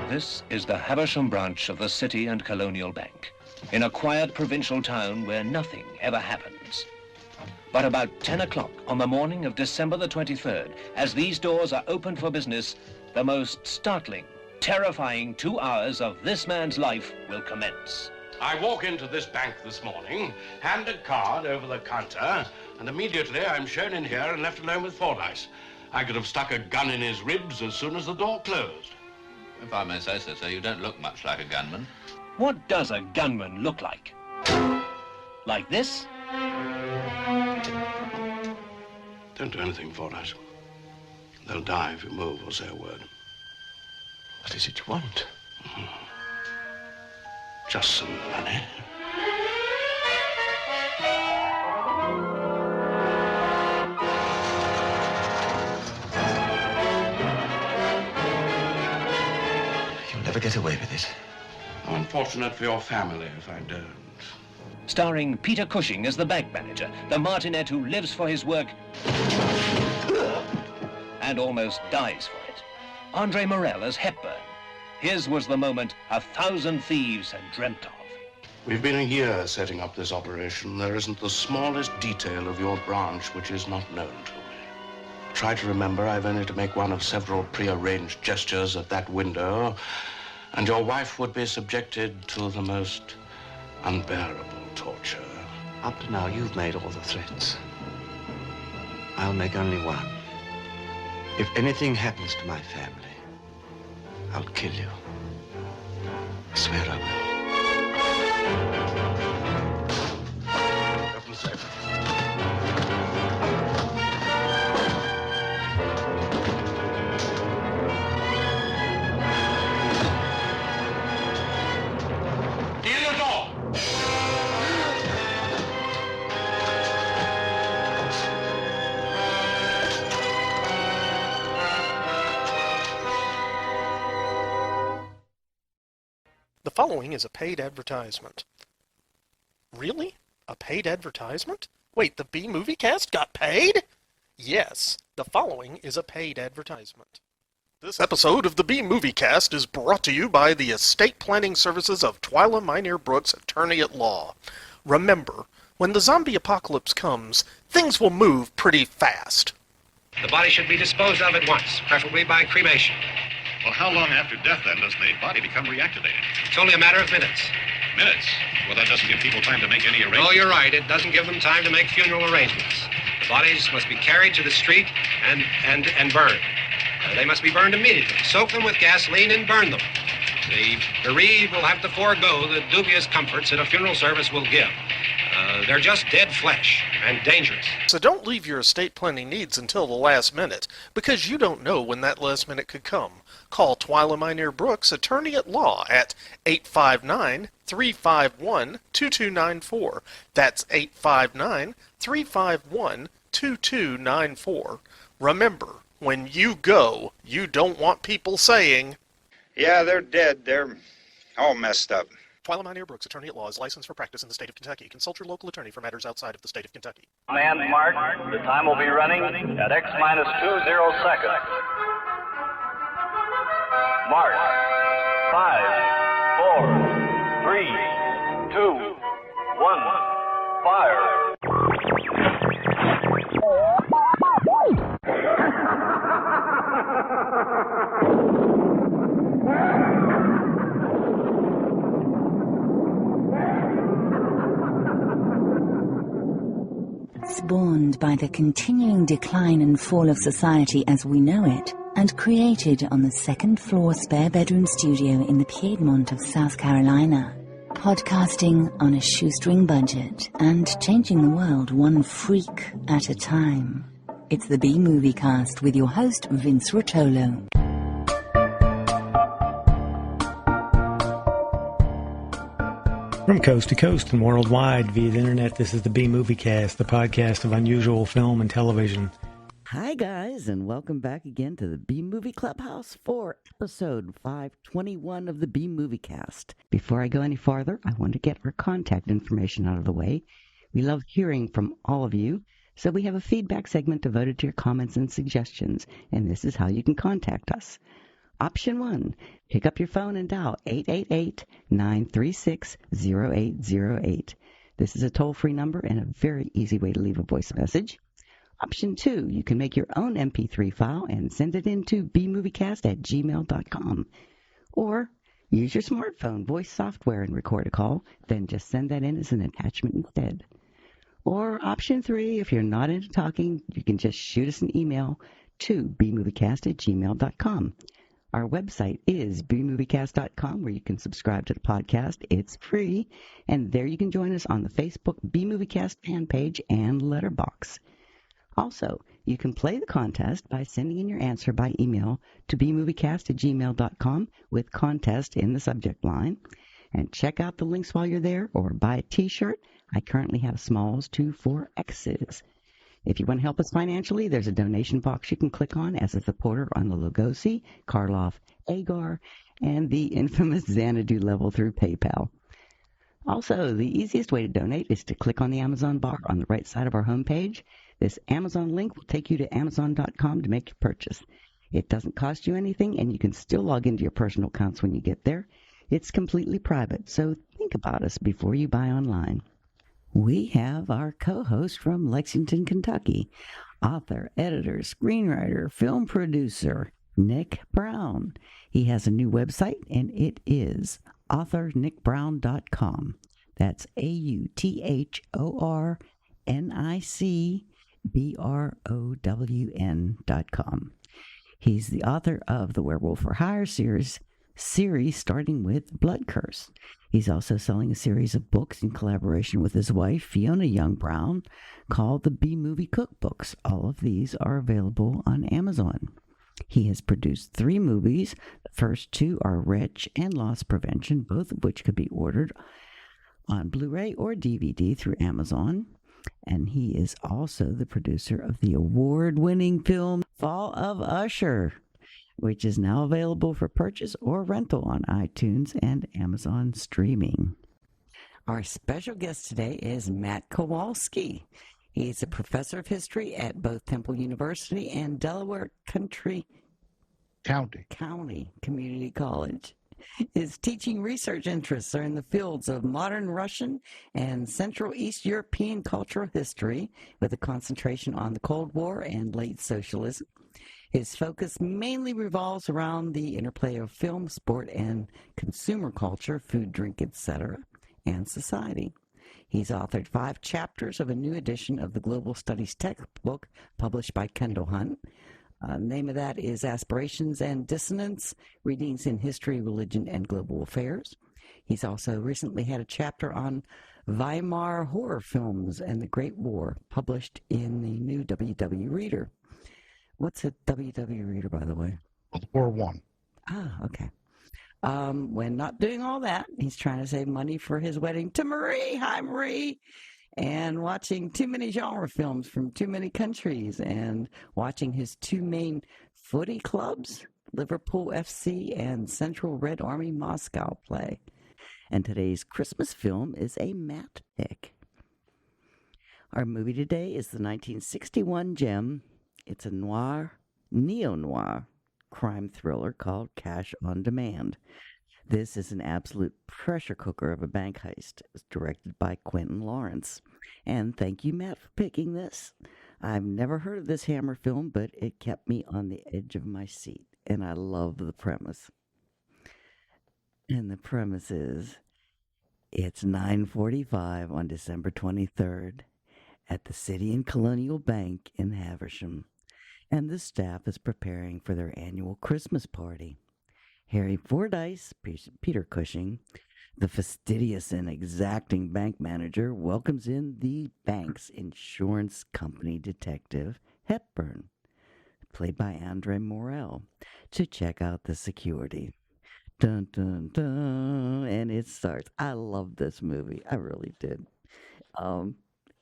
This is the Havisham branch of the City and Colonial Bank, in a quiet provincial town where nothing ever happens. But about 10 o'clock on the morning of December the 23rd, as these doors are opened for business, the most startling, terrifying 2 hours of this man's life will commence. I walk into this bank this morning, hand a card over the counter, and immediately I'm shown in here and left alone with Fordyce. I could have stuck a gun in his ribs as soon as the door closed. If I may say so, sir, you don't look much like a gunman. What does a gunman look like? Like this? Don't do anything, Fordyce. They'll die if you move or say a word. What is it you want? Just some money. You'll never get away with it. How unfortunate for your family if I don't. Starring Peter Cushing as the bank manager, the martinet who lives for his work and almost dies for it. Andre Morell as Hepburn. His was the moment 1,000 thieves had dreamt of. We've been a year setting up this operation. There isn't the smallest detail of your branch which is not known to me. Try to remember I've only to make one of several prearranged gestures at that window, and your wife would be subjected to the most unbearable torture. Up to now, you've made all the threats. I'll make only one. If anything happens to my family, I'll kill you. I swear I will. Open safe. In the door! The following is a paid advertisement. Really? A paid advertisement? Wait, the B-Movie Cast got paid? Yes, the following is a paid advertisement. This episode of the B-Movie Cast is brought to you by the estate planning services of Twyla Minear Brooks, attorney at law. Remember, when the zombie apocalypse comes, things will move pretty fast. The body should be disposed of at once, preferably by cremation. Well, how long after death, then, does the body become reactivated? It's only a matter of minutes. Minutes? Well, that doesn't give people time to make any arrangements. Oh, you're right. It doesn't give them time to make funeral arrangements. The bodies must be carried to the street and burned. They must be burned immediately. Soak them with gasoline and burn them. The bereaved will have to forego the dubious comforts that a funeral service will give. They're just dead flesh and dangerous. So don't leave your estate planning needs until the last minute, because you don't know when that last minute could come. Call Twyla Minear Brooks, attorney at law, at 859-351-2294. That's 859-351-2294. Remember, when you go, you don't want people saying, "Yeah, they're dead. They're all messed up." Twyla Minear Brooks, attorney at law, is licensed for practice in the state of Kentucky. Consult your local attorney for matters outside of the state of Kentucky. Command mark. The time will be running at X-20 seconds. Mark. 5, 4, 3, 2, 1. Fire. Spawned by the continuing decline and fall of society as we know it, and created on the second-floor spare-bedroom studio in the Piedmont of South Carolina. Podcasting on a shoestring budget and changing the world one freak at a time. It's the B-Movie Cast with your host, Vince Rotolo. From coast to coast and worldwide via the internet, this is the B-Movie Cast, the podcast of unusual film and television. Hi, guys, and welcome back again to the B-Movie Clubhouse for episode 521 of the B-Movie Cast. Before I go any farther, I want to get our contact information out of the way. We love hearing from all of you, so we have a feedback segment devoted to your comments and suggestions, and this is how you can contact us. Option 1, pick up your phone and dial 888-936-0808. This is a toll-free number and a very easy way to leave a voice message. Option 2, you can make your own MP3 file and send it into bmoviecast@gmail.com. Or use your smartphone voice software and record a call, then just send that in as an attachment instead. Or option 3, if you're not into talking, you can just shoot us an email to bmoviecast@gmail.com. Our website is bmoviecast.com, where you can subscribe to the podcast. It's free, and there you can join us on the Facebook bmoviecast fan page and letterbox. Also, you can play the contest by sending in your answer by email to bmoviecast@gmail.com with contest in the subject line. And check out the links while you're there, or buy a t-shirt. I currently have smalls to 4X's. If you want to help us financially, there's a donation box you can click on as a supporter on the Lugosi, Karloff, Agar, and the infamous Xanadu level through PayPal. Also, the easiest way to donate is to click on the Amazon bar on the right side of our homepage. This Amazon link will take you to Amazon.com to make your purchase. It doesn't cost you anything, and you can still log into your personal accounts when you get there. It's completely private, so think about us before you buy online. We have our co-host from Lexington, Kentucky, author, editor, screenwriter, film producer, Nick Brown. He has a new website, and it is authornickbrown.com. That's AUTHORNICBROWN.com. He's the author of the Werewolf for Hire series starting with Blood Curse. He's also selling a series of books in collaboration with his wife, Fiona Young Brown, called the B-Movie Cookbooks. All of these are available on Amazon. He has produced 3 movies. The first 2 are Wretch and Loss Prevention, both of which could be ordered on Blu-ray or DVD through Amazon. And he is also the producer of the award-winning film Fall of Usher, which is now available for purchase or rental on iTunes and Amazon streaming. Our special guest today is Matt Kowalski. He's a professor of history at both Temple University and Delaware County Community College. His teaching research interests are in the fields of modern Russian and Central East European cultural history, with a concentration on the Cold War and late socialism. His focus mainly revolves around the interplay of film, sport, and consumer culture, food, drink, etc., and society. He's authored 5 chapters of a new edition of the Global Studies textbook published by Kendall Hunt. The name of that is Aspirations and Dissonance, Readings in History, Religion, and Global Affairs. He's also recently had a chapter on Weimar horror films and the Great War, published in the new WW Reader. What's a WW Reader, by the way? World War I. Ah, okay. When not doing all that, he's trying to save money for his wedding to Marie. Hi, Marie. And watching too many genre films from too many countries, and watching his 2 main footy clubs, Liverpool FC and Central Red Army Moscow, play. And today's Christmas film is a Matt pick. Our movie today is the 1961 gem. It's a neo-noir crime thriller called Cash on Demand. This is an absolute pressure cooker of a bank heist. It was directed by Quentin Lawrence. And thank you, Matt, for picking this. I've never heard of this Hammer film, but it kept me on the edge of my seat. And I love the premise. And the premise is, it's 9:45 on December 23rd at the City and Colonial Bank in Haversham, and the staff is preparing for their annual Christmas party. Harry Fordyce, Peter Cushing, the fastidious and exacting bank manager, welcomes in the bank's insurance company detective, Hepburn, played by Andre Morel, to check out the security. Dun, dun, dun, and it starts. I love this movie. I really did.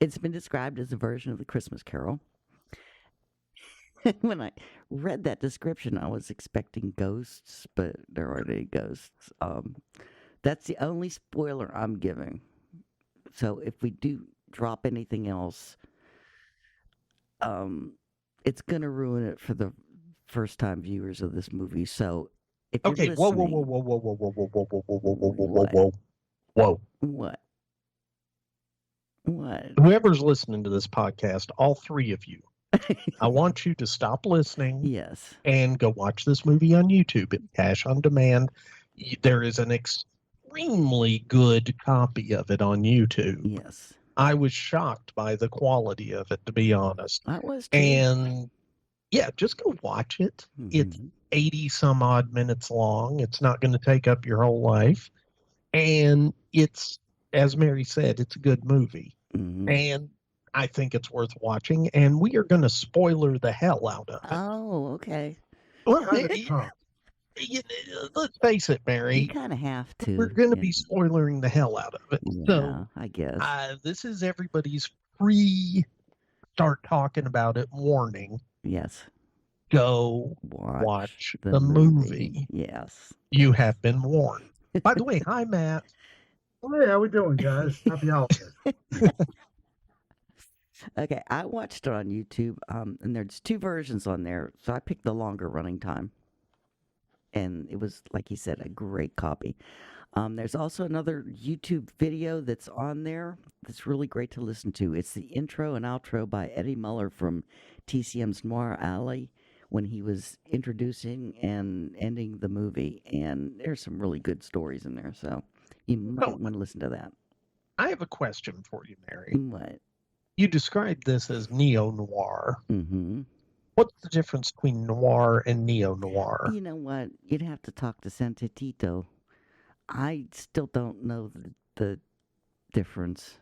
It's been described as a version of The Christmas Carol. When I read that description, I was expecting ghosts, but there aren't any ghosts. That's the only spoiler I'm giving. So if we do drop anything else, it's going to ruin it for the first-time viewers of this movie. So If you're Okay, whoa, whoa, listening, whoa, whoa, whoa, whoa, whoa, whoa, whoa, whoa, whoa, whoa, whoa, whoa, whoa. What? What? Whoever's listening to this podcast, all three of you, I want you to stop listening. Yes. And go watch this movie on YouTube. It's cash on demand. There is an extremely good copy of it on YouTube. Yes. I was shocked by the quality of it, to be honest. I was too. And yeah, just go watch it. It's 80 some odd minutes long. It's not going to take up your whole life. And it's, as Mary said, it's a good movie. And I think it's worth watching. And we are going to spoiler the hell out of it. Oh, okay. Well, let's face it, Mary. You kind of have to. We're going to be spoiling the hell out of it. Yeah, So I guess. This is everybody's free start talking about it warning. Yes. Go watch the movie. Yes. You have been warned. By the way, hi, Matt. Hey, how we doing, guys? Happy holidays. Okay, I watched it on YouTube, and there's two versions on there, so I picked the longer running time. And it was, like he said, a great copy. There's also another YouTube video that's on there that's really great to listen to. It's the intro and outro by Eddie Muller from TCM's Noir Alley when he was introducing and ending the movie. And there's some really good stories in there, so you might want to listen to that. I have a question for you, Mary. What? You described this as neo-noir. Mm-hmm. What's the difference between noir and neo-noir? You know what? You'd have to talk to Santetito. I still don't know the difference.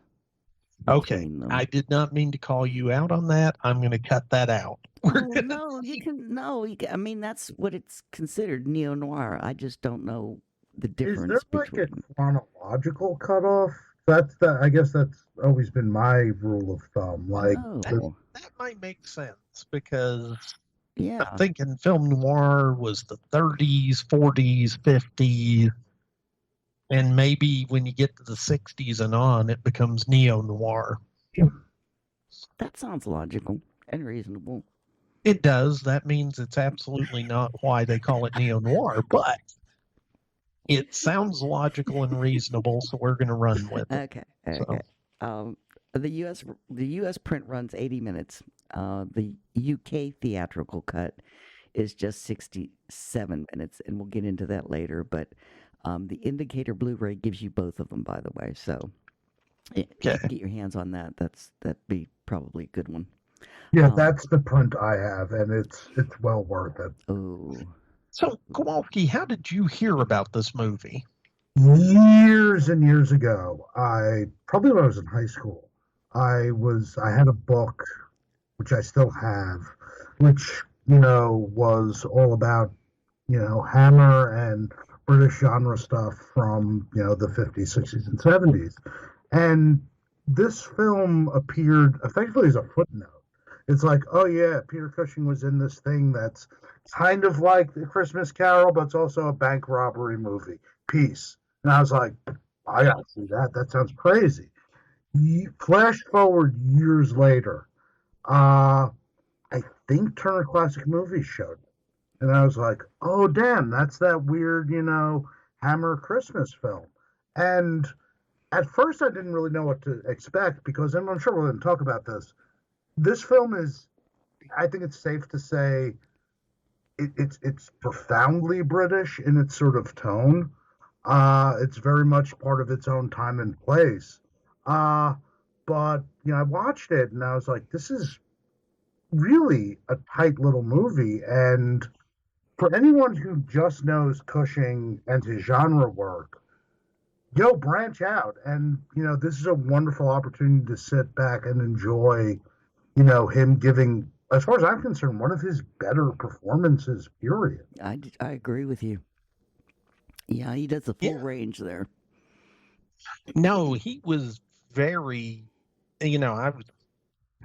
Okay, I did not mean to call you out on that. I'm going to cut that out. No, you can. No, I mean that's what it's considered, neo noir. I just don't know the difference. Is there like a chronological cutoff? I guess that's always been my rule of thumb. Like that might make sense because yeah, I'm thinking film noir was the 30s, 40s, 50s. And maybe when you get to the 60s and on, it becomes neo-noir. That sounds logical and reasonable. It does. That means it's absolutely not why they call it neo-noir, but it sounds logical and reasonable, so we're going to run with it. Okay. The U.S. print runs 80 minutes. The UK theatrical cut is just 67 minutes, and we'll get into that later, but the Indicator Blu-ray gives you both of them, by the way. So if you can get your hands on that. That'd be probably a good one. Yeah, that's the print I have, and it's well worth it. Oh. So, Kowalski, how did you hear about this movie? Years and years ago, probably when I was in high school, I had a book, which I still have, which, was all about, Hammer and British genre stuff from, the 50s, 60s, and 70s. And this film appeared effectively as a footnote. It's like, oh yeah, Peter Cushing was in this thing that's kind of like The Christmas Carol, but it's also a bank robbery movie. Peace. And I was like, I gotta see that. That sounds crazy. Flash forward years later, I think Turner Classic Movies showed it. And I was like, oh, damn, that's that weird, Hammer Christmas film. And at first I didn't really know what to expect because, and I'm sure we're going to talk about this, this film is, I think it's safe to say, it's profoundly British in its sort of tone. It's very much part of its own time and place. But, I watched it and I was like, this is really a tight little movie. And for anyone who just knows Cushing and his genre work, branch out. And, this is a wonderful opportunity to sit back and enjoy, him giving, as far as I'm concerned, one of his better performances, period. I agree with you. Yeah, he does the full range there. No, he was very, I was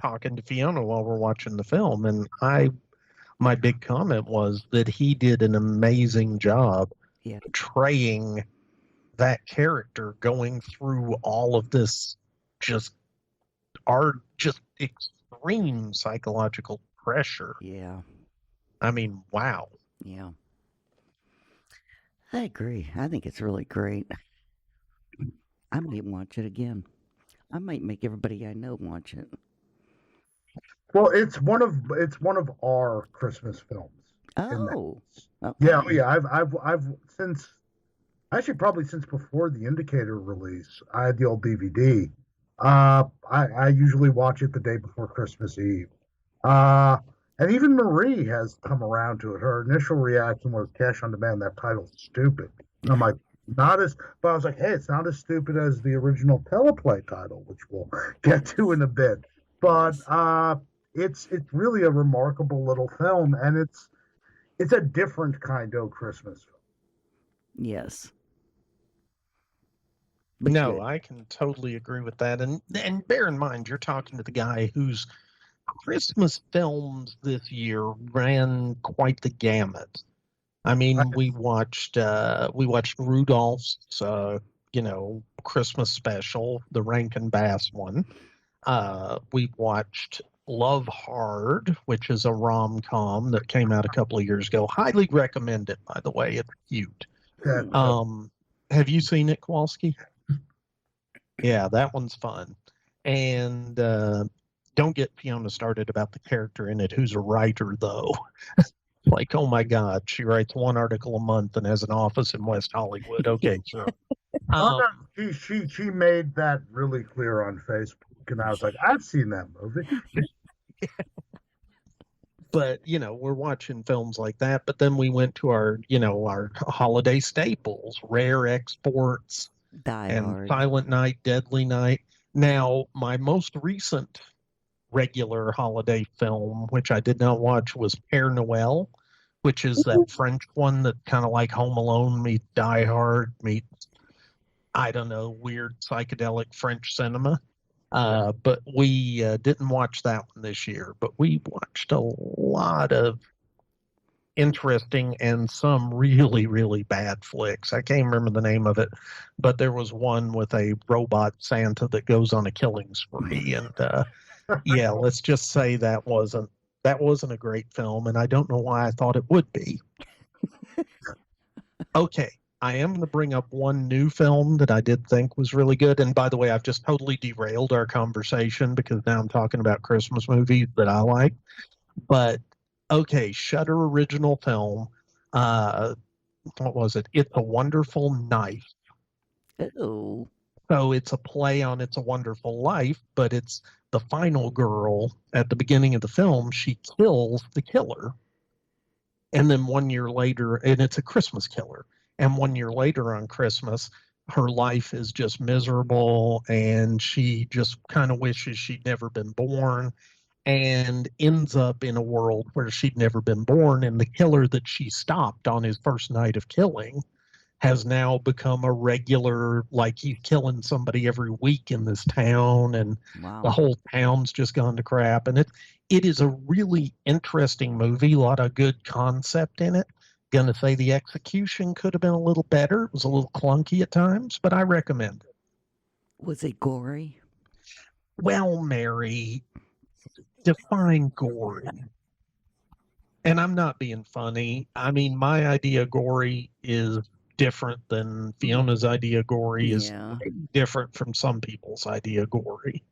talking to Fiona while we're watching the film, and my big comment was that he did an amazing job portraying that character going through all of this just extreme psychological pressure. Yeah. I mean, wow. Yeah. I agree. I think it's really great. I might watch it again. I might make everybody I know watch it. Well, it's one of our Christmas films. Oh, okay. Yeah. I've since actually probably since before the Indicator release. I had the old DVD. I usually watch it the day before Christmas Eve. And even Marie has come around to it. Her initial reaction was Cash on Demand. That title's stupid. And I'm like, not as, but I was like, hey, it's not as stupid as the original Teleplay title, which we'll get to in a bit. But it's really a remarkable little film, and it's a different kind of Christmas film. Yes. No, I can totally agree with that. And bear in mind, you're talking to the guy whose Christmas films this year ran quite the gamut. I mean, we watched Rudolph's, Christmas special, the Rankin Bass one. We watched Love Hard, which is a rom-com that came out a couple of years ago. Highly recommend it, by the way. It's cute. Have you seen it, Kowalski? Yeah, that one's fun. And don't get Fiona started about the character in it who's a writer, though. Like, oh my God, she writes one article a month and has an office in West Hollywood. Okay, sure. She made that really clear on Facebook, and I was like, I've seen that movie. But, we're watching films like that. But then we went to our holiday staples, rare exports, Die Hard, Silent Night, Deadly Night. Now, my most recent regular holiday film, which I did not watch, was Père Noël, which is that French one that kind of like Home Alone meets Die Hard meets, I don't know, weird psychedelic French cinema. But we didn't watch that one this year, but we watched a lot of interesting and some really, really bad flicks. I can't remember the name of it, but there was one with a robot Santa that goes on a killing spree. And yeah, let's just say that wasn't a great film, and I don't know why I thought it would be. Okay, I am going to bring up one new film that I did think was really good. And by the way, I've just totally derailed our conversation because now I'm talking about Christmas movies that I like. But okay, Shudder original film. What was it? It's a Wonderful Knife. Oh. So it's a play on It's a Wonderful Life, but it's the final girl at the beginning of the film. She kills the killer. And then 1 year later, and it's a Christmas killer. And 1 year later on Christmas, her life is just miserable, and she just kind of wishes she'd never been born, and ends up in a world where she'd never been born. And the killer that she stopped on his first night of killing has now become a regular, like he's killing somebody every week in this town, and the whole town's just gone to crap. And it is a really interesting movie, a lot of good concept in it. Gonna say the execution could have been a little better. It was a little clunky at times, but I recommend it. Was it gory? Well, Mary, define gory. And I'm not being funny. I mean, my idea of gory is different than Fiona's idea of gory is different from some people's idea of gory.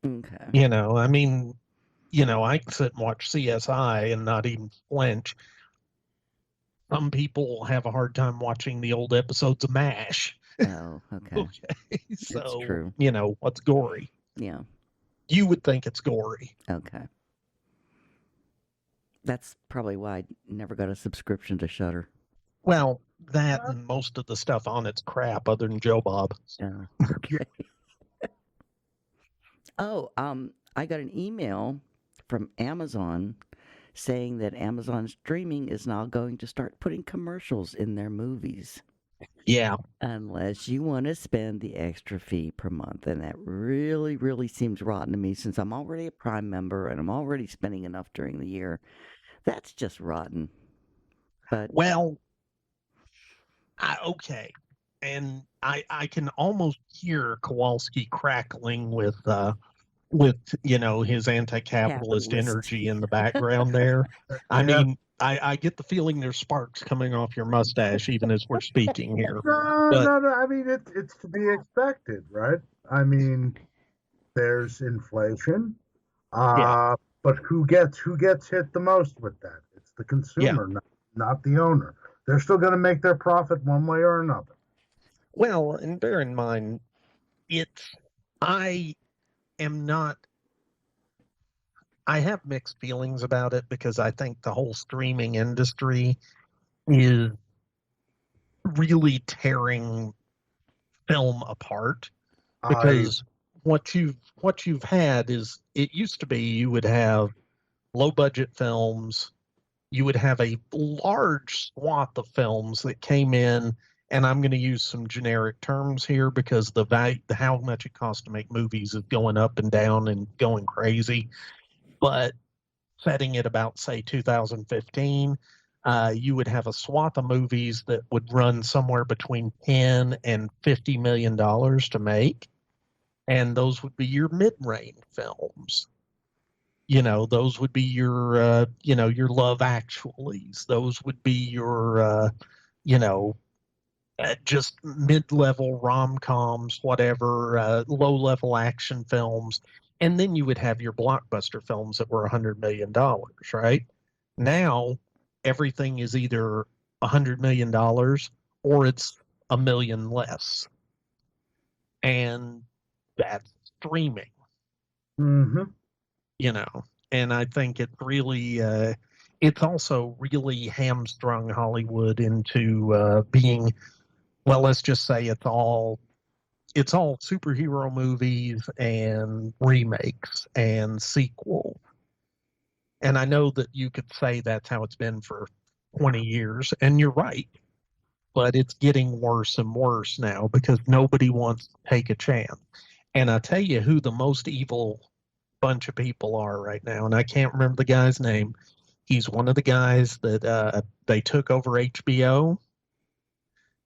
Okay. I mean, I can sit and watch CSI and not even flinch. Some people have a hard time watching the old episodes of MASH. Oh, okay. Okay. So, That's true. What's gory? Yeah. You would think it's gory. Okay. That's probably why I never got a subscription to Shudder. Well, that and most of the stuff on it's crap other than Joe Bob. Okay. Oh, I got an email from Amazon saying that Amazon streaming is now going to start putting commercials in their movies. Yeah. Unless you want to spend the extra fee per month. And that really, really seems rotten to me since I'm already a Prime member and I'm already spending enough during the year. That's just rotten. But well, okay. And I can almost hear Kowalski crackling with his anti-capitalist energy in the background there. I mean, I get the feeling there's sparks coming off your mustache even as we're speaking here. No. I mean, it's to be expected, right? I mean, there's inflation, but who gets hit the most with that? It's the consumer, not the owner. They're still going to make their profit one way or another. Well, and bear in mind, I have mixed feelings about it because I think the whole streaming industry is really tearing film apart. Because what you've had is, it used to be you would have low budget films, you would have a large swath of films that came in, and I'm going to use some generic terms here because the value, how much it costs to make movies is going up and down and going crazy. But setting it about, say, 2015, you would have a swath of movies that would run somewhere between $10 and $50 million to make. And those would be your mid-range films. Those would be your, your Love Actuallys. Those would be your, just mid-level rom-coms, whatever, low-level action films. And then you would have your blockbuster films that were $100 million, right? Now, everything is either $100 million or it's $1 million less. And that's streaming. Mm-hmm. And I think it really, it's also really hamstrung Hollywood into being, well, let's just say it's all superhero movies and remakes and sequels. And I know that you could say that's how it's been for 20 years, and you're right. But it's getting worse and worse now because nobody wants to take a chance. And I tell you who the most evil bunch of people are right now, and I can't remember the guy's name. He's one of the guys that they took over HBO,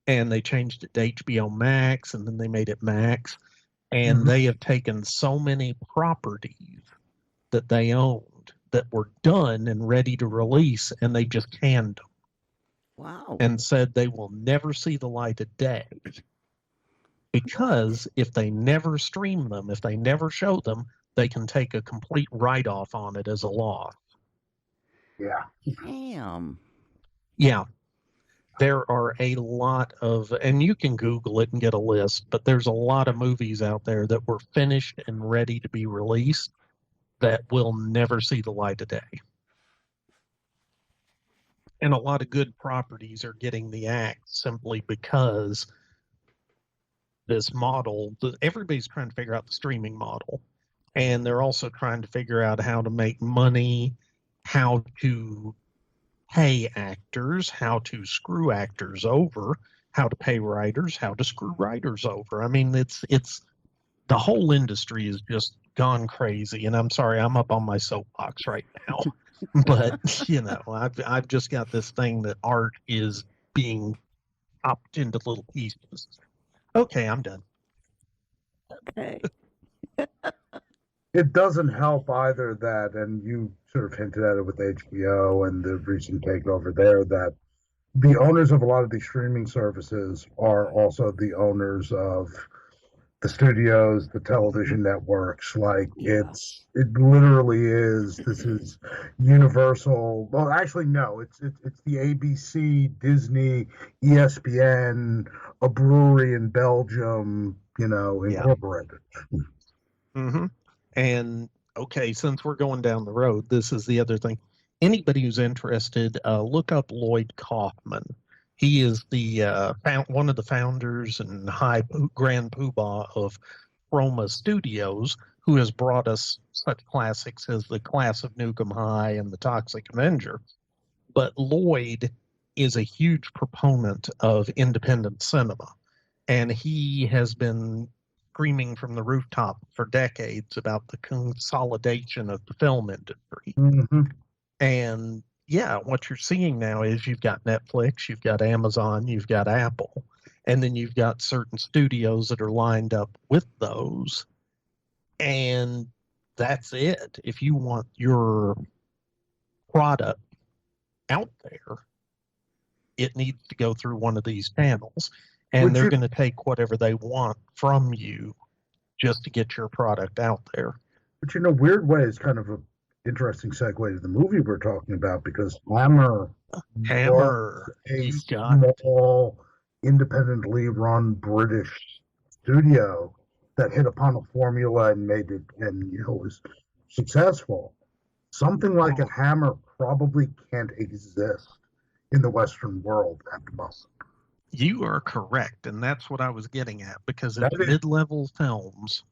and they changed it to HBO Max, and then they made it Max. And they have taken so many properties that they owned that were done and ready to release, and they just canned them. Wow. And said they will never see the light of day. Because if they never stream them, if they never show them, they can take a complete write-off on it as a loss. Yeah. Damn. Yeah. There are a lot of, and you can Google it and get a list, but there's a lot of movies out there that were finished and ready to be released that will never see the light of day. And a lot of good properties are getting the axe simply because this model, everybody's trying to figure out the streaming model. And they're also trying to figure out how to make money, how to pay actors, how to screw actors over, how to pay writers, how to screw writers over. I mean, it's the whole industry has just gone crazy. And I'm sorry, I'm up on my soapbox right now. But, I've just got this thing that art is being chopped into little pieces. Okay, I'm done. Okay. It doesn't help either that, and you sort of hinted at it with HBO and the recent takeover there, that the owners of a lot of these streaming services are also the owners of the studios, the television networks. Like it literally is. This is Universal. Well, actually, no. It's the ABC, Disney, ESPN, a brewery in Belgium. Incorporated. Mm-hmm. And okay, since we're going down the road, this is the other thing. Anybody who's interested, look up Lloyd Kaufman. He is the one of the founders and grand poobah of Chroma Studios, who has brought us such classics as The Class of Nukem High and The Toxic Avenger. But Lloyd is a huge proponent of independent cinema, and he has been screaming from the rooftop for decades about the consolidation of the film industry. Mm-hmm. And yeah, what you're seeing now is you've got Netflix, you've got Amazon, you've got Apple, and then you've got certain studios that are lined up with those. And that's it. If you want your product out there, it needs to go through one of these channels, and they're going to take whatever they want from you just to get your product out there. But in a weird way, it's kind of an interesting segue to the movie we're talking about, because Hammer was a small, independently run British studio that hit upon a formula and made it, and was successful. Something like a Hammer probably can't exist in the Western world at the moment. You are correct, and that's what I was getting at, because it's mid-level films.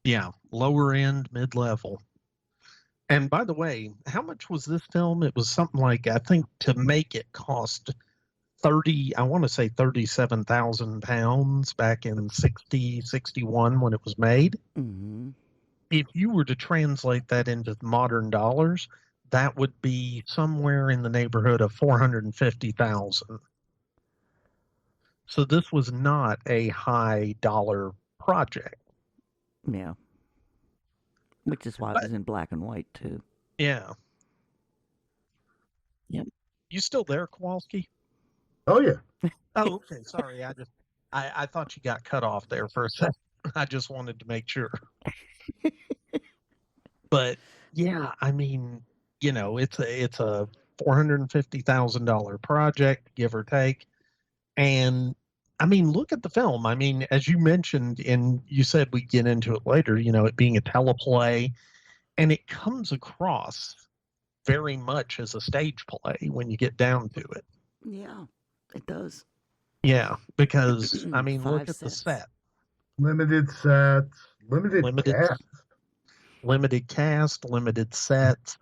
Yeah, lower end, mid-level. And by the way, how much was this film? It was something like, I think to make it cost £37,000 back in 61 when it was made. Mm-hmm. If you were to translate that into modern dollars, that would be somewhere in the neighborhood of $450,000. So this was not a high dollar project. Yeah. Which is why it was in black and white, too. Yeah. Yep. You still there, Kowalski? Oh, yeah. Oh, okay. Sorry. I thought you got cut off there for a second. I just wanted to make sure. But yeah, I mean, it's a $450,000 project, give or take. And I mean, look at the film. I mean, as you mentioned, and you said we get into it later, it being a teleplay, and it comes across very much as a stage play when you get down to it. Yeah, it does. Yeah, because, I mean, look at the set. Limited sets, limited cast, limited sets.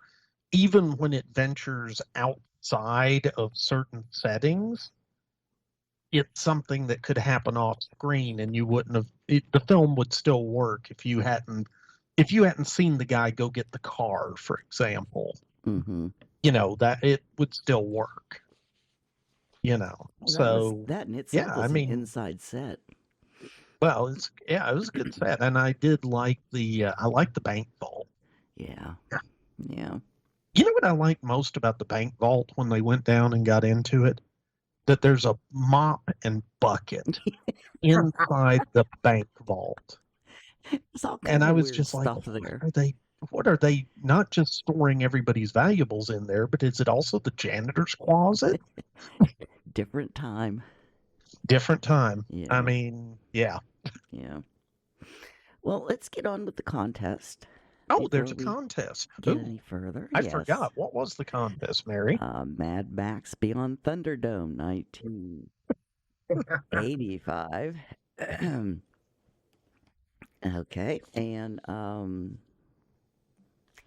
Even when it ventures outside of certain settings, it's something that could happen off screen, and you wouldn't have. The film would still work if you hadn't seen the guy go get the car, for example. Mm-hmm. That it would still work. So that in itself was an inside set. Well, it was a good set, and I did like the bank vault. Yeah. You know what I like most about the bank vault when they went down and got into it? That there's a mop and bucket inside the bank vault. And I was just like, what are they not just storing everybody's valuables in there, but is it also the janitor's closet? Different time. Yeah. I mean, yeah. Yeah. Well, let's get on with the contest. Oh, there's a contest. Get any further? I forgot. What was the contest, Mary? Mad Max Beyond Thunderdome, 1985. Okay, and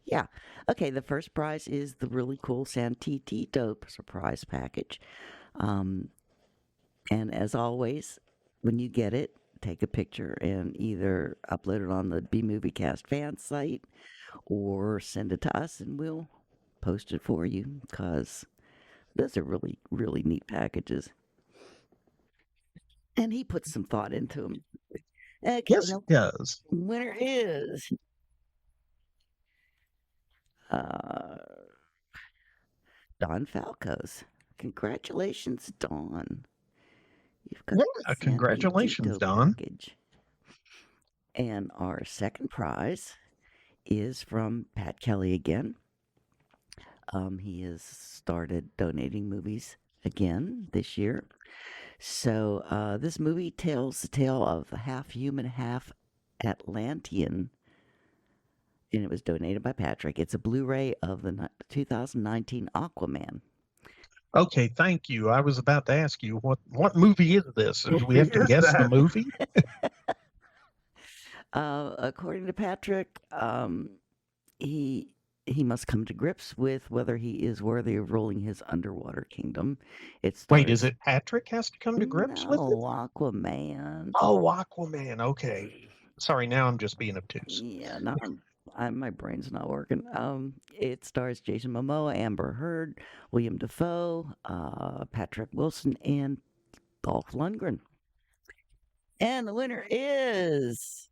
yeah. Okay, the first prize is the really cool Santiti Dope surprise package. And as always, when you get it, take a picture and either upload it on the B-Movie-Cast fan site or send it to us and we'll post it for you, because those are really, really neat packages. And he puts some thought into them. Okay, yes, he does. Winner is Don Falcos. Congratulations, Don. You've got congratulations, Don. Package. And our second prize is from Pat Kelly again. He has started donating movies again this year. So this movie tells the tale of a half human, half Atlantean, and it was donated by Patrick. It's a Blu-ray of the 2019 Aquaman. Okay, thank you. I was about to ask you, what movie is this? Do we have to guess the movie? According to Patrick, he must come to grips with whether he is worthy of ruling his underwater kingdom. Wait, is it Patrick has to come to grips with it? Aquaman. Oh, Aquaman. Okay. Sorry, now I'm just being obtuse. Yeah, no, my brain's not working. It stars Jason Momoa, Amber Heard, William Dafoe, Patrick Wilson, and Dolph Lundgren. And the winner is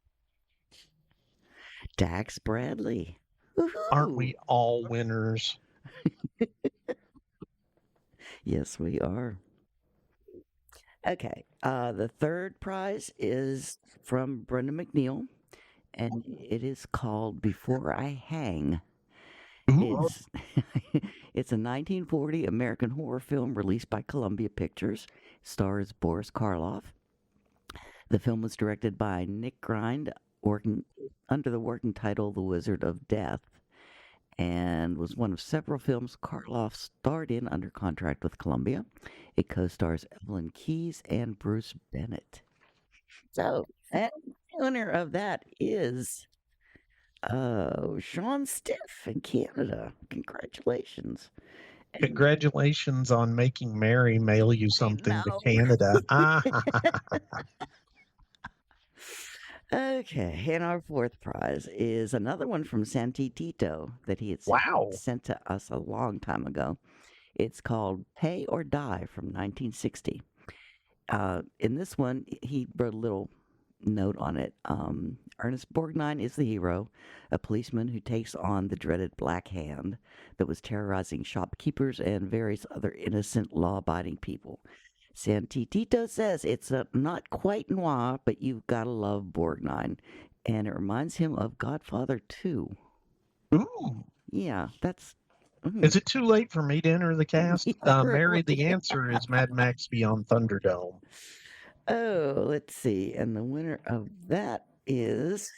Dax Bradley. Woo-hoo. Aren't we all winners? Yes, we are. Okay. The third prize is from Brenda McNeil, and it is called Before I Hang. It's it's a 1940 American horror film released by Columbia Pictures. Stars Boris Karloff. The film was directed by Nick Grind, working under the working title The Wizard of Death, and was one of several films Karloff starred in under contract with Columbia. It co-stars Evelyn Keyes and Bruce Bennett. So, and the winner of that is Sean Stiff in Canada. Congratulations. Congratulations on making Mary mail you something to Canada. Okay, and our fourth prize is another one from Santi Tito that he had sent to us a long time ago. It's called Pay or Die from 1960. In this one, he wrote a little note on it. Ernest Borgnine is the hero, a policeman who takes on the dreaded Black Hand that was terrorizing shopkeepers and various other innocent, law-abiding people. Santi Tito says it's not quite noir, but you've got to love Borgnine, and it reminds him of Godfather 2. Ooh. Yeah, that's... Is it too late for me to enter the cast? Mary, the answer is Mad Max Beyond Thunderdome. Oh, let's see. And the winner of that is...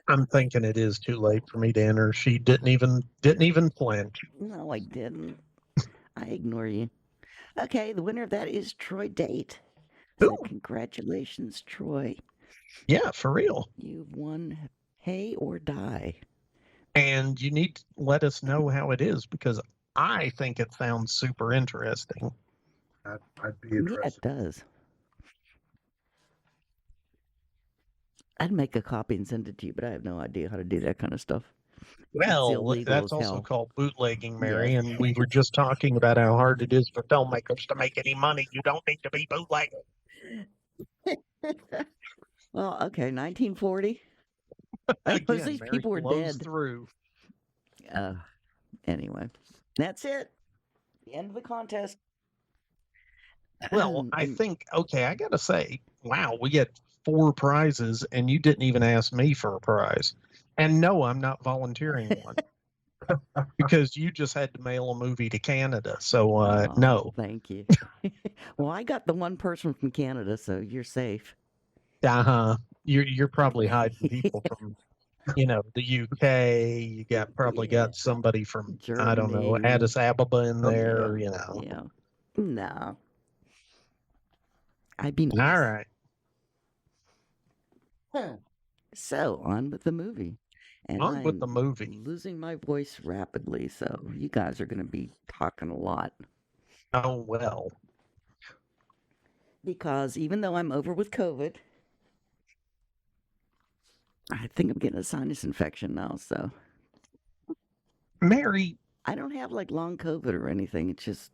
I'm thinking it is too late for me to enter. She didn't even flinch. No, I didn't. I ignore you. Okay, the winner of that is Troy Date. So congratulations, Troy. Yeah, for real. You've won Pay or Die. And you need to let us know how it is, because I think it sounds super interesting. I'd be interested. Yeah, it does. I'd make a copy and send it to you, but I have no idea how to do that kind of stuff. Well, that's also called bootlegging, Mary, and we were just talking about how hard it is for filmmakers to make any money. You don't need to be bootlegging. Well, okay, 1940. Again, These Mary people were blows dead. Through. Anyway, that's it. The end of the contest. Well, I think, okay, I got to say, wow, we get 4 prizes, and you didn't even ask me for a prize. And no, I'm not volunteering one. Because you just had to mail a movie to Canada. So, no. Thank you. Well, I got the one person from Canada, so you're safe. Uh-huh. You're probably hiding people from, the UK. You probably got somebody from, I don't know, Germany. Addis Ababa in there, Yeah. No. I'd be nice. All right. So, on with the movie. And On with the movie. Losing my voice rapidly, so you guys are going to be talking a lot. Oh, well. Because even though I'm over with COVID, I think I'm getting a sinus infection now, so. Mary. I don't have like long COVID or anything. It's just,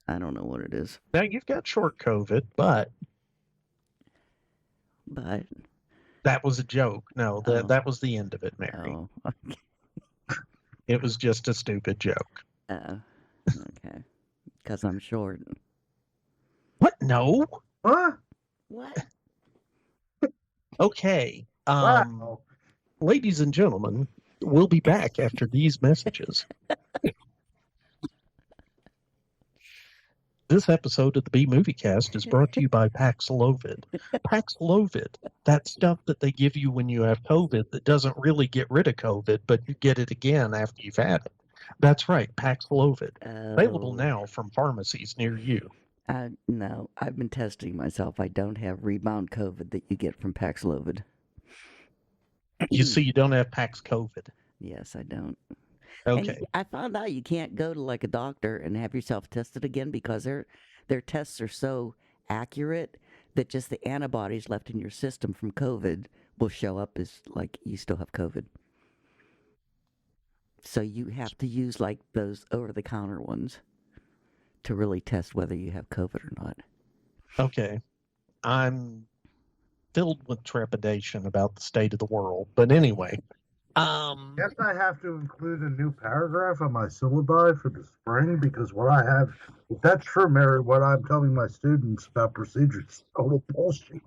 I don't know what it is. Now, you've got short COVID, but. That was a joke. No, that was the end of it, Mary. Oh, okay. It was just a stupid joke. Okay. Because I'm short. What? No. Huh? What? Okay. Wow. Ladies and gentlemen, we'll be back after these messages. This episode of the B-Movie Cast is brought to you by Paxlovid. Paxlovid, that stuff that they give you when you have COVID that doesn't really get rid of COVID, but you get it again after you've had it. That's right, Paxlovid. Available now from pharmacies near you. No, I've been testing myself. I don't have rebound COVID that you get from Paxlovid. You see, you don't have Paxlovid. Yes, I don't. Okay. And I found out you can't go to like a doctor and have yourself tested again because their tests are so accurate that just the antibodies left in your system from COVID will show up as like you still have COVID. So you have to use like those over-the-counter ones to really test whether you have COVID or not. Okay. I'm filled with trepidation about the state of the world. But anyway, Guess I have to include a new paragraph on my syllabi for the spring because what I have, if that's true, Mary, what I'm telling my students about procedures is total bullshit.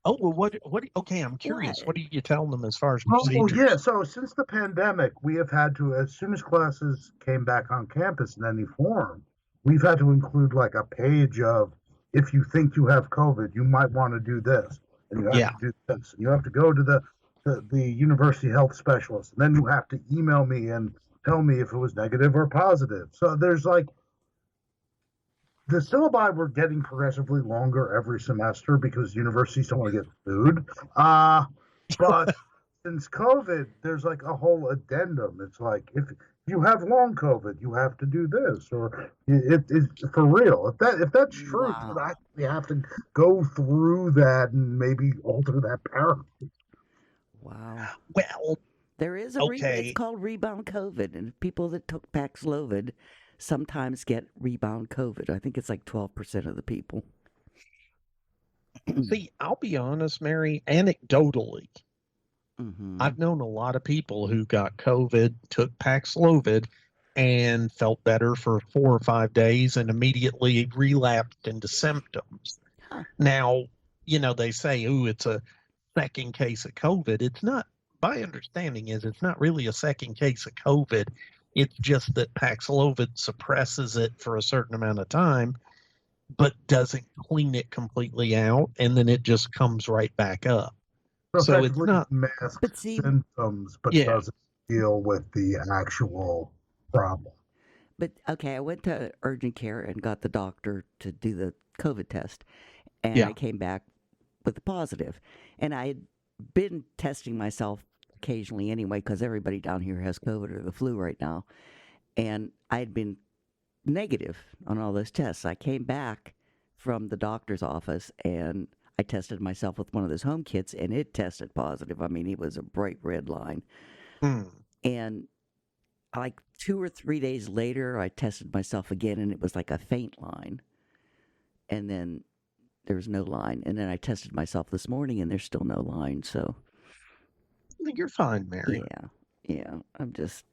Oh, well, what, okay, I'm curious. What are you telling them as far as Oh, procedures? yeah. So since the pandemic, we have had to, as soon as classes came back on campus in any form, we've had to include like a page of, if you think you have COVID, you might want to do this, and you have to do this, and you have to go to the university health specialist, and then you have to email me and tell me if it was negative or positive. So there's like, the syllabi were getting progressively longer every semester because universities don't want to get sued. But since COVID, there's like a whole addendum. It's like, if you have long COVID, you have to do this, or it's for real. If that's true, we have to go through that and maybe alter that paragraph. Wow. Well, there is a it's called rebound COVID, and people that took Paxlovid sometimes get rebound COVID. I think it's like 12% of the people. See, I'll be honest, Mary, anecdotally, I've known a lot of people who got COVID, took Paxlovid, and felt better for 4 or 5 days and immediately relapsed into symptoms. Now, they say, ooh, it's a second case of COVID. It's not, my understanding is it's not really a second case of COVID. It's just that Paxlovid suppresses it for a certain amount of time, but doesn't clean it completely out, and then it just comes right back up. So it's not masks symptoms, but doesn't deal with the actual problem. But okay, I went to urgent care and got the doctor to do the COVID test, and I came back with a positive. And I had been testing myself occasionally anyway, because everybody down here has COVID or the flu right now. And I had been negative on all those tests. I came back from the doctor's office and I tested myself with one of those home kits, and it tested positive. I mean, it was a bright red line. And like 2 or 3 days later, I tested myself again, and it was like a faint line. And then there was no line. And then I tested myself this morning, and there's still no line. So you're fine, Mary. Yeah. I'm just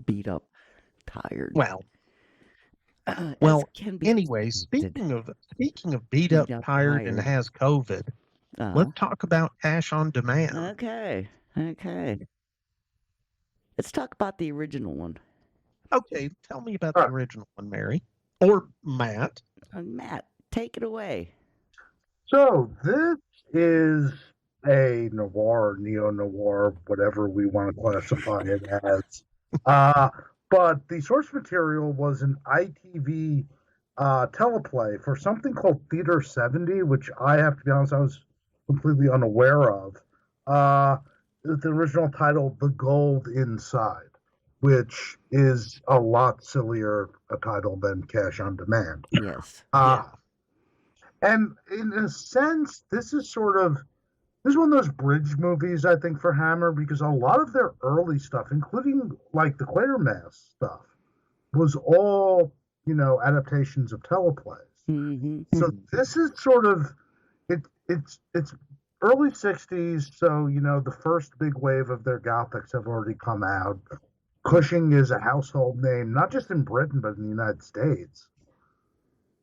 beat up, tired. Well, anyway, speaking of beat up, tired, and has COVID, let's talk about Cash on Demand. Okay. Let's talk about the original one. Okay, tell me about the original one, Mary. Or Matt. Matt, take it away. So this is a noir, neo-noir, whatever we want to classify it as. But the source material was an ITV teleplay for something called Theater 70, which I have to be honest, I was completely unaware of. The original title, The Gold Inside, which is a lot sillier a title than Cash on Demand. Yes. And in a sense, this is one of those bridge movies, I think, for Hammer, because a lot of their early stuff, including like the Quatermass stuff, was all, adaptations of teleplays. So this is sort of, it's early 60s, so, the first big wave of their Gothics have already come out. Cushing is a household name, not just in Britain, but in the United States.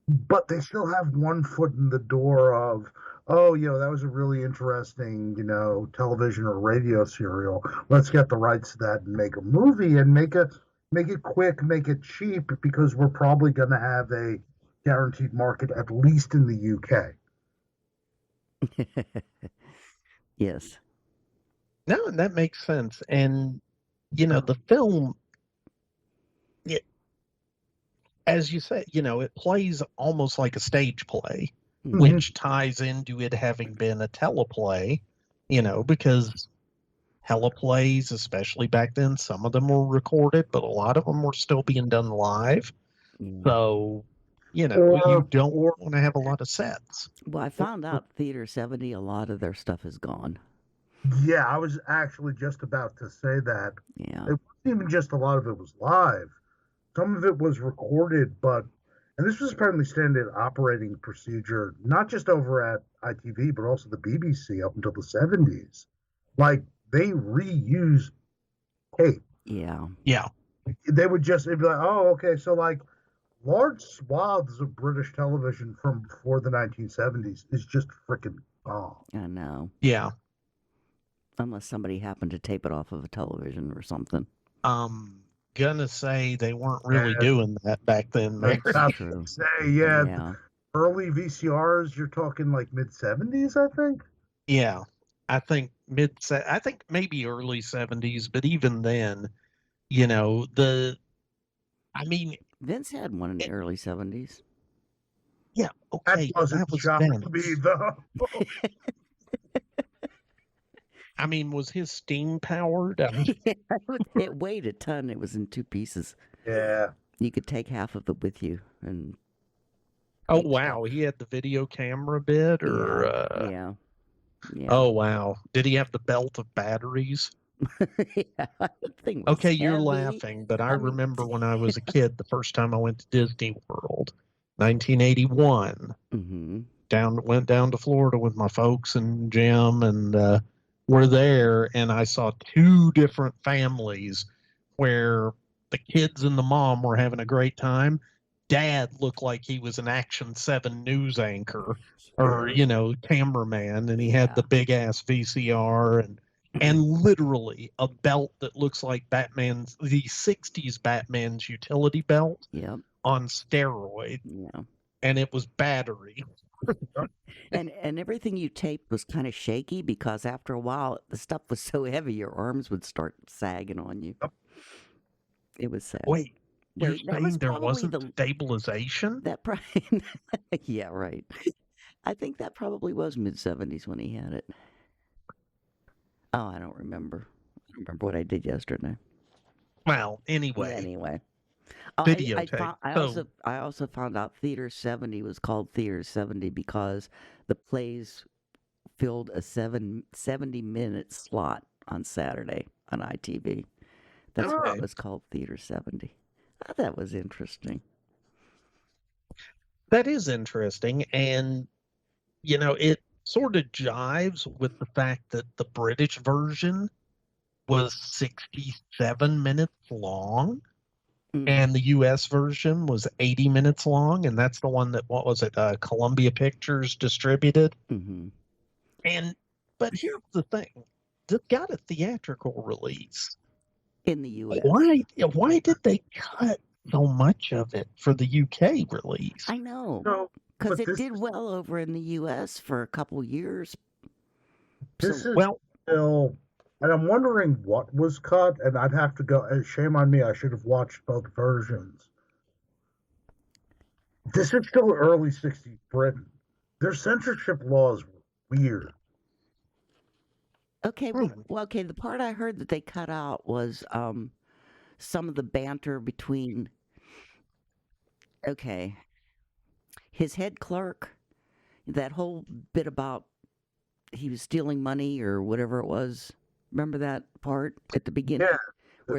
But they still have one foot in the door of, that was a really interesting, television or radio serial. Let's get the rights to that and make a movie and make it quick, make it cheap, because we're probably going to have a guaranteed market, at least in the UK. Yes. No, that makes sense. And, the film, as you say, it plays almost like a stage play, which ties into it having been a teleplay, because teleplays, especially back then, some of them were recorded, but a lot of them were still being done live. So, you don't want to have a lot of sets. Well, I found out Theater 70, a lot of their stuff is gone. Yeah, I was actually just about to say that. Yeah. It wasn't even just a lot of it was live. Some of it was recorded, and this was apparently standard operating procedure, not just over at ITV, but also the BBC up until the 70s. Like, they reused tape. Yeah. Yeah. They would just it'd be like, oh, okay, so like large swaths of British television from before the 1970s is just freaking gone. I know. Yeah. Unless somebody happened to tape it off of a television or something. Gonna say they weren't really doing that back then, Mary. True. Say, yeah. Early VCRs, you're talking like mid-70s, I think. Yeah, I think I think maybe early 70s, but even then, you know, Vince had one in the early 70s. Yeah, okay, that was Vince. Me, though. I mean, was his steam powered? It weighed a ton. It was in 2 pieces. Yeah. You could take half of it with you. And oh, wow. He had the video camera bit? Or Yeah. Oh, wow. Did he have the belt of batteries? Yeah, okay, you're laughing, but I remember when I was a kid, the first time I went to Disney World, 1981. Went down to Florida with my folks and Jim, and we're there, and I saw 2 different families where the kids and the mom were having a great time. Dad looked like he was an Action 7 news anchor or, you know, cameraman, and he had the big ass VCR and literally a belt that looks like the 60s Batman's utility belt on steroid. Yeah. And it was battery. and everything you taped was kind of shaky because after a while the stuff was so heavy your arms would start sagging on you. It was sad. Wait, you're saying there wasn't stabilization? That probably, yeah, right. I think that probably was mid-70s when he had it. Oh, I don't remember. I don't remember what I did yesterday. Well, anyway. Anyway. Videotape. I also found out Theater 70 was called Theater 70 because the plays filled a 70-minute slot on Saturday on ITV. That's why it was called Theater 70. I thought that was interesting. That is interesting, and, you know, it sort of jives with the fact that the British version was 67 minutes long. And the U.S. version was 80 minutes long, and that's the one that, what was it, Columbia Pictures distributed? But here's the thing. This got a theatrical release. In the U.S. Why did they cut so much of it for the U.K. release? I know. Because it did well over in the U.S. for a couple years. This is still... And I'm wondering what was cut, and I'd have to go, shame on me, I should have watched both versions. This is still early 60s Britain. Their censorship laws were weird. Okay, okay, the part I heard that they cut out was some of the banter between, his head clerk, that whole bit about he was stealing money or whatever it was. Remember that part at the beginning?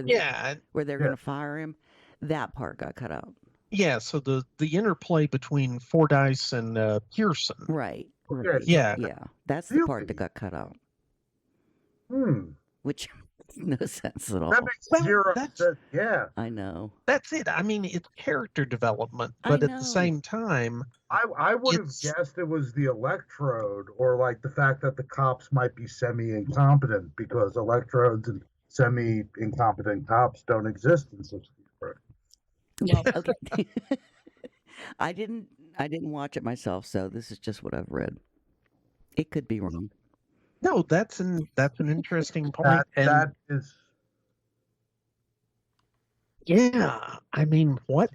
Yeah. Where they're going to fire him? That part got cut out. Yeah, so the interplay between Fordyce and Pearson. Right. Yeah. Yeah. That's the part that got cut out. Which makes no sense at all. That makes zero sense. Yeah. I know. That's it. I mean, it's character development, but at the same time... I would have guessed it was the electrode or like the fact that the cops might be semi-incompetent because electrodes and semi-incompetent cops don't exist in 60s Britain. Well, okay. I didn't watch it myself, so this is just what I've read. It could be wrong. No, that's an interesting point. That is. Yeah, I mean, what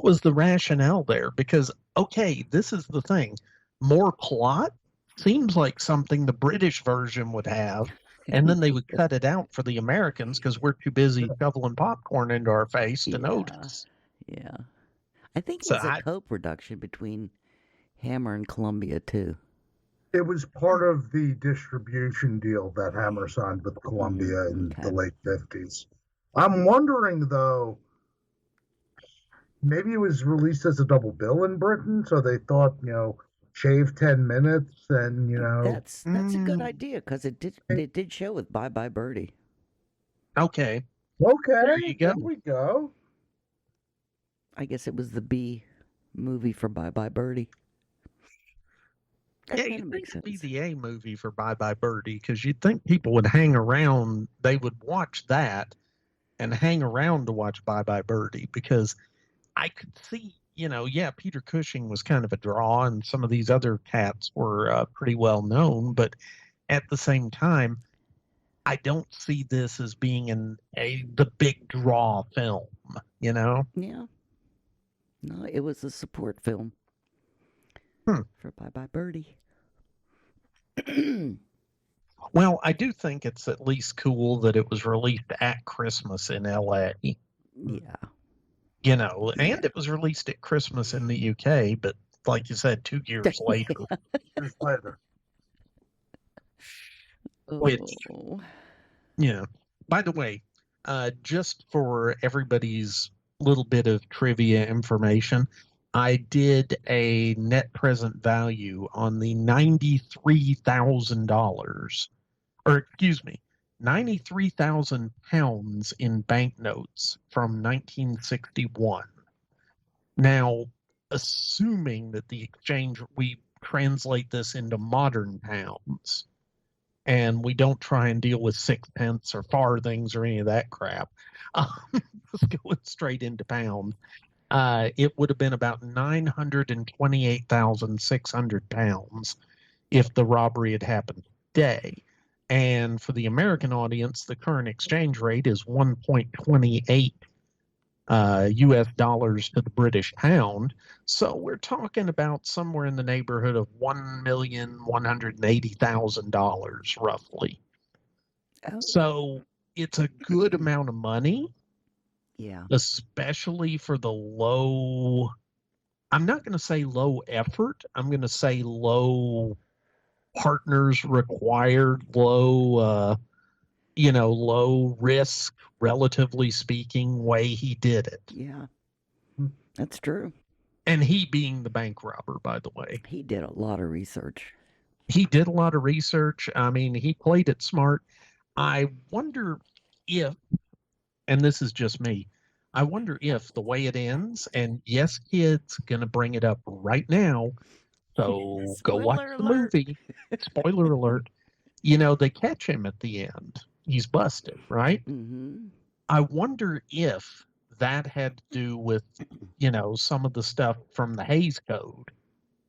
was the rationale there? Because, okay, this is the thing. More plot seems like something the British version would have, and then they would cut it out for the Americans because we're too busy shoveling popcorn into our face to notice. Yeah. I think it's a co-production between Hammer and Columbia, too. It was part of the distribution deal that Hammer signed with Columbia in the late 50s. I'm wondering, though, maybe it was released as a double bill in Britain, so they thought, shave 10 minutes and, That's a good idea, because it did show with Bye Bye Birdie. Okay. There you go. There we go. I guess it was the B movie for Bye Bye Birdie. That Yeah, kind you'd of think makes it'd be sense. the A movie for Bye Bye Birdie, because you'd think people would hang around, they would watch that and hang around to watch Bye Bye Birdie, because I could see, Peter Cushing was kind of a draw, and some of these other cats were pretty well known, but at the same time, I don't see this as being the big draw film, Yeah. No, it was a support film for Bye Bye Birdie. Well, I do think it's at least cool that it was released at Christmas in LA. Yeah. And it was released at Christmas in the UK, but like you said, 2 years later. Years later. Which, by the way, just for everybody's little bit of trivia information, I did a net present value on the $93,000, or excuse me, 93,000 pounds in banknotes from 1961. Now, assuming that the exchange, we translate this into modern pounds, and we don't try and deal with sixpence or farthings or any of that crap, just going straight into pounds, it would have been about 928,600 pounds if the robbery had happened today. And for the American audience, the current exchange rate is 1.28 US dollars to the British pound. So we're talking about somewhere in the neighborhood of $1,180,000 roughly. Oh. So it's a good amount of money. Yeah. Especially for the low, I'm not going to say low effort, I'm going to say low partners required, low risk, relatively speaking, way he did it. Yeah, that's true. And he being the bank robber, by the way. He did a lot of research. He did a lot of research. I mean, he played it smart. I wonder if, and this is just me, I wonder if the way it ends, and yes, kids, going to bring it up right now, so go watch the movie. Spoiler alert. They catch him at the end. He's busted, right? Mm-hmm. I wonder if that had to do with, some of the stuff from the Hays Code,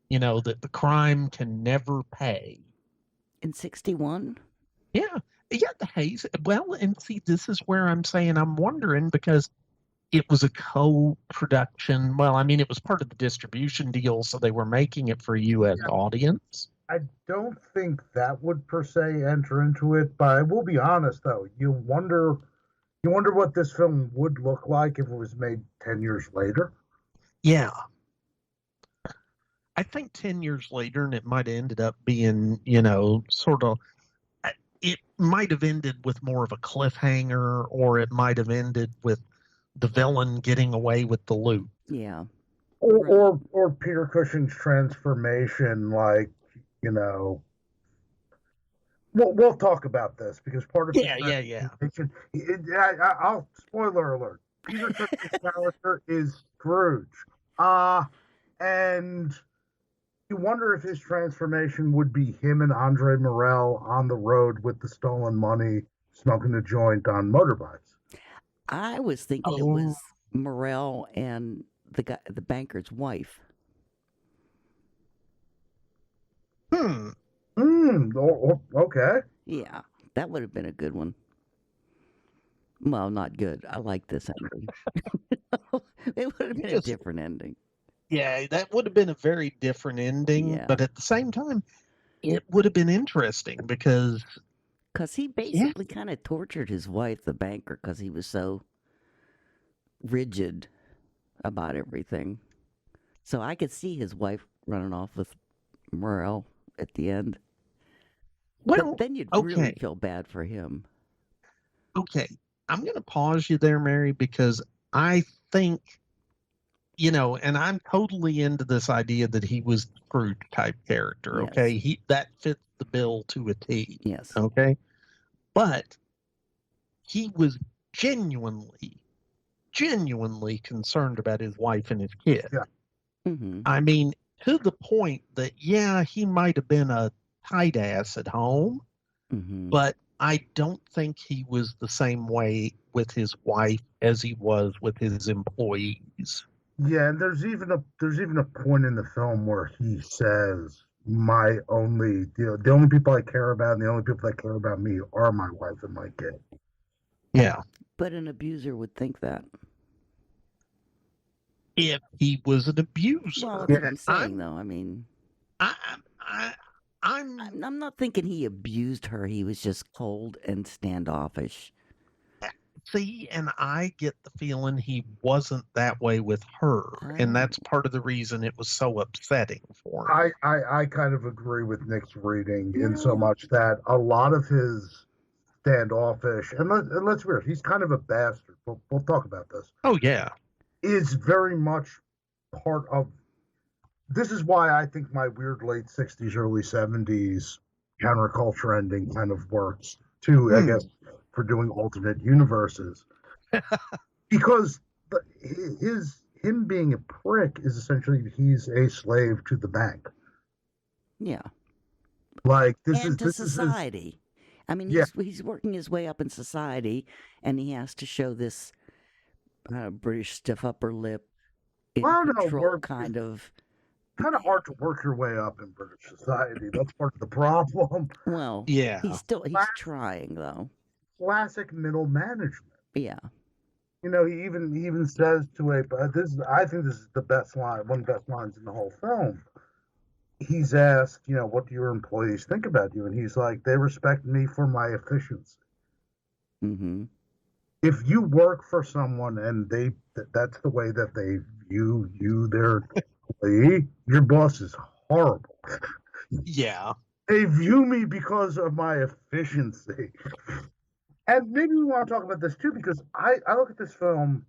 that the crime can never pay. In 61? Yeah, the Hays. Well, and see, this is where I'm saying I'm wondering, because it was a co-production. Well, I mean, it was part of the distribution deal, so they were making it for a U.S. audience. I don't think that would per se enter into it, but I will be honest, though. You wonder what this film would look like if it was made 10 years later. Yeah. I think 10 years later, and it might have ended up being, sort of, it might have ended with more of a cliffhanger, or it might have ended with the villain getting away with the loot. Yeah. Or Peter Cushing's transformation, like, we'll talk about this, because part of I'll spoiler alert. Peter Cushing's character is Scrooge. And you wonder if his transformation would be him and Andre Morell on the road with the stolen money, smoking a joint on motorbikes. I was thinking it was Morell and the banker's wife. Okay. Yeah, that would have been a good one. Well, not good. I like this ending. It would have been a different ending. Yeah, that would have been a very different ending. Yeah. But at the same time, it would have been interesting because he basically kind of tortured his wife, the banker, because he was so rigid about everything. So I could see his wife running off with Morell at the end. Well, but then you'd really feel bad for him. Okay, I'm going to pause you there, Mary, because I think, and I'm totally into this idea that he was the Scrooge type character. Okay, that fits the bill to a T. Yes. Okay, but he was genuinely concerned about his wife and his kid. Yeah. Mm-hmm. I mean, to the point that, he might have been a tight ass at home, Mm-hmm. but I don't think he was the same way with his wife as he was with his employees. Yeah, and there's even a point in the film where he says, the only people I care about and the only people that care about me are my wife and my kid. Yeah. But an abuser would think that. If he was an abuser. Well, that's what I'm saying, though. I mean, I'm not thinking he abused her. He was just cold and standoffish. See, and I get the feeling he wasn't that way with her, and that's part of the reason it was so upsetting for him. I kind of agree with Nick's reading in so much that a lot of his standoffish, and let's be real, he's kind of a bastard. We'll talk about this. Oh, yeah. Is very much part of. This is why I think my weird late 60s, early 70s counterculture ending kind of works too, I guess, for doing alternate universes. Because him being a prick is essentially he's a slave to the bank. Yeah. Like, this is society. I mean, he's working his way up in society, and he has to show this British stiff upper lip, control kind of. Kind of hard to work your way up in British society. That's part of the problem. Well, yeah, he's trying though. Classic middle management. Yeah. He even says to I think this is the best line, one of the best lines in the whole film. He's asked, what do your employees think about you? And he's like, they respect me for my efficiency. Mm-hmm. If you work for someone and that's the way that they view you, their employee, your boss is horrible. Yeah. They view me because of my efficiency. And maybe we want to talk about this too, because I look at this film,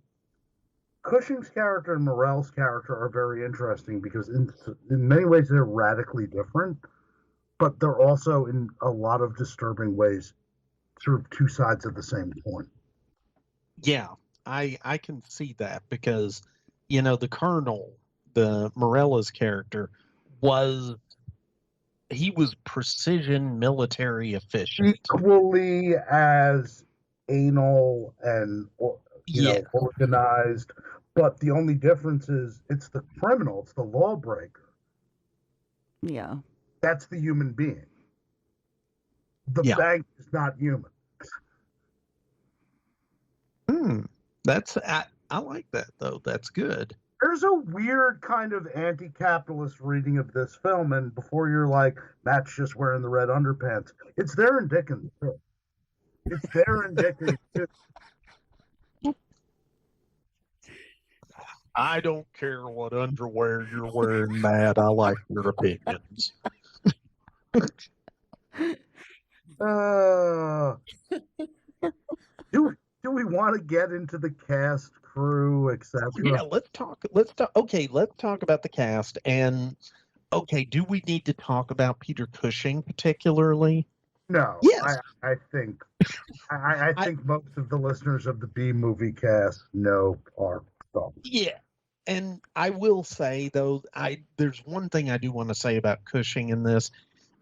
Cushing's character and Morell's character are very interesting because in many ways they're radically different, but they're also in a lot of disturbing ways sort of two sides of the same coin. Yeah, I can see that because, the Colonel, the Morella's character, was precision military efficient. Equally as anal and organized, but the only difference is it's the criminal, it's the lawbreaker. Yeah. That's the human being. The bank is not human. I like that though. That's good. There's a weird kind of anti-capitalist reading of this film, and before you're like, Matt's just wearing the red underpants, it's there in Dickens too. It's there in Dickens too. I don't care what underwear you're wearing, Matt. I like your opinions. Do we want to get into the cast, crew, etc.? Yeah, let's talk. Okay, let's talk about the cast. And okay, do we need to talk about Peter Cushing particularly? No. Yes. I think most of the listeners of the B Movie Cast know our stuff. Yeah. And I will say though, there's one thing I do want to say about Cushing in this.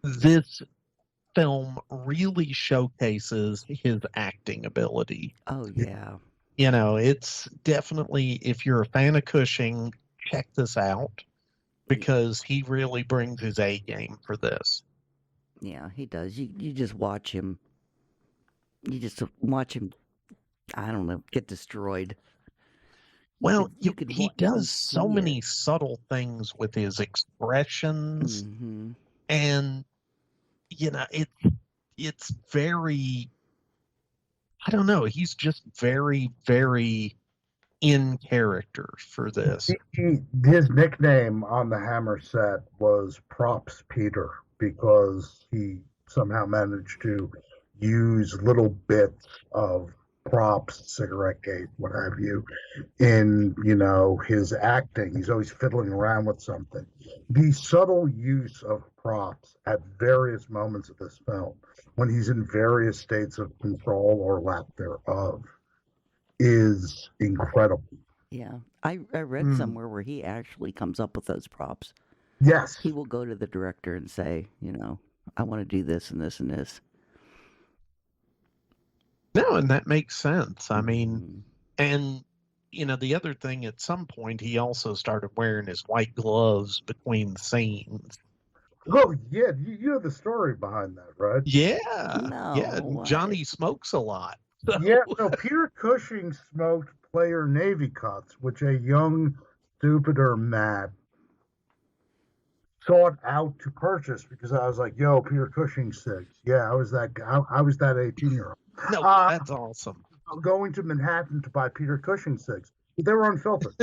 This film really showcases his acting ability. Oh yeah. It's definitely, if you're a fan of Cushing, check this out because he really brings his A game for this. Yeah, he does. You just watch him. You just watch him, I don't know, get destroyed. Well, he does so many subtle things with his expressions, and it's very, I don't know, he's just very, very in character for this. His nickname on the Hammer set was Props Peter because he somehow managed to use little bits of props, cigarette case, what have you, in, you know, his acting. He's always fiddling around with something. The subtle use of props at various moments of this film, when he's in various states of control or lack thereof, is incredible. Yeah. I read somewhere where he actually comes up with those props. Yes. He will go to the director and say, you know, I want to do this and this and this. No, and that makes sense. I mean, and, you know, the other thing, at some point, he also started wearing his white gloves between the scenes. Oh, yeah. You know the story behind that, right? Yeah. No, yeah. why? Johnny smokes a lot. Yeah, no, Peter Cushing smoked player Navy cuts, which a young, stupider Matt sought out to purchase because I was like, yo, Peter Cushing cigs. Yeah, I was that guy. I was that 18-year-old. No, that's awesome. Going to Manhattan to buy Peter Cushing cigs. They were unfiltered.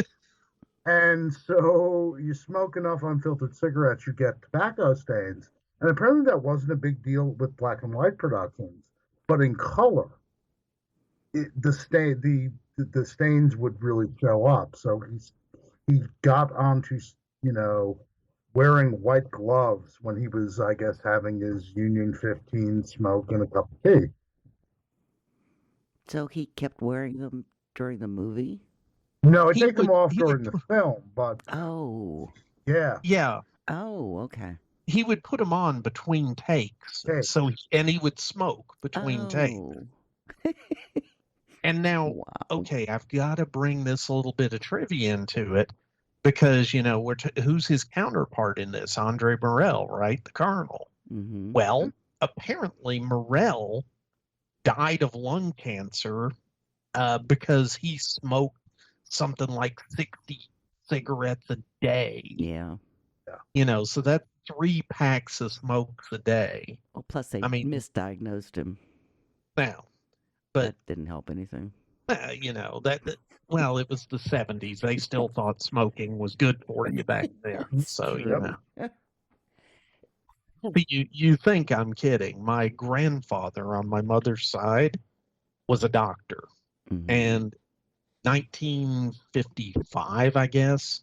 And so you smoke enough unfiltered cigarettes, you get tobacco stains. And apparently that wasn't a big deal with black and white productions. But in color, the stains would really show up. So he got onto, you know, wearing white gloves when he was, I guess, having his Union 15 smoke and a cup of tea. So he kept wearing them during the movie? No, take them off during the film, but... Oh. Yeah. Yeah. Oh, okay. He would put them on between takes. So, and he would smoke between takes. And now, okay, I've got to bring this a little bit of trivia into it because, you know, who's his counterpart in this? Andre Morell, right? The Colonel. Mm-hmm. Well, apparently Morell died of lung cancer because he smoked something like 60 cigarettes a day. Yeah. You know, so that's 3 packs of smokes a day. Well, plus they misdiagnosed him. Now, but that didn't help anything. You know, well, it was the 70s. They still thought smoking was good for you back then. So, you know. But you think I'm kidding. My grandfather on my mother's side was a doctor. Mm-hmm. And 1955, I guess,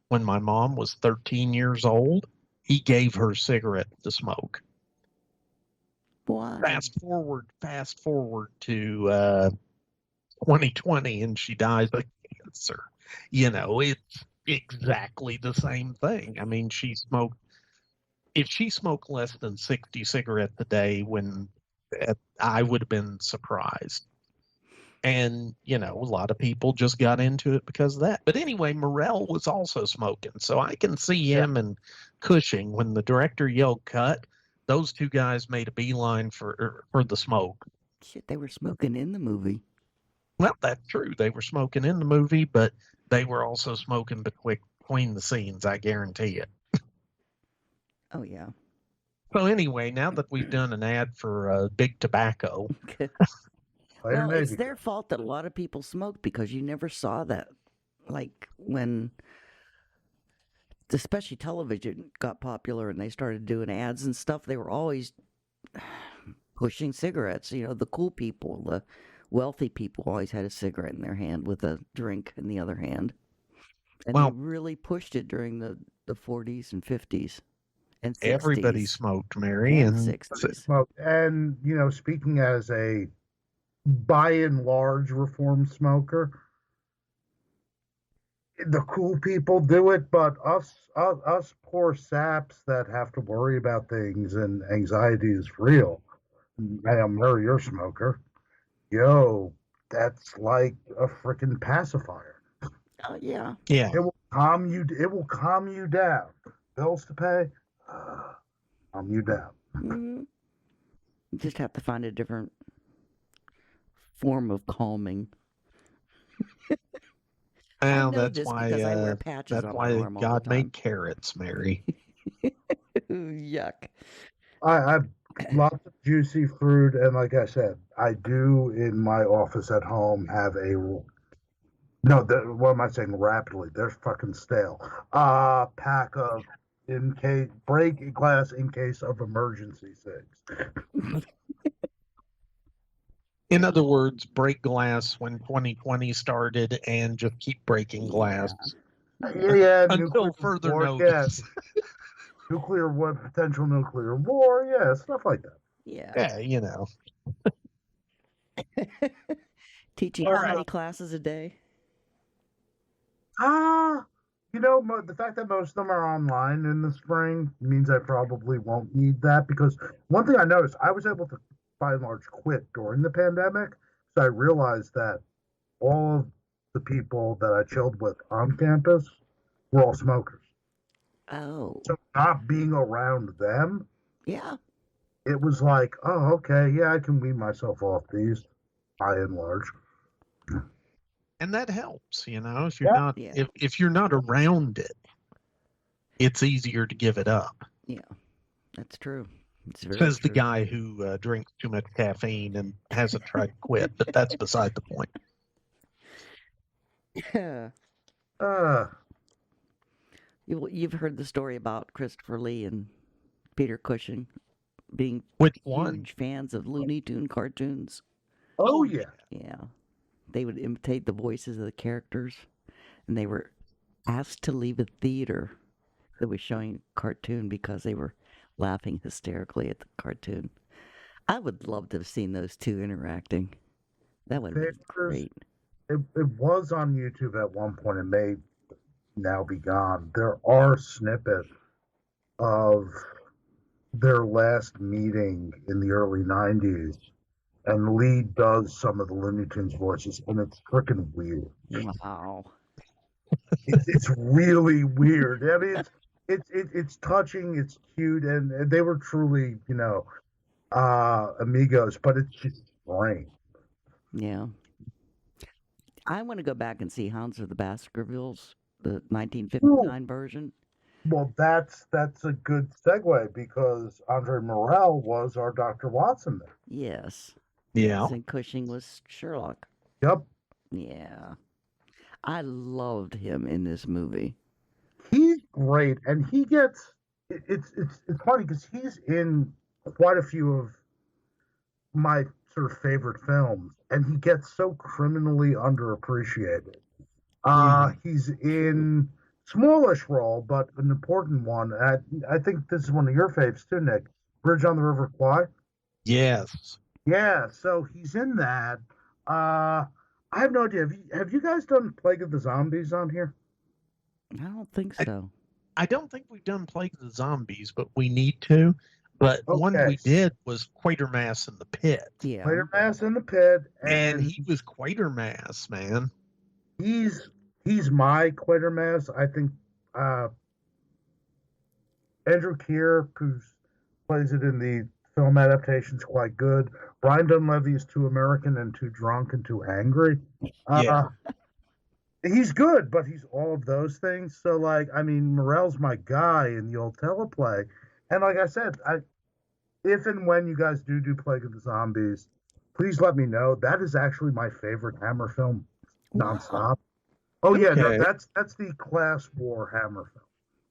when my mom was 13 years old, he gave her a cigarette to smoke. Wow. Fast forward to 2020, and she dies of cancer. You know, it's exactly the same thing. I mean, if she smoked less than 60 cigarettes a day, I would have been surprised. And, you know, a lot of people just got into it because of that. But anyway, Morell was also smoking. So I can see him and Cushing, when the director yelled cut, those two guys made a beeline for the smoke. Shit, they were smoking in the movie. Well, that's true. They were smoking in the movie, but they were also smoking between the scenes, I guarantee it. Oh, yeah. So anyway, now that we've done an ad for Big Tobacco... Well, it's their fault that a lot of people smoked because you never saw that. Like when, especially television got popular and they started doing ads and stuff, they were always pushing cigarettes. You know, the cool people, the wealthy people always had a cigarette in their hand with a drink in the other hand. And they really pushed it during the 40s and 50s. And 60s. Everybody smoked, Mary. And 60s. And, you know, speaking as a by and large reform smoker, the cool people do it, but us poor saps that have to worry about things and anxiety is real. I'm Mary, you're a smoker. Yo, that's like a freaking pacifier. Oh yeah. Yeah. It will calm you down. Bills to pay, calm you down. Mm-hmm. You just have to find a different form of calming. Well, that's why God made carrots, Mary. Yuck. I've lots of juicy fruit, and like I said, I do in my office at home have what am I saying? Rapidly, they're fucking stale. Pack of break glass in case of emergency things. In other words, break glass when 2020 started and just keep breaking glass. Yeah, Until further war, notice. Yes. Nuclear war, potential nuclear war, yeah, stuff like that. Yeah. Yeah, you know. Teaching how many classes a day? You know, the fact that most of them are online in the spring means I probably won't need that, because one thing I noticed, I was able to, by and large, quit during the pandemic. So I realized that all of the people that I chilled with on campus were all smokers. Oh. So not being around them, yeah, it was like, oh, okay, yeah, I can wean myself off these, by and large. And that helps, you know, if you're not if you're not around it, it's easier to give it up. Yeah, that's true. Says the guy who drinks too much caffeine and hasn't tried to quit, but that's beside the point. Yeah. You've heard the story about Christopher Lee and Peter Cushing being huge fans of Looney Tune cartoons. Oh, yeah. Yeah. They would imitate the voices of the characters, and they were asked to leave a theater that was showing a cartoon because they were laughing hysterically at the cartoon. I would love to have seen those two interacting. That would have been great. It was on YouTube at one point. It may now be gone. There are snippets of their last meeting in the early 90s, and Lee does some of the Looney Tunes voices, and it's freaking weird. Wow. It's really weird. I mean, it's touching, it's cute, and they were truly, you know, amigos, but it's just strange. Yeah. I want to go back and see Hans of the Baskervilles, the 1959 version. Well, that's a good segue, because Andre Morell was our Dr. Watson there. Yes. Yeah. And Cushing was Sherlock. Yep. Yeah. I loved him in this movie. He's great, and he gets it's funny because he's in quite a few of my sort of favorite films, and he gets so criminally underappreciated. He's in smallish role, but an important one. I think this is one of your faves too, Nick. Bridge on the River Kwai. Yes. Yeah, so he's in that. I have no idea. Have you guys done Plague of the Zombies on here? I don't think so. I don't think we've done Plague of the Zombies, but we need to. But one we did was Quatermass in the Pit. Yeah. Quatermass in the Pit. And he was Quatermass, man. He's my Quatermass. I think Andrew Keir, who plays it in the film adaptation, is quite good. Brian Dunleavy is too American and too drunk and too angry. He's good, but he's all of those things. So, like, I mean, Morell's my guy in the old teleplay. And like I said, if and when you guys do Plague of the Zombies, please let me know. That is actually my favorite Hammer film, nonstop. Oh yeah, no, that's the Class War Hammer film.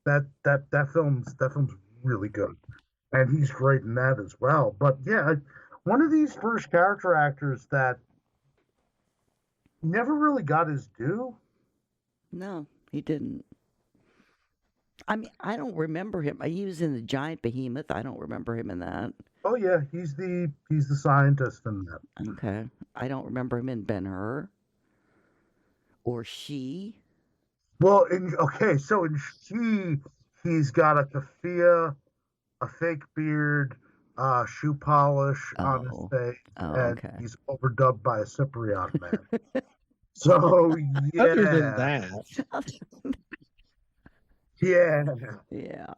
That film's really good, and he's great in that as well. But yeah, one of these first character actors that never really got his due. No, he didn't. I mean, I don't remember him. He was in the Giant Behemoth. I don't remember him in that. Oh yeah, he's the scientist in that. Okay, I don't remember him in Ben-Hur. Or She. Well, so in She, he's got a keffiyeh, a fake beard, shoe polish on his face, and he's overdubbed by a Cypriot man. So yeah. Other than that. Yeah. Yeah.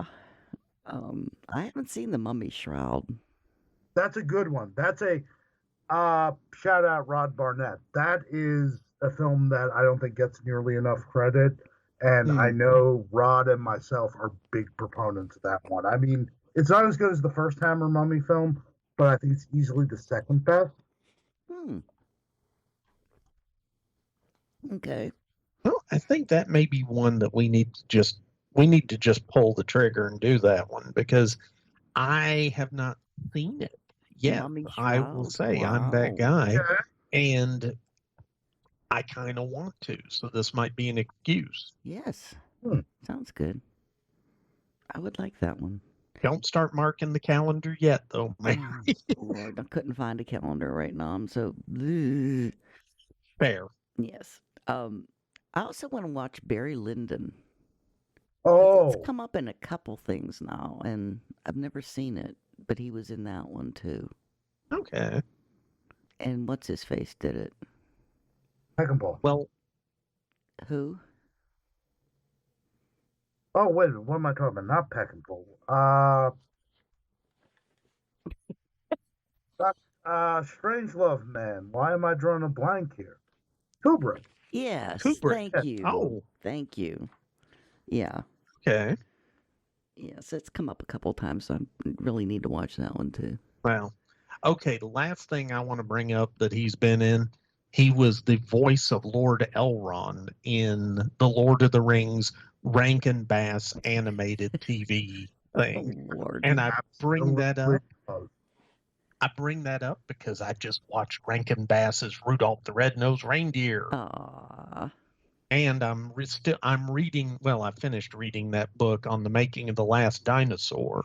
I haven't seen The Mummy Shroud. That's a good one. That's a shout out Rod Barnett. That is a film that I don't think gets nearly enough credit, and I know Rod and myself are big proponents of that one. I mean, it's not as good as the first Hammer Mummy film, but I think it's easily the second best. Okay. Well, I think that may be one that we need to just pull the trigger and do that one, because I have not seen it Yeah, Mommy I will Shroud? say I'm that guy, and I kind of want to. So this might be an excuse. Yes. Sounds good. I would like that one. Don't start marking the calendar yet, though, Mary. Lord, I couldn't find a calendar right now. I'm so bleh. Fair. Yes. I also want to watch Barry Lyndon. Oh, It's come up in a couple things now, and I've never seen it, but he was in that one too. Okay. And what's his face did it? Peckinpah. Well, who? Oh, wait a minute. What am I talking about? Not Peckinpah. Strangelove Man. Why am I drawing a blank here? Kubrick. Yes. Kubrick. Thank you. Oh. Thank you. Yeah. Okay. Yes, it's come up a couple times. So I really need to watch that one too. Well, okay. The last thing I want to bring up that he's been in, he was the voice of Lord Elrond in the Lord of the Rings Rankin Bass animated TV thing. Oh, Lord. And I bring that up. I bring that up because I just watched Rankin Bass's Rudolph the Red-Nosed Reindeer. Aww. And I'm reading, well, I finished reading that book on the making of The Last Dinosaur,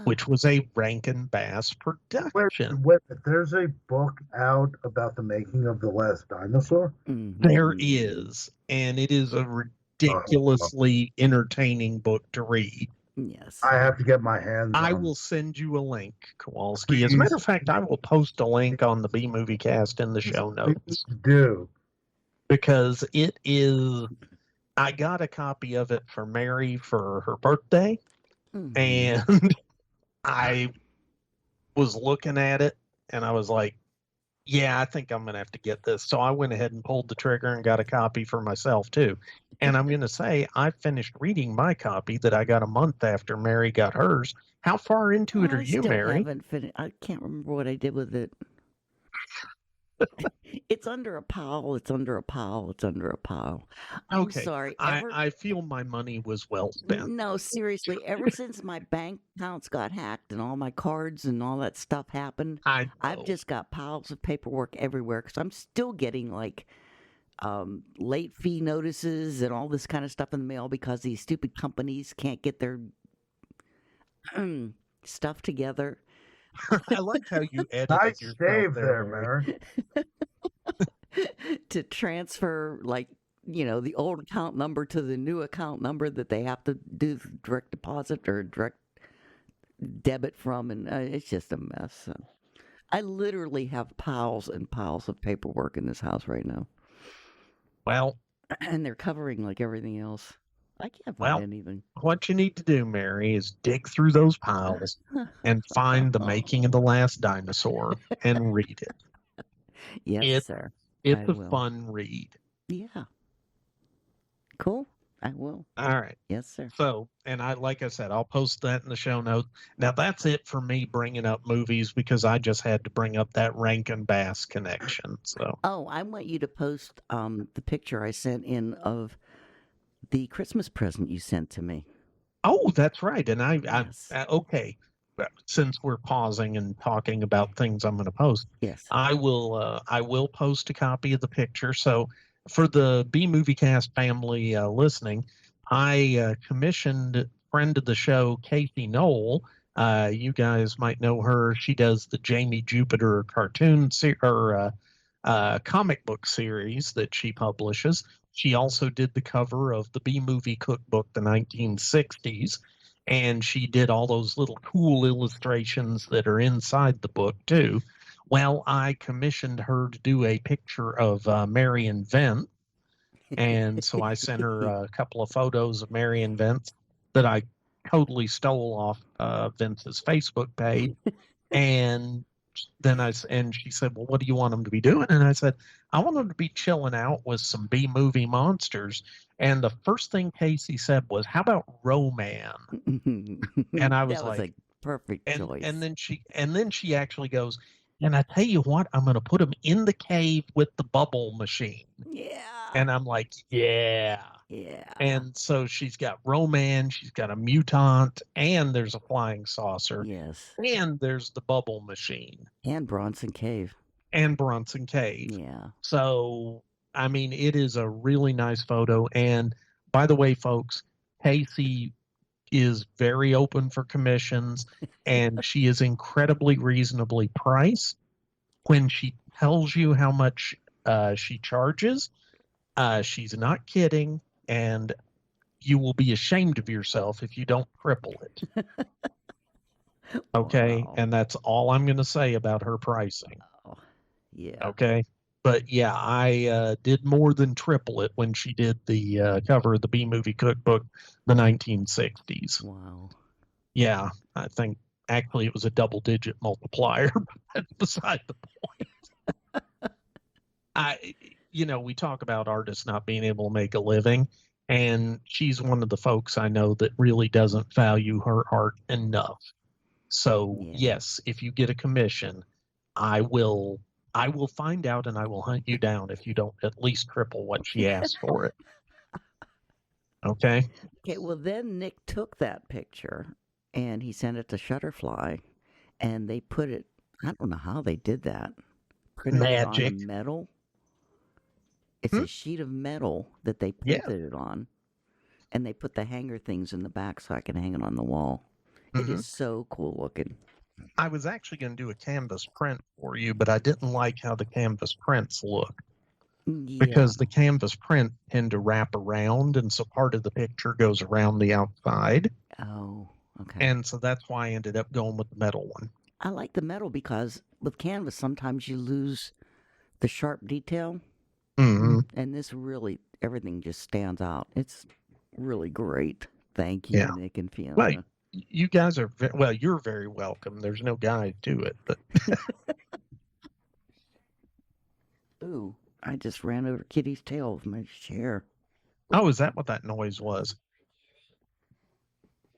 which was a Rankin Bass production. Wait, there's a book out about the making of The Last Dinosaur? There is, and it is a ridiculously entertaining book to read. Yes. I have to get my hands on I it. will send you a link, Kowalski. As a matter of fact, I will post a link on the B Movie Cast in the show notes. Do. Because it is, I got a copy of it for Mary for her birthday, and I was looking at it, and I was like, yeah, I think I'm going to have to get this. So I went ahead and pulled the trigger and got a copy for myself, too. And I'm going to say I finished reading my copy that I got a month after Mary got hers. How far into it are you, Mary? Haven't finished. I can't remember what I did with it. It's under a pile. It's under a pile. It's under a pile. I'm Okay. sorry. I feel my money was well spent. No, seriously. Ever since my bank accounts got hacked and all my cards and all that stuff happened, I've just got piles of paperwork everywhere because I'm still getting like late fee notices and all this kind of stuff in the mail because these stupid companies can't get their stuff together. I like how you edited Nice yourself save there, Mary. To transfer, like, you know, the old account number to the new account number that they have to do direct deposit or direct debit from, and it's just a mess. So I literally have piles and piles of paperwork in this house right now. Well, and they're covering like everything else. I can't well, find anything. What you need to do, Mary, is dig through those piles and find The Making of the Last Dinosaur and read it. Yes, sir. It's I a will. fun read. Yeah. Cool. I will. All right. Yes, sir. So, and like I said, I'll post that in the show notes. Now, that's it for me bringing up movies because I just had to bring up that Rankin Bass connection. So. Oh, I want you to post the picture I sent in of the Christmas present you sent to me. Oh, that's right. And Yes. Okay. Since we're pausing and talking about things I'm going to post, yes, I will post a copy of the picture. So for the B Movie Cast family listening, I commissioned friend of the show, Casey Knoll. You guys might know her. She does the Jamie Jupiter cartoon comic book series that she publishes. She also did the cover of the B Movie Cookbook, the 1960s. And she did all those little cool illustrations that are inside the book, too. Well, I commissioned her to do a picture of Marion Vent. And so I sent her a couple of photos of Marion Vent that I totally stole off Vince's Facebook page. And then she said, well, what do you want them to be doing? And I said, I want them to be chilling out with some B-movie monsters. And the first thing Casey said was, how about Roman? And I was that was like, a perfect choice. And then she actually goes, and I tell you what, I'm going to put him in the cave with the bubble machine. Yeah. And I'm like, yeah. Yeah. And so she's got Roman, she's got a mutant, and there's a flying saucer. Yes. And there's the bubble machine. And Bronson Cave. And Bronson Cave. Yeah. So, I mean, it is a really nice photo. And by the way, folks, Casey is very open for commissions, and she is incredibly reasonably priced. When she tells you how much she charges, she's not kidding, and you will be ashamed of yourself if you don't triple it. Okay? Wow. And that's all I'm going to say about her pricing. Oh, yeah. Okay? But yeah, I did more than triple it when she did the cover of the B-Movie Cookbook, the 1960s. Wow. Yeah, I think actually it was a double-digit multiplier, but that's beside the point. We talk about artists not being able to make a living, and she's one of the folks I know that really doesn't value her art enough. So yes, if you get a commission, I will find out and I will hunt you down if you don't at least triple what she asked for it. Okay? Okay, well then Nick took that picture and he sent it to Shutterfly, and they put it, I don't know how they did that. Printed it on a metal. It's a sheet of metal that they printed it on, and they put the hanger things in the back so I can hang it on the wall. It is so cool looking. I was actually going to do a canvas print for you, but I didn't like how the canvas prints look. Because the canvas print tend to wrap around, and so part of the picture goes around the outside. Oh, okay. And so that's why I ended up going with the metal one. I like the metal because with canvas, sometimes you lose the sharp detail. Mm-hmm. And this really, everything just stands out. It's really great. Thank you, Nick and Fiona. Well, you guys are, you're very welcome. There's no guide to it, but. Ooh, I just ran over Kitty's tail with my chair. Oh, is that what that noise was?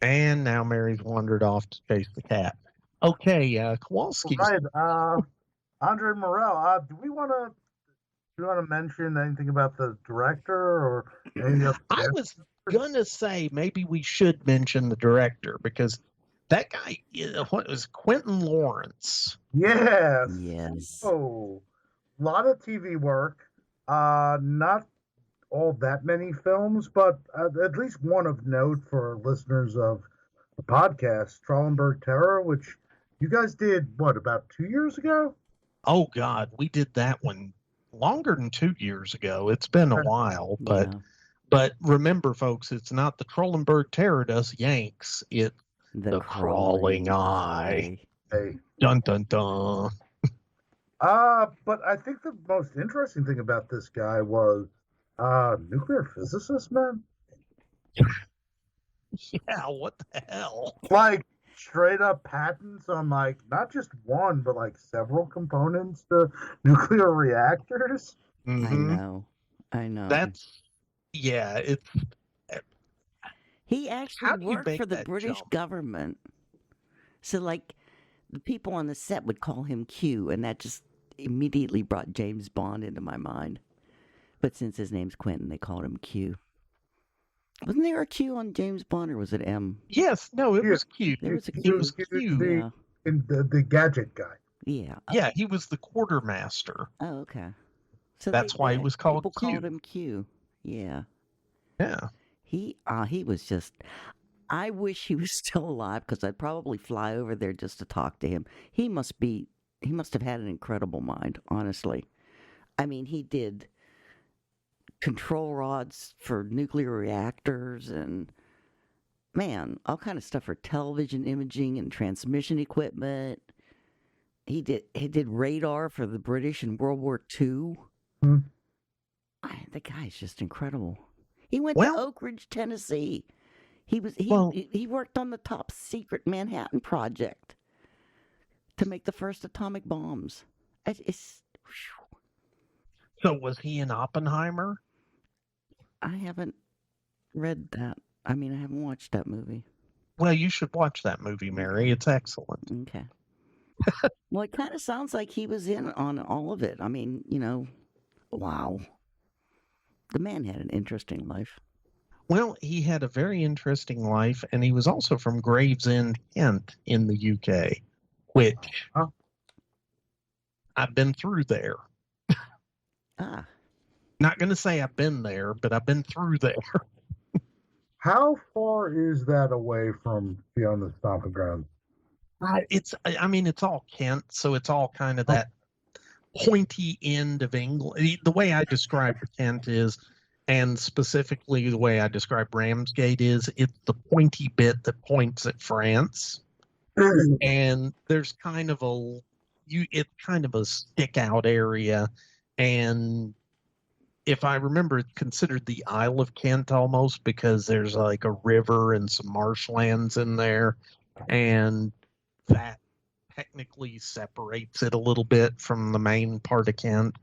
And now Mary's wandered off to chase the cat. Okay, Kowalski. Right, Andre Morel. Do we want to mention anything about the director or any of? I was gonna say maybe we should mention the director because that guy, what was Quentin Lawrence? Yes. Yes. Oh, a lot of TV work. Not all that many films, but at least one of note for listeners of the podcast, Trollenberg Terror, which you guys did, what, about 2 years ago? Oh, God, we did that one longer than 2 years ago. It's been a while, but remember, folks, it's not the Trollenberg Terror does Yanks. It's the Crawling Eye. Hey. Dun, dun, dun. But I think the most interesting thing about this guy was nuclear physicist, man. Yeah, what the hell? Like straight up patents on like not just one, but like several components to nuclear reactors. Mm-hmm. I know. That's it's. He actually worked for the British government. So like the people on the set would call him Q, and that just immediately brought James Bond into my mind. But since his name's Quentin, they called him Q. Wasn't there a Q on James Bond, or was it M? Yes, no, it was Q. There was a Q. It was Q. The gadget guy. Yeah. Yeah, he was the quartermaster. Oh, okay. So that's why it was called Q. People called him Q. Yeah. Yeah. He was just. I wish he was still alive because I'd probably fly over there just to talk to him. He must have had an incredible mind, honestly. I mean, he did control rods for nuclear reactors and, man, all kind of stuff for television imaging and transmission equipment. He did radar for the British in World War II. The guy's just incredible. He went to Oak Ridge, Tennessee. He worked on the top secret Manhattan Project to make the first atomic bombs. So was he in Oppenheimer? I haven't read that. I mean, I haven't watched that movie. Well, you should watch that movie, Mary. It's excellent. Okay. Well, it kind of sounds like he was in on all of it. I mean, wow. The man had an interesting life. Well, he had a very interesting life, and he was also from Gravesend, Kent, in the UK, which I've been through there. Ah. Not going to say I've been there, but I've been through there. How far is that away from Fiona's stomping ground? It's all Kent, so it's all kind of that pointy end of England. The way I describe Kent is, and specifically the way I describe Ramsgate is, it's the pointy bit that points at France. And there's kind of it's kind of a stick out area. And if I remember, it's considered the Isle of Kent almost, because there's like a river and some marshlands in there. And that technically separates it a little bit from the main part of Kent,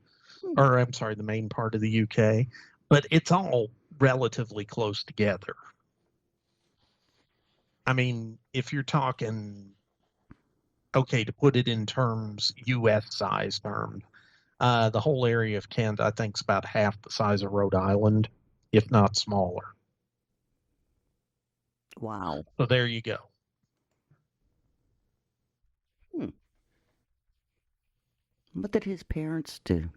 or I'm sorry, the main part of the UK, but it's all relatively close together. I mean, if you're talking, okay, to put it in terms, US size terms, the whole area of Kent, I think, is about half the size of Rhode Island, if not smaller. Wow. So there you go. What did his parents do?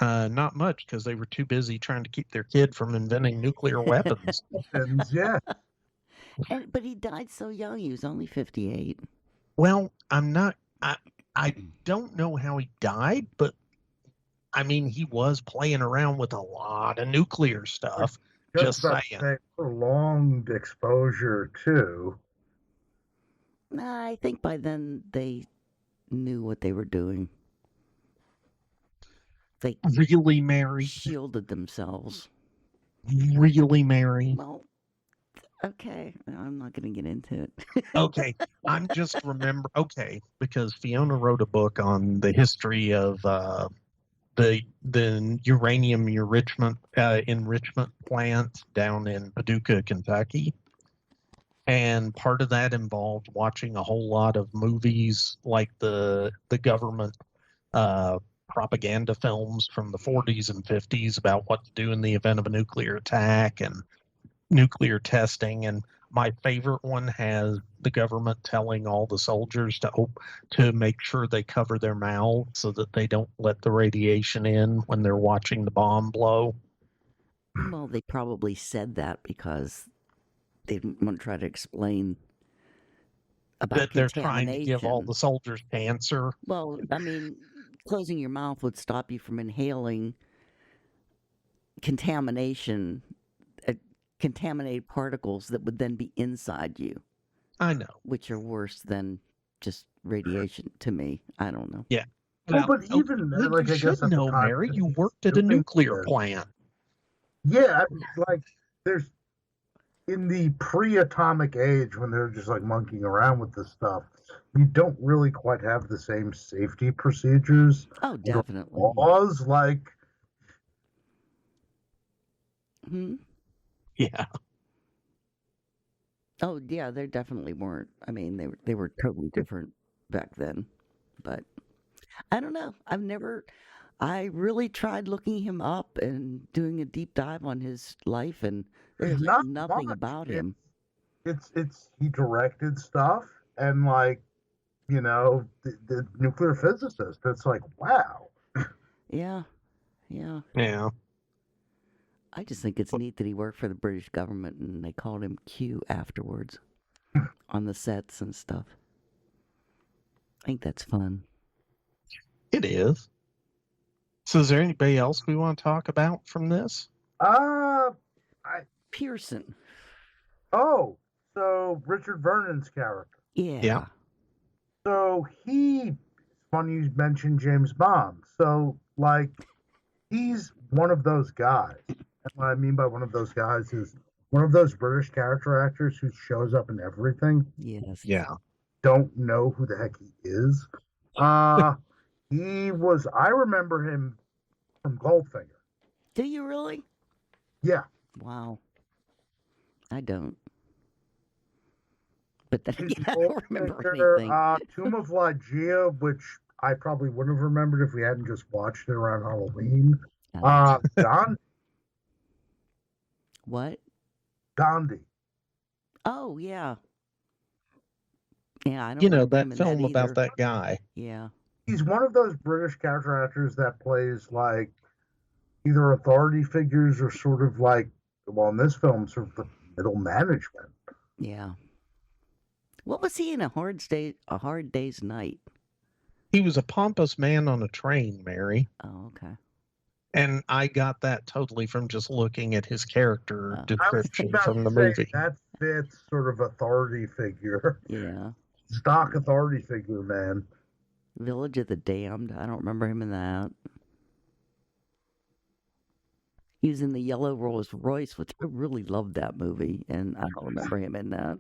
Not much, because they were too busy trying to keep their kid from inventing nuclear weapons. Yeah. But he died so young. He was only 58. Well, I don't know how he died, but I mean, he was playing around with a lot of nuclear stuff. Just saying. Prolonged exposure too. I think by then they knew what they were doing. They really, Mary? Shielded themselves. Really, Mary? Well, okay. I'm not going to get into it. Okay. I'm just okay, because Fiona wrote a book on the history of the uranium enrichment plant down in Paducah, Kentucky. And part of that involved watching a whole lot of movies like the government propaganda films from the 40s and 50s about what to do in the event of a nuclear attack and nuclear testing. And my favorite one has the government telling all the soldiers to make sure they cover their mouths so that they don't let the radiation in when they're watching the bomb blow. Well, they probably said that because they didn't want to try to explain about that they're trying to give all the soldiers cancer. Well, I mean, closing your mouth would stop you from inhaling contaminated particles that would then be inside you. I know. Which are worse than just radiation to me. I don't know. Yeah. Well, but even like, I guess, know, Mary, you worked at a nuclear plant. Yeah, I mean, like there's in the pre-atomic age when they're just like monkeying around with this stuff, you don't really quite have the same safety procedures. Oh, definitely. Laws like. Yeah. Oh, yeah, they definitely weren't. I mean, they were totally different back then. But I don't know. I really tried looking him up and doing a deep dive on his life, and there's nothing about him. It's he directed stuff, and like, you know, the nuclear physicist. It's like, wow. Yeah. I just think it's neat that he worked for the British government and they called him Q afterwards on the sets and stuff. I think that's fun. It is. So is there anybody else we want to talk about from this? Pearson. Oh, so Richard Vernon's character. Yeah. So it's funny you mentioned James Bond. So, like, he's one of those guys. And what I mean by one of those guys is one of those British character actors who shows up in everything. Yes. Yeah. Don't know who the heck he is. I remember him from Goldfinger. Do you really? Yeah. Wow. I don't. But then again, I don't remember anything. Tomb of Lygia, which I probably wouldn't have remembered if we hadn't just watched it around Halloween. Don. What? Gandhi. Oh, yeah. Yeah, I don't You know, remember him that in film that about either. that guy. Yeah. He's one of those British character actors that plays like either authority figures or sort of like, well, in this film, sort of the middle management. Yeah. What was he in A Hard Day's Night? He was a pompous man on a train, Mary. Oh, okay. And I got that totally from just looking at his character description About from the to say, movie. that fits sort of authority figure. Yeah. Stock authority figure, man. Village of the Damned. I don't remember him in that. He was in the Yellow Rolls Royce, which I really loved that movie, and I don't remember him in that.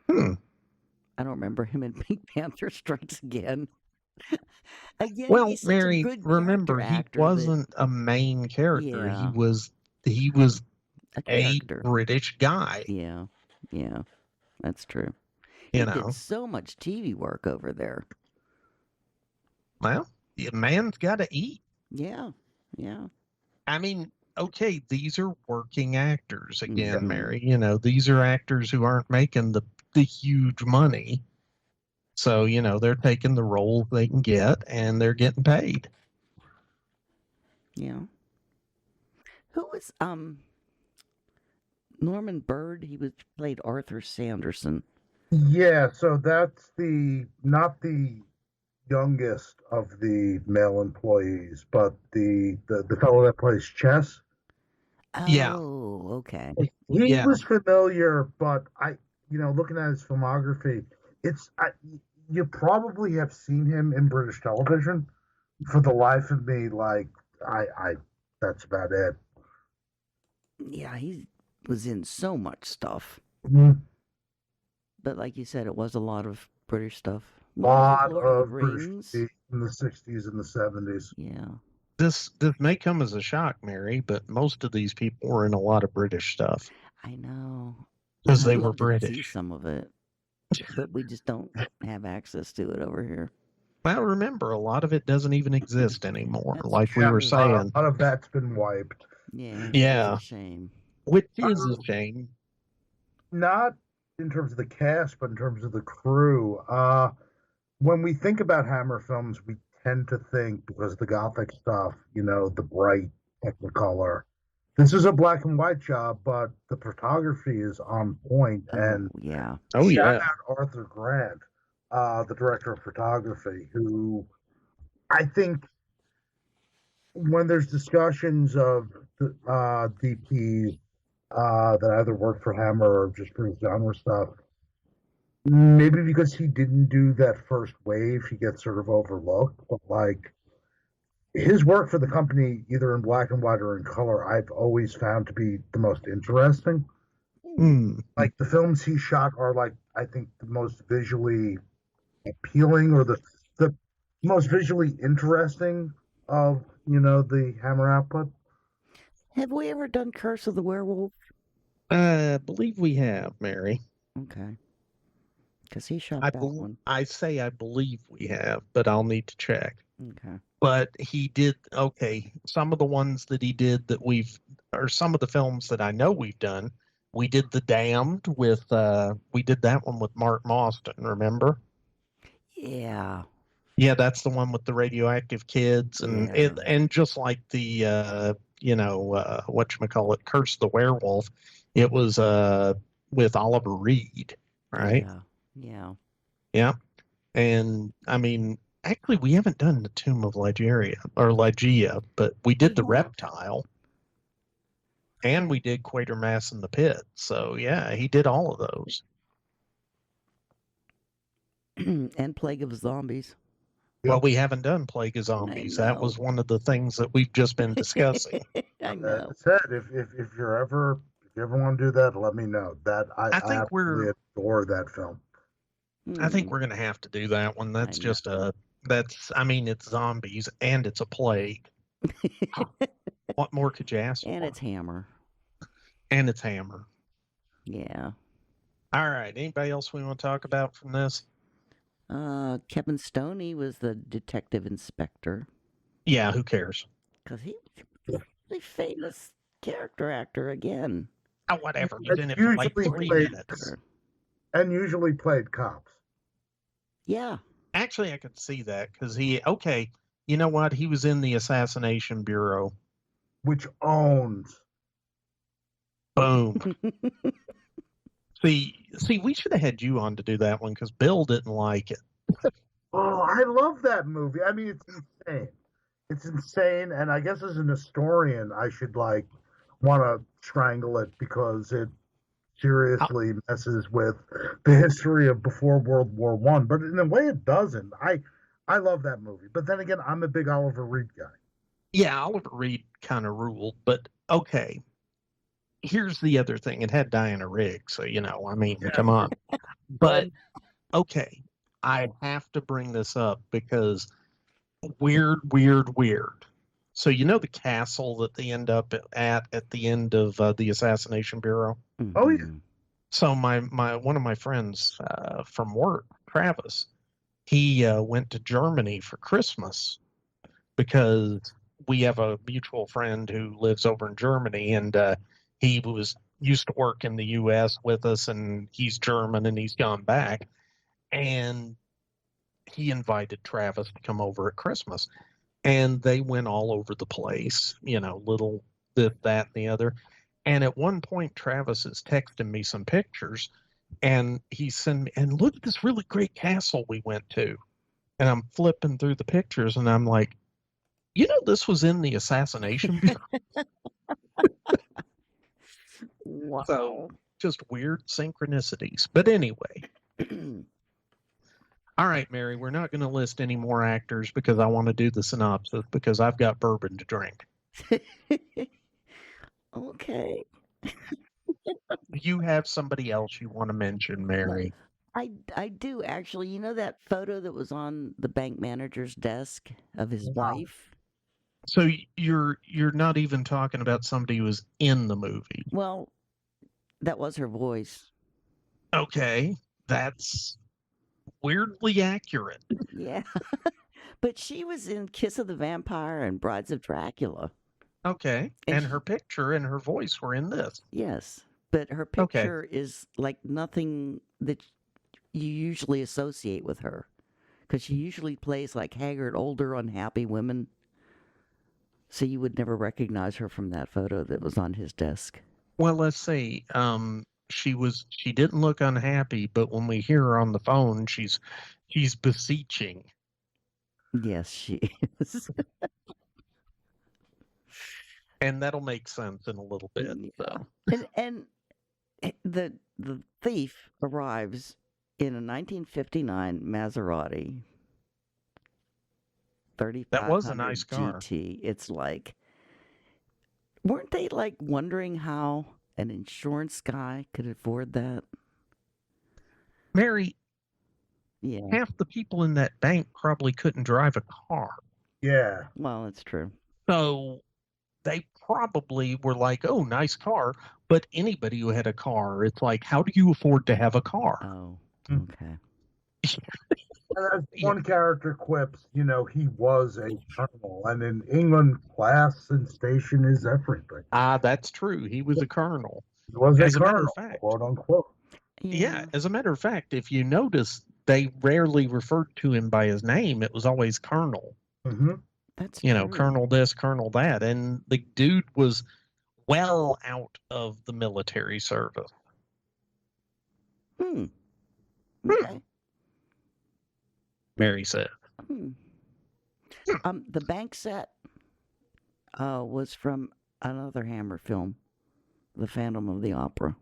I don't remember him in Pink Panther Strikes Again. Again, Well, he's such Mary, a good remember, character he actor wasn't a main character. Yeah. He was a a character. British guy. Yeah, that's true. You He know. did so much TV work over there. Well, a man's got to eat. Yeah. I mean, okay, these are working actors again, Mhm. Mary. You know, these are actors who aren't making the huge money. So, you know, they're taking the role they can get and they're getting paid. Yeah. Who was Norman Bird? He played Arthur Sanderson. Yeah, so that's not the youngest of the male employees, but the fellow that plays chess. Yeah. Oh, okay. He was familiar, but looking at his filmography, you probably have seen him in British television. For the life of me, that's about it. Yeah, he was in so much stuff. Mhm. But like you said, it was a lot of British stuff. Lot Lord of the British Rings. TV in the 60s and the 70s. Yeah. This may come as a shock, Mary, but most of these people were in a lot of British stuff. I know. Because they I'd were love to see British. some of it, but we just don't have access to it over here. Well, remember, a lot of it doesn't even exist anymore, That's like we true. were saying. A lot of that's been wiped. Yeah. Yeah. It's a shame. Which is a shame. Not in terms of the cast, but in terms of the crew. When we think about Hammer films, we tend to think, because of the Gothic stuff, the bright Technicolor. This is a black and white job, but the photography is on point. And yeah. Oh, shout yeah. out Arthur Grant, the director of photography, who I think when there's discussions of DPs that either work for Hammer or just produce genre stuff, maybe because he didn't do that first wave, he gets sort of overlooked. But his work for the company, either in black and white or in color, I've always found to be the most interesting. Like the films he shot are I think the most visually appealing or the most visually interesting of the Hammer output. Have we ever done Curse of the Werewolf? I believe we have, Mary. Okay. Because he shot I that one. I say I believe we have, but I'll need to check. Okay. But he did, okay, some of the ones that he did or some of the films that I know we've done, we did The Damned we did that one with Mark Mauston, remember? Yeah. Yeah, that's the one with the radioactive kids and just like the, whatchamacallit, Curse of the Werewolf, it was with Oliver Reed, right? Yeah. Yeah. And I mean, actually, we haven't done the Tomb of Ligeia, but we did the Reptile, and we did Quatermass in the Pit. So yeah, he did all of those. And Plague of Zombies. Well, we haven't done Plague of Zombies. That was one of the things that we've just been discussing. I know. That said, if you ever want to do that, let me know. That I think absolutely adore that film. I think we're going to have to do that one. That's just it's zombies and it's a plague. What more could you ask And for? it's Hammer. And it's Hammer. Yeah. All right. Anybody else we want to talk about from this? Kevin Stoney was the detective inspector. Yeah, who cares? Because he was really famous character actor again. Oh, whatever. He's in it for Usually like 3 played, minutes. and usually played cops. Yeah. Actually, I could see that because okay, you know what? He was in the Assassination Bureau. Which owns. Boom. See, we should have had you on to do that one because Bill didn't like it. Oh, I love that movie. I mean, it's insane. It's insane, and I guess as an historian, I should want to strangle it because it seriously messes with the history of before World War One. But in a way, it doesn't. I love that movie, but then again, I'm a big Oliver Reed guy. Yeah, Oliver Reed kind of ruled, but okay. Here's the other thing. It had Diana Rigg, so, I mean, come on. But, okay, I have to bring this up because weird. So, the castle that they end up at the end of the Assassination Bureau? Mm-hmm. Oh, yeah. So one of my friends from work, Travis, he went to Germany for Christmas because we have a mutual friend who lives over in Germany, and he used to work in the U.S. with us, and he's German, and he's gone back. And he invited Travis to come over at Christmas. And they went all over the place, little this, that, and the other. And at one point, Travis is texting me some pictures, and he sent me, and look at this really great castle we went to. And I'm flipping through the pictures, and I'm like, this was in the Assassination Bureau. Wow. So, just weird synchronicities. But anyway. All right, Mary, we're not going to list any more actors because I want to do the synopsis because I've got bourbon to drink. Okay. You have somebody else you want to mention, Mary? I do, actually. You know that photo that was on the bank manager's desk of his wife? So you're not even talking about somebody who was in the movie. Well, that was her voice. Okay, that's weirdly accurate. Yeah. But she was in Kiss of the Vampire and Brides of Dracula. Okay, and her picture and her voice were in this. Yes, but her picture is like nothing that you usually associate with her, because she usually plays like haggard, older, unhappy women. So you would never recognize her from that photo that was on his desk. Well, let's see. She didn't look unhappy, but when we hear her on the phone, she's beseeching. Yes, she is. And that'll make sense in a little bit. So. And the thief arrives in a 1959 Maserati 3500 That was a nice car. GT. It's like, weren't they like wondering how an insurance guy could afford that? Mary, yeah, half the people in that bank probably couldn't drive a car. Yeah. Well, that's true. So they probably were like, oh, nice car. But anybody who had a car, it's like, how do you afford to have a car? Oh, okay. As one character quips, he was a colonel, and in England, class and station is everything. That's true. He was a colonel. He was as a colonel, quote unquote. Yeah, as a matter of fact, if you notice, they rarely referred to him by his name. It was always Colonel. Mm-hmm. That's true. Colonel this, Colonel that. And the dude was well out of the military service. Okay. Mary said. The bank set was from another Hammer film, The Phantom of the Opera.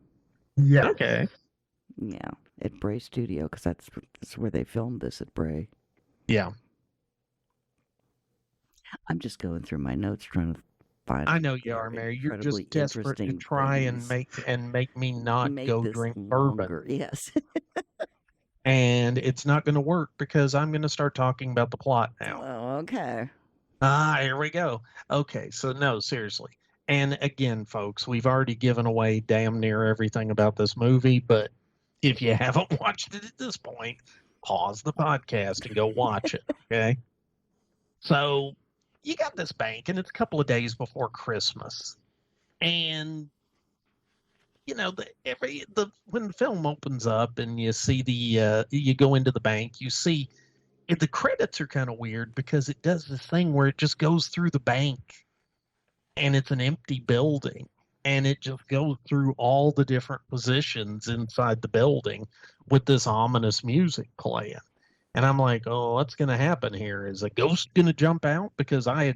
Yeah. Okay. Yeah, at Bray Studio, because that's where they filmed this, at Bray. Yeah. I'm just going through my notes trying to find. I know you are, Mary. You're just desperate to try and make me not go drink bourbon. Yes. And it's not going to work because I'm going to start talking about the plot now. Oh, okay. Here we go. Okay, so no, seriously. And again, folks, we've already given away damn near everything about this movie, but if you haven't watched it at this point, pause the podcast and go watch it, okay? So you got this bank, and it's a couple of days before Christmas. And when the film opens up and you see you go into the bank, you see the credits are kind of weird because it does this thing where it just goes through the bank and it's an empty building and it just goes through all the different positions inside the building with this ominous music playing. And I'm like, oh, what's going to happen here? Is a ghost going to jump out? Because I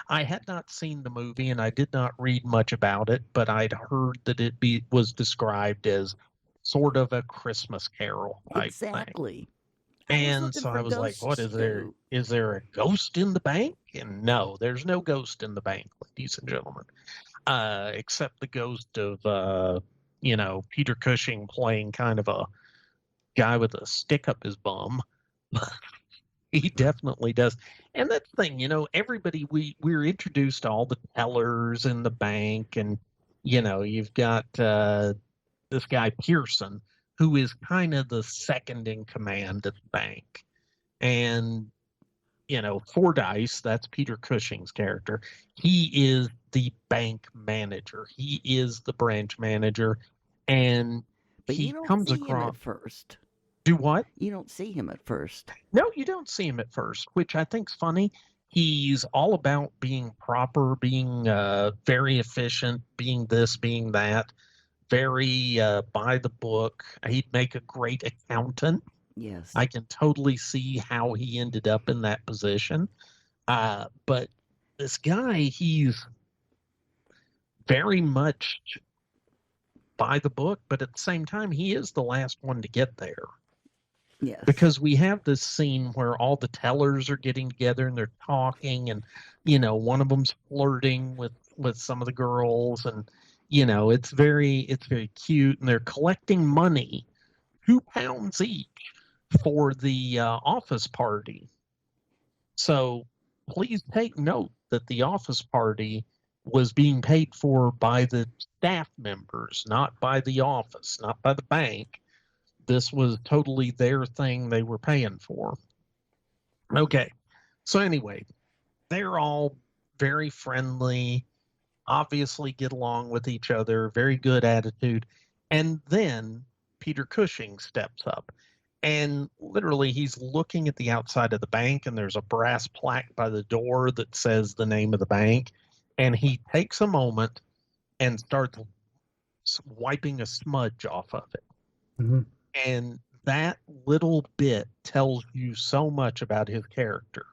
had not seen the movie and I did not read much about it, but I'd heard that it was described as sort of a Christmas Carol type thing. And so I was like, what is there? Is there a ghost in the bank? And no, there's no ghost in the bank, ladies and gentlemen, except the ghost of, Peter Cushing playing kind of a guy with a stick up his bum. He definitely does. And that's the thing, everybody, we're introduced to all the tellers in the bank. And, you've got this guy Pearson, who is kind of the second in command at the bank. And, Fordyce, that's Peter Cushing's character. He is the bank manager. He is the branch manager. And but he you don't comes see across him at first. Do what? You don't see him at first. No, you don't see him at first, which I think's funny. He's all about being proper, being very efficient, being this, being that, very by the book. He'd make a great accountant. Yes. I can totally see how he ended up in that position. But this guy, he's very much by the book, but at the same time, he is the last one to get there. Yes. Because we have this scene where all the tellers are getting together and they're talking, and one of them's flirting with some of the girls, and it's very cute, and they're collecting money, £2 each, for the office party. So please take note that the office party was being paid for by the staff members, not by the office, not by the bank. This was totally their thing they were paying for. Okay. So anyway, they're all very friendly, obviously get along with each other, very good attitude. And then Peter Cushing steps up. And literally he's looking at the outside of the bank, and there's a brass plaque by the door that says the name of the bank. And he takes a moment and starts wiping a smudge off of it. Mm-hmm. And that little bit tells you so much about his character,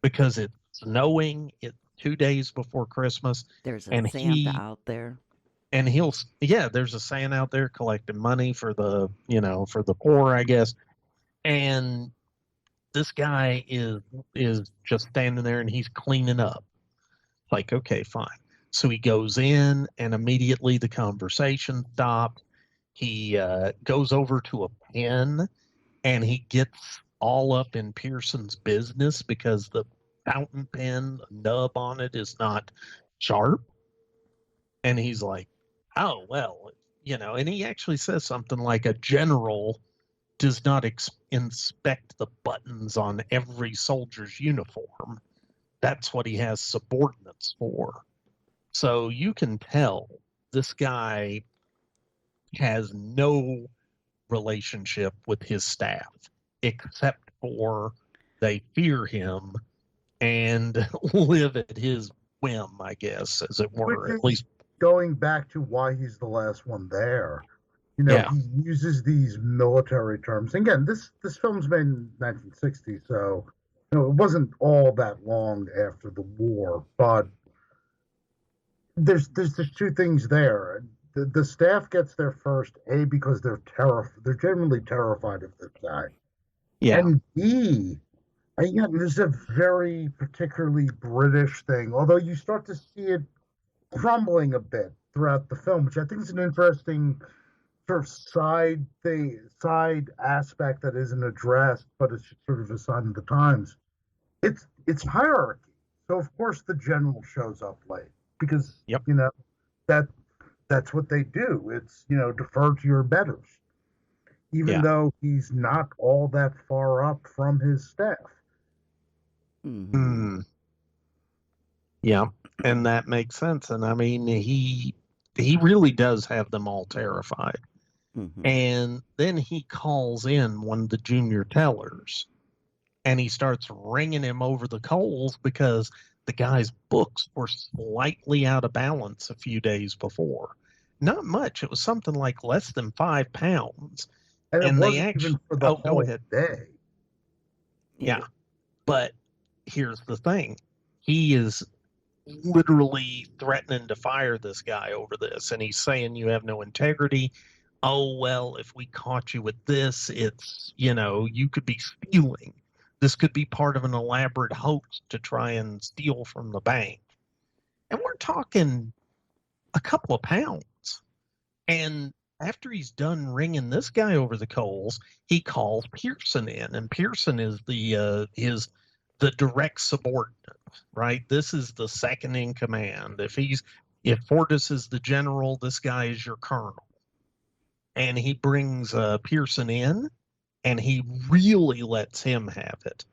because it's snowing. It's 2 days before Christmas. There's a Santa out there. And there's a Santa out there collecting money for the poor, I guess. And this guy is just standing there and he's cleaning up. Like, okay, fine. So he goes in, and immediately the conversation stops. He goes over to a pen, and he gets all up in Pearson's business because the fountain pen, the nub on it, is not sharp. And he's like, oh, well, and he actually says something like, a general does not inspect the buttons on every soldier's uniform. That's what he has subordinates for. So you can tell this guy has no relationship with his staff, except for they fear him and live at his whim, I guess, as it were. At least going back to why he's the last one there. He uses these military terms. Again, this film's made in 1960, so it wasn't all that long after the war. But there's two things there. The staff gets there first, A, because they're genuinely terrified of this guy. Yeah. And B, this is a very particularly British thing, although you start to see it crumbling a bit throughout the film, which I think is an interesting sort of side aspect that isn't addressed, but it's sort of a sign of the times. It's hierarchy. So of course the general shows up late because that's what they do. It's defer to your betters, even though he's not all that far up from his staff. Mm-hmm. Yeah. And that makes sense. And I mean, he really does have them all terrified. Mm-hmm. And then he calls in one of the junior tellers, and he starts ringing him over the coals because the guy's books were slightly out of balance a few days before. Not much. It was something like less than 5 pounds. And it they wasn't actually even for the go whole ahead. day. Yeah. But here's the thing. He is literally threatening to fire this guy over this, and he's saying you have no integrity. Oh, well, if we caught you with this, it's, you could be stealing. This could be part of an elaborate hoax to try and steal from the bank. And we're talking a couple of pounds. And after he's done ringing this guy over the coals, he calls Pearson in, and Pearson is the direct subordinate, right? This is the second in command. If Fortas is the general, this guy is your colonel. And he brings Pearson in, and he really lets him have it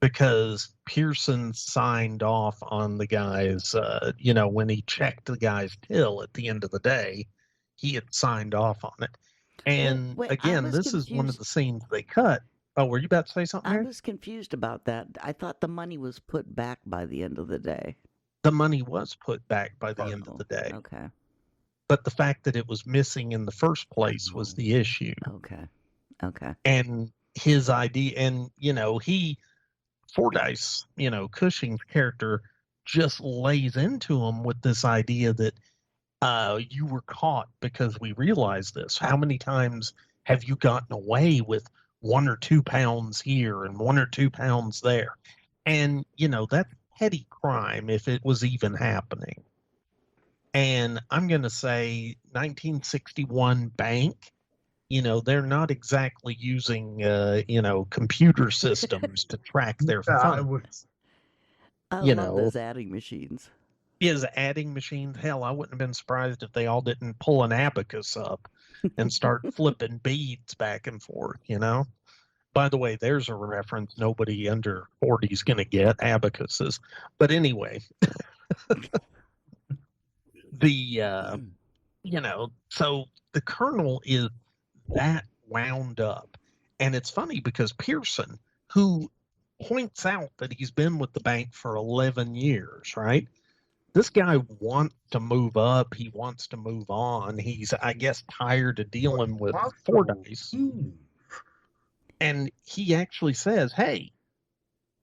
because Pearson signed off on the guy's, when he checked the guy's till at the end of the day, he had signed off on it. And again, this is one of the scenes they cut. Oh, were you about to say something, Mary? I was confused about that. I thought the money was put back by the end of the day. The money was put back by the end of the day. Okay. But the fact that it was missing in the first place was the issue. Okay. And his idea, and, Fordyce, Cushing's character just lays into him with this idea that you were caught because we realized this. How many times have you gotten away with 1 or 2 pounds here and 1 or 2 pounds there? And, that's petty crime if it was even happening. And I'm going to say 1961 bank, they're not exactly using, computer systems to track their funds. I love those adding machines. Is adding machines. Hell, I wouldn't have been surprised if they all didn't pull an abacus up and start flipping beads back and forth, By the way, there's a reference nobody under 40 is going to get, abacuses. But anyway, so the colonel is that wound up. And it's funny because Pearson, who points out that he's been with the bank for 11 years, right? This guy wants to move up. He wants to move on. He's, I guess, tired of dealing with Fordyce. And he actually says, hey,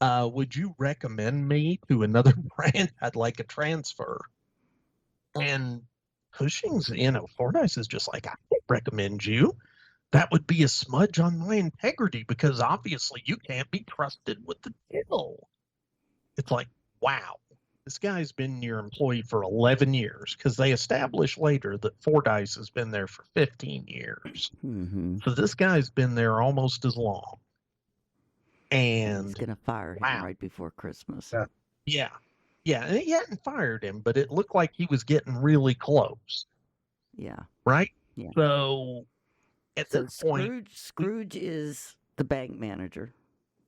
would you recommend me to another branch? I'd like a transfer. And Cushing's, Fordyce is just like, I can't recommend you. That would be a smudge on my integrity because obviously you can't be trusted with the till. It's like, wow. This guy's been your employee for 11 years because they established later that Fordyce has been there for 15 years. Mm-hmm. So this guy's been there almost as long. And he's going to fire him right before Christmas. Yeah. And he hadn't fired him, but it looked like he was getting really close. Yeah. Right? Yeah. So at this point, Scrooge is the bank manager.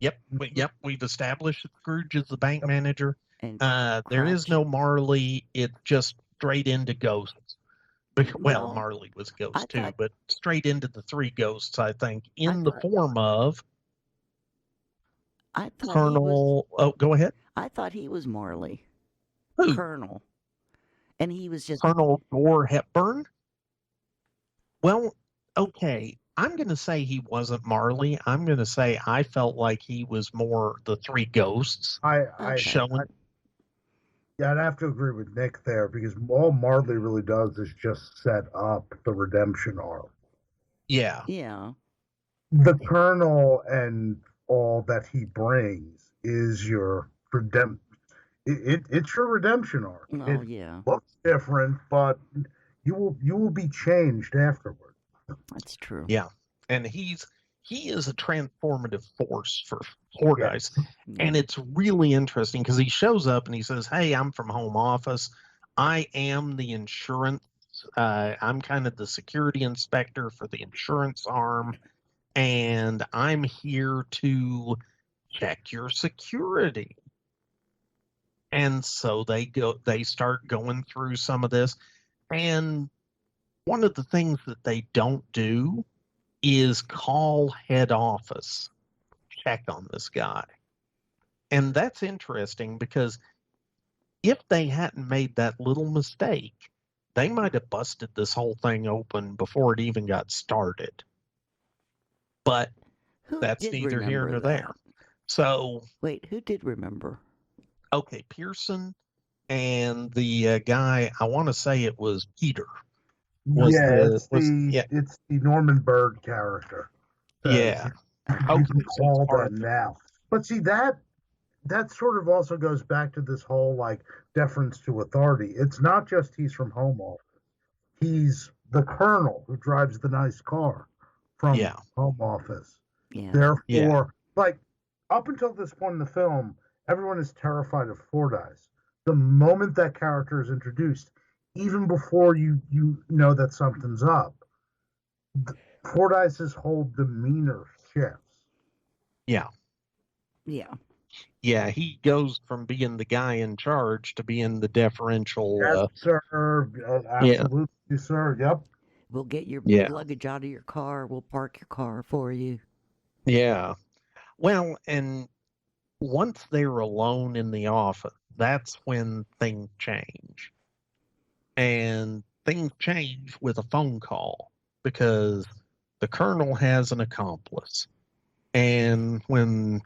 Yep. We've established that Scrooge is the bank manager. And there is no Marley. It's just straight into ghosts. Well, Marley was a ghost too, but straight into the 3 ghosts, I think, in the form of Colonel. Go ahead. I thought he was Marley. Who? Colonel. And he was just Colonel Gore Hepburn. Well, okay. I'm going to say he wasn't Marley. I'm going to say I felt like he was more the 3 ghosts. Yeah, I'd have to agree with Nick there because all Marley really does is just set up the redemption arc. Yeah. Yeah. The Colonel and all that he brings is your it's your redemption arc. Yeah. Looks different, but you will be changed afterward. That's true. Yeah. And he is a transformative force for Fordyce. Yeah. And it's really interesting because he shows up and he says, hey, I'm from home office. I am the insurance. I'm kind of the security inspector for the insurance arm. And I'm here to check your security. And so they start going through some of this. And one of the things that they don't do is call head office, check on this guy. And that's interesting because if they hadn't made that little mistake, they might have busted this whole thing open before it even got started. But that's neither here nor there. So wait, who did remember? Okay, Pearson and the guy, I want to say it was Peter. It's the Norman Bird character. Yeah. You can call that now. But see, that sort of also goes back to this whole like deference to authority. It's not just he's from home office. He's the colonel who drives the nice car from home office. Yeah. Therefore, like up until this point in the film, everyone is terrified of Fordyce. The moment that character is introduced, even before you know that something's up, Fordyce's whole demeanor shifts. Yeah. Yeah. Yeah, he goes from being the guy in charge to being the deferential. Yes, sir. Absolutely, sir. Yep. We'll get your luggage out of your car. We'll park your car for you. Yeah. Well, and once they're alone in the office, that's when things change. And things change with a phone call because the colonel has an accomplice. And when,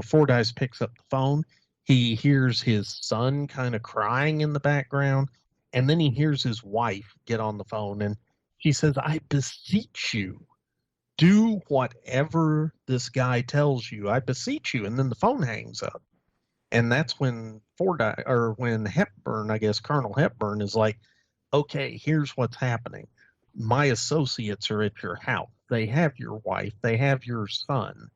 Fordyce picks up the phone, he hears his son kind of crying in the background. And then he hears his wife get on the phone and she says, "I beseech you, do whatever this guy tells you. I beseech you." And then the phone hangs up. And that's when when Hepburn, I guess Colonel Hepburn is like, "Okay, here's what's happening. My associates are at your house. They have your wife. They have your son.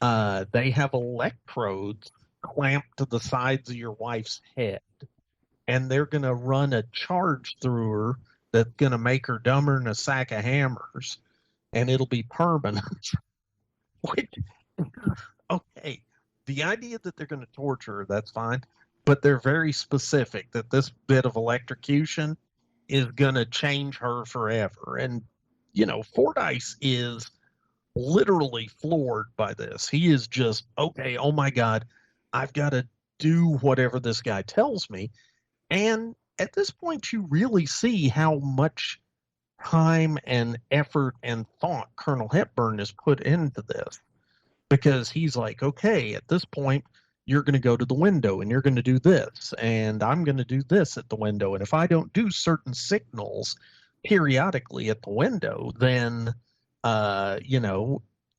They have electrodes clamped to the sides of your wife's head. And they're going to run a charge through her that's going to make her dumber than a sack of hammers. And it'll be permanent." Okay, the idea that they're going to torture her, that's fine. But they're very specific that this bit of electrocution is going to change her forever. And, Fordyce is literally floored by this. He is just, okay, oh my God, I've got to do whatever this guy tells me. And at this point, you really see how much time and effort and thought Colonel Hepburn has put into this. Because he's like, okay, at this point, you're going to go to the window and you're going to do this. And I'm going to do this at the window. And if I don't do certain signals periodically at the window, then,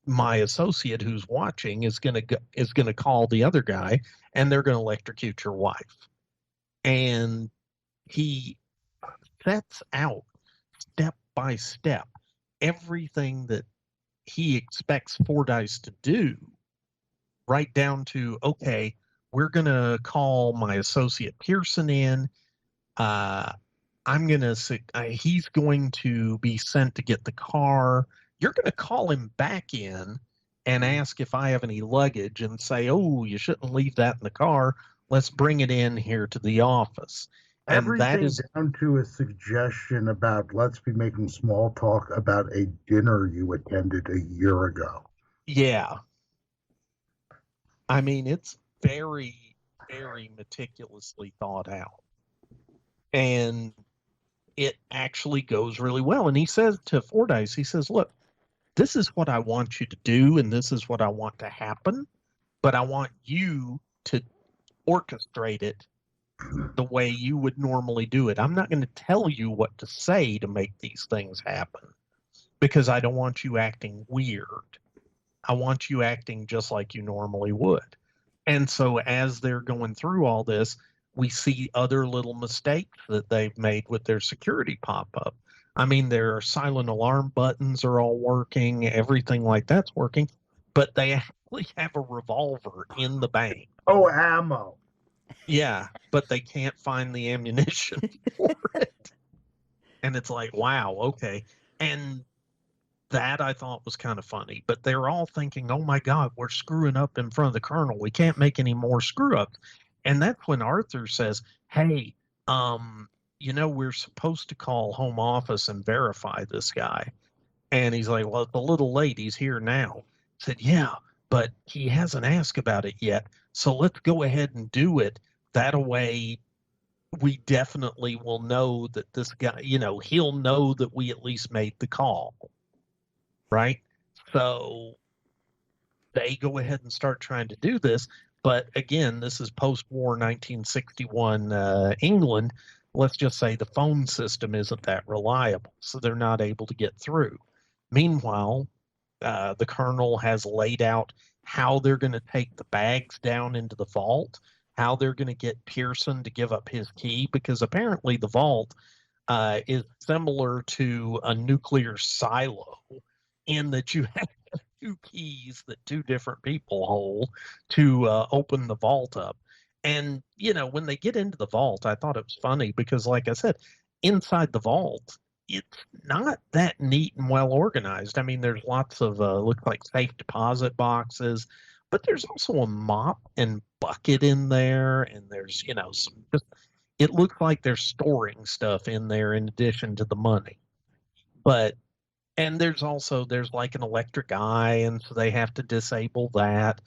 my associate who's watching is going to call the other guy and they're going to electrocute your wife. And he sets out step by step everything that he expects Fordyce to do, right down to, okay, we're going to call my associate Pearson in. He's going to be sent to get the car. You're going to call him back in and ask if I have any luggage and say, "Oh, you shouldn't leave that in the car. Let's bring it in here to the office." And everything that is down to a suggestion about let's be making small talk about a dinner you attended a year ago. Yeah. I mean, it's very, very meticulously thought out. And it actually goes really well. And he says to Fordyce, he says, "Look, this is what I want you to do, and this is what I want to happen, but I want you to orchestrate it the way you would normally do it. I'm not going to tell you what to say to make these things happen because I don't want you acting weird. I want you acting just like you normally would." And so as they're going through all this, we see other little mistakes that they've made with their security pop-up. I mean, their silent alarm buttons are all working, everything like that's working, but they actually have a revolver in the bank. Oh, ammo. Yeah, but they can't find the ammunition for it. And it's like, wow, okay. And that I thought was kind of funny. But they're all thinking, oh my God, we're screwing up in front of the colonel. We can't make any more screw ups. And that's when Arthur says, hey, we're supposed to call home office and verify this guy. And he's like, well, it's a little late. He's here now. I said, yeah, but he hasn't asked about it yet. So let's go ahead and do it. That way we definitely will know that this guy, he'll know that we at least made the call. Right? So they go ahead and start trying to do this. But again, this is post-war 1961 England. Let's just say the phone system isn't that reliable, so they're not able to get through. Meanwhile, the colonel has laid out how they're going to take the bags down into the vault, how they're going to get Pearson to give up his key, because apparently the vault is similar to a nuclear silo in that you have two keys that two different people hold to open the vault up. And, when they get into the vault, I thought it was funny because, like I said, inside the vault, it's not that neat and well organized. I mean, there's lots of look like safe deposit boxes, but there's also a mop and bucket in there, and there's it looks like they're storing stuff in there in addition to the money. And there's like an electric eye, and so they have to disable that.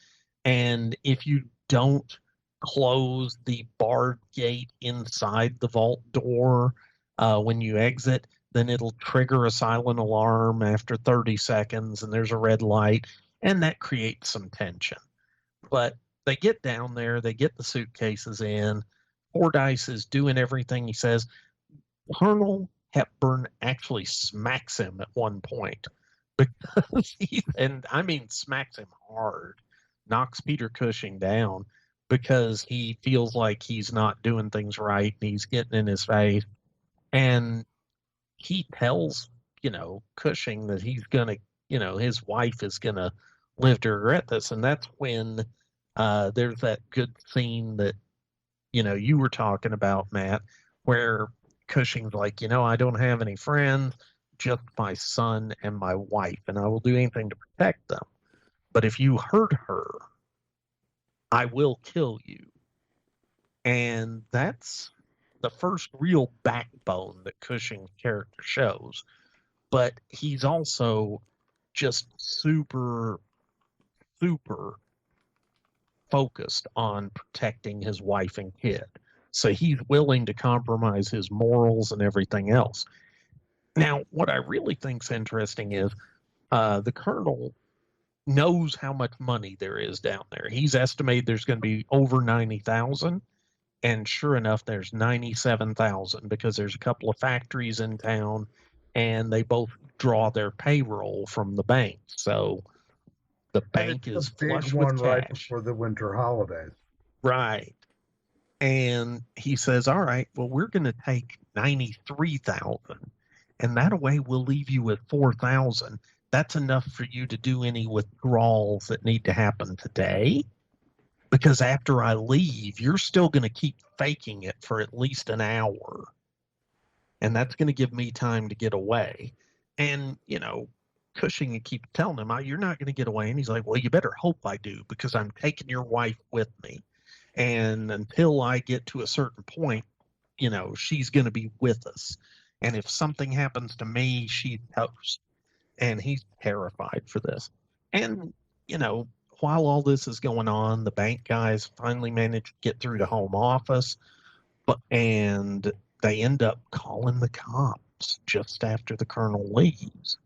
And if you don't close the barred gate inside the vault door when you exit, then it'll trigger a silent alarm after 30 seconds, and there's a red light, and that creates some tension. But they get down there, they get the suitcases in. Fordyce is doing everything he says. Colonel Hepburn actually smacks him at one point because smacks him hard, knocks Peter Cushing down because he feels like he's not doing things right and he's getting in his face. And he tells, Cushing that he's going to, his wife is going to live to regret this. And that's when there's that good scene that, you were talking about, Matt, where Cushing's like, I don't have any friends, just my son and my wife, and I will do anything to protect them. But if you hurt her, I will kill you. And that's the first real backbone that Cushing's character shows. But he's also just super, super focused on protecting his wife and kid. So he's willing to compromise his morals and everything else. Now, what I really think's interesting is the colonel knows how much money there is down there. He's estimated there's going to be over 90,000, and sure enough, there's 97,000 because there's a couple of factories in town, and they both draw their payroll from the bank. So the bank is flush with cash. Right before the winter holidays. Right. And he says, all right, well, we're going to take 93,000, and that way we'll leave you with 4,000. That's enough for you to do any withdrawals that need to happen today. Because after I leave, you're still going to keep faking it for at least an hour. And that's going to give me time to get away. And, Cushing keeps telling him, you're not going to get away. And he's like, well, you better hope I do, because I'm taking your wife with me. And until I get to a certain point, she's going to be with us. And if something happens to me, she's toast. And he's terrified for this. And, while all this is going on, the bank guys finally manage to get through to home office. And they end up calling the cops just after the colonel leaves.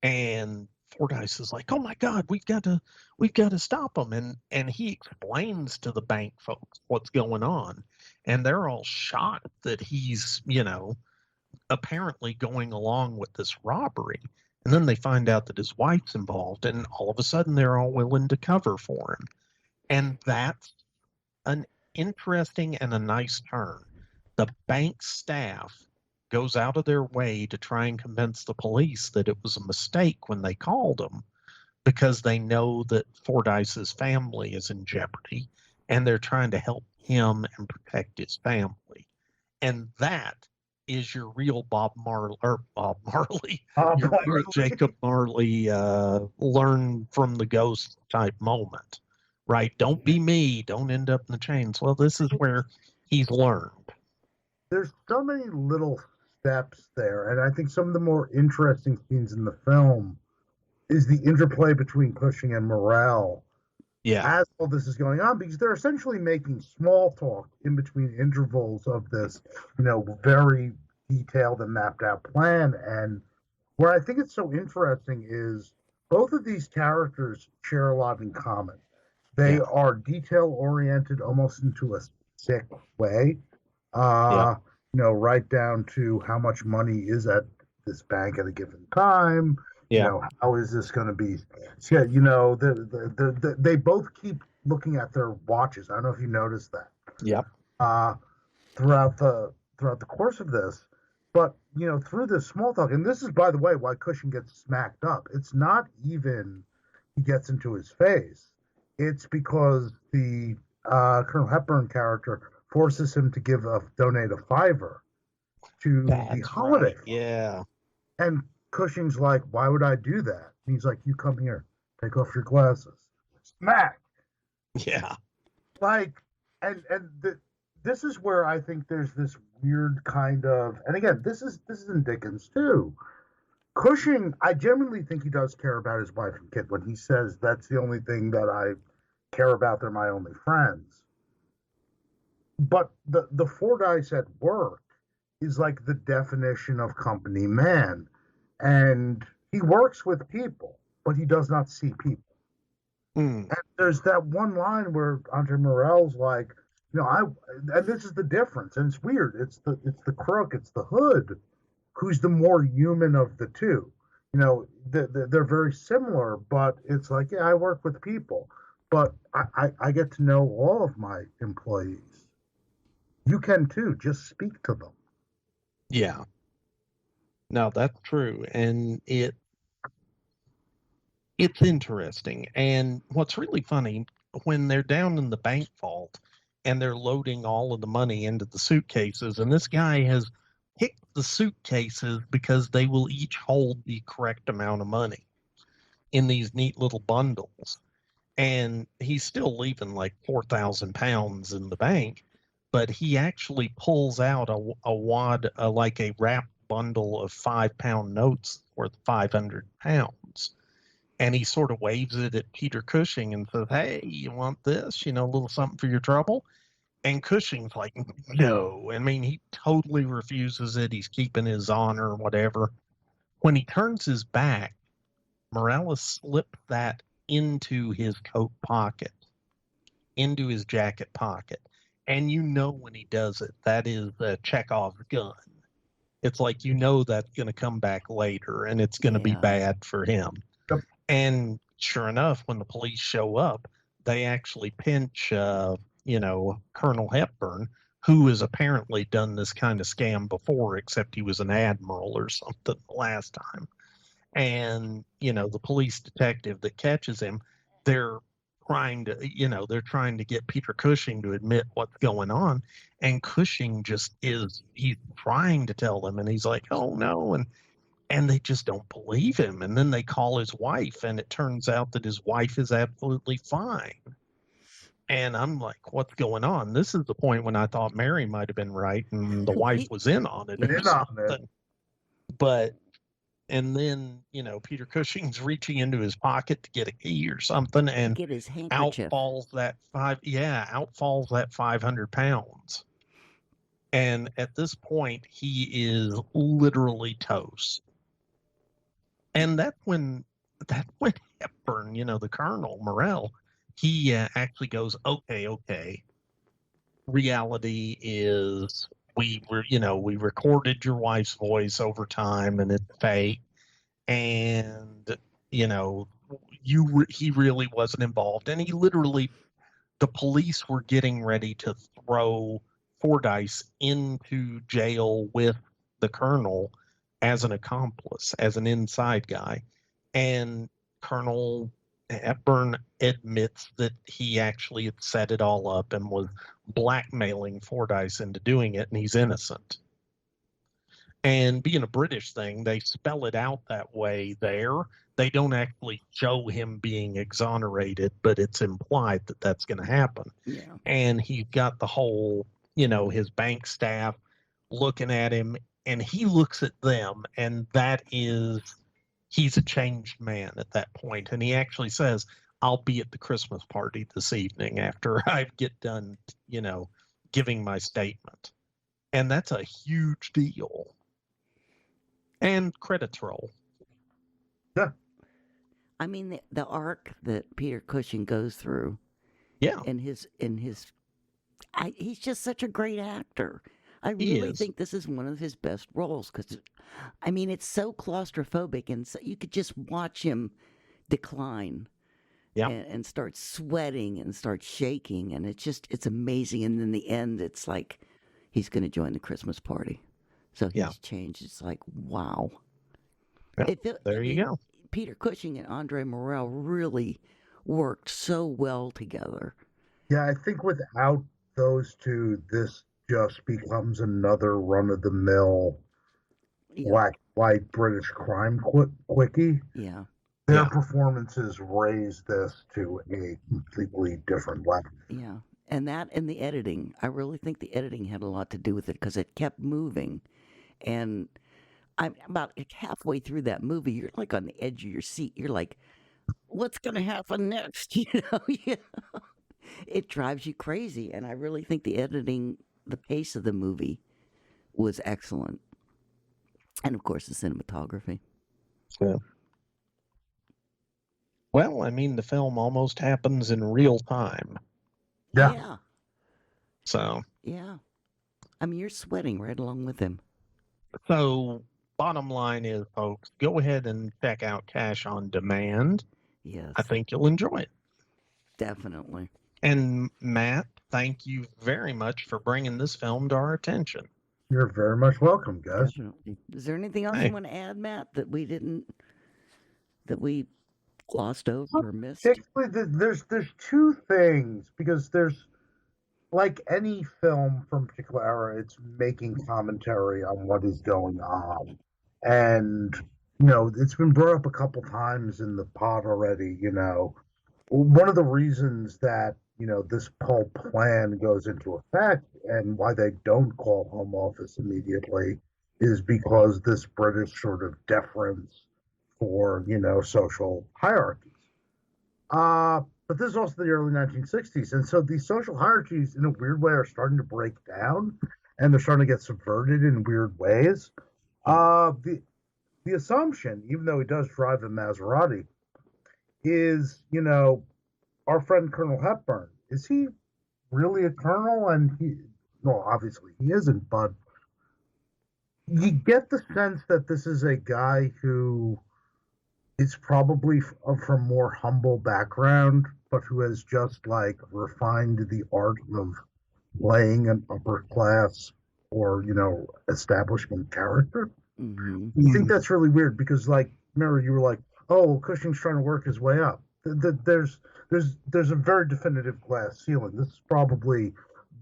And Fordyce is like, oh my God, we've got to stop him. And he explains to the bank folks what's going on. And they're all shocked that he's, apparently going along with this robbery. And then they find out that his wife's involved, and all of a sudden they're all willing to cover for him. And that's an interesting and a nice turn. The bank staff goes out of their way to try and convince the police that it was a mistake when they called them, because they know that Fordyce's family is in jeopardy, and they're trying to help him and protect his family. And that is your real Jacob Marley learn from the ghost type moment, right? Don't be me. Don't end up in the chains. Well, this is where he's learned. There's so many little steps there, and I think some of the more interesting scenes in the film is the interplay between Cushing and Morrell. Yeah. As all this is going on, because they're essentially making small talk in between intervals of this, very detailed and mapped out plan. And where I think it's so interesting is both of these characters share a lot in common. They are detail oriented almost into a sick way. Right down to how much money is at this bank at a given time. How is this going to be? They both keep looking at their watches. I don't know if you noticed that. Yep. Throughout the course of this, but through this small talk, and this is, by the way, why Cushing gets smacked up. It's not even he gets into his face. It's because the Colonel Hepburn character forces him to donate a $5 to the holiday. Right. Yeah. And Cushing's like, why would I do that? And he's like, you come here, take off your glasses. Smack. Yeah. This is where I think there's this weird kind of, and again, this is in Dickens too. Cushing, I genuinely think he does care about his wife and kid when he says that's the only thing that I care about. They're my only friends. But the Fordyce at work is like the definition of company man. And he works with people, but he does not see people. And there's that one line where Andre Morell's like, and this is the difference, and it's weird. It's the crook, it's the hood, who's the more human of the two. They're very similar, but it's like, yeah, I work with people, but I get to know all of my employees. You can too. Just speak to them. Yeah. No, that's true. And it's interesting. And what's really funny, when they're down in the bank vault and they're loading all of the money into the suitcases, and this guy has picked the suitcases because they will each hold the correct amount of money in these neat little bundles. And he's still leaving like 4,000 pounds in the bank, but he actually pulls out a wad, like a wrapped bundle of 5-pound notes worth 500 pounds. And he sort of waves it at Peter Cushing and says, hey, you want this? A little something for your trouble? And Cushing's like, no. I mean, he totally refuses it. He's keeping his honor or whatever. When he turns his back, Morales slipped that into his coat pocket, into his jacket pocket. And when he does it, that is Chekhov's gun. It's like, that's going to come back later and it's going to be bad for him. Yep. And sure enough, when the police show up, they actually pinch, Colonel Hepburn, who has apparently done this kind of scam before, except he was an admiral or something the last time. And, the police detective that catches him, they're trying to get Peter Cushing to admit what's going on. And Cushing he's trying to tell them, and he's like, oh no. And they just don't believe him. And then they call his wife, and it turns out that his wife is absolutely fine. And I'm like, what's going on? This is the point when I thought Mary might have been right and the wife was in on it or something. But, and then, Peter Cushing's reaching into his pocket to get a key or something, and get his out handkerchief. falls that 500 pounds. And at this point, he is literally toast. And that's when Hepburn, the Colonel Morrell, he actually goes, okay. Reality is we recorded your wife's voice over time and it's fake. And, he really wasn't involved. And the police were getting ready to throw Fordyce into jail with the Colonel as an accomplice, as an inside guy. And Colonel Hepburn admits that he actually had set it all up and was blackmailing Fordyce into doing it, and he's innocent. And being a British thing, they spell it out that way there. They don't actually show him being exonerated, but it's implied that that's going to happen. Yeah. And he's got the whole, his bank staff looking at him, and he looks at them, and he's a changed man at that point. And he actually says, I'll be at the Christmas party this evening after I get done, giving my statement. And that's a huge deal. And credits roll. Yeah. I mean, the arc that Peter Cushing goes through. Yeah. And he's just such a great actor. I really think this is one of his best roles because, I mean, it's so claustrophobic, and so you could just watch him decline. Yeah. And start sweating and start shaking, and it's amazing. And in the end, it's like he's going to join the Christmas party. So he's changed. It's like, wow. Yeah, there you go. Peter Cushing and Andre Morel really worked so well together. Yeah, I think without those two, this just becomes another run-of-the-mill black, white British crime quickie. Yeah. Their performances raised this to a completely different level. Yeah. And the editing. I really think the editing had a lot to do with it because it kept moving. And I'm about halfway through that movie, you're like on the edge of your seat. You're like, what's going to happen next? It drives you crazy. And I really think the editing, the pace of the movie was excellent. And of course, the cinematography. Yeah. Well, I mean, the film almost happens in real time. Yeah. So. Yeah. I mean, you're sweating right along with him. So, bottom line is, folks, go ahead and check out Cash on Demand. Yes. I think you'll enjoy it. Definitely. And Matt, thank you very much for bringing this film to our attention. You're very much welcome, guys. Definitely. Is there anything else you want to add, Matt, that we glossed over or missed? There's two things, because there's, like any film from a particular era, it's making commentary on what is going on. And, it's been brought up a couple times in the pod already, one of the reasons that, this Pulp plan goes into effect and why they don't call Home Office immediately is because this British sort of deference for, social hierarchies. But this is also the early 1960s. And so these social hierarchies, in a weird way, are starting to break down, and they're starting to get subverted in weird ways. The assumption, even though he does drive a Maserati, is, our friend Colonel Hepburn, is he really a colonel? And obviously he isn't, but you get the sense that this is a guy who is probably from more humble background, but who has just refined the art of playing an upper class or, establishment character. Mm-hmm. I think that's really weird because, remember, you were like, oh, Cushing's trying to work his way up. There's a very definitive glass ceiling. This is probably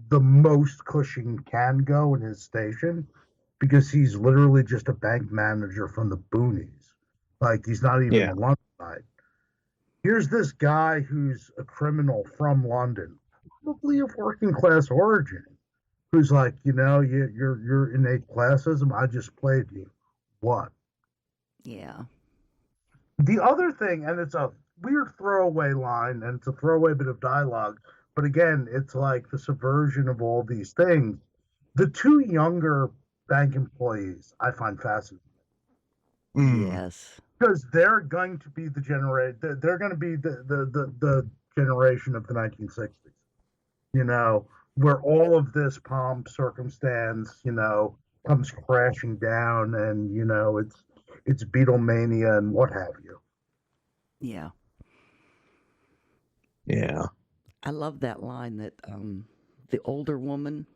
the most Cushing can go in his station because he's literally just a bank manager from the boonies. He's not even a London guy. Here's this guy who's a criminal from London, probably of working class origin, who's like, your innate classism, I just played you. What? Yeah. The other thing, and it's a weird throwaway line, and it's a throwaway bit of dialogue, but again, it's like the subversion of all these things. The two younger bank employees I find fascinating. Yes. Because they're going to be they're going to be the generation of the 1960s, where all of this pomp, circumstance, comes crashing down, and, it's Beatlemania and what have you. Yeah. Yeah. I love that line that the older woman.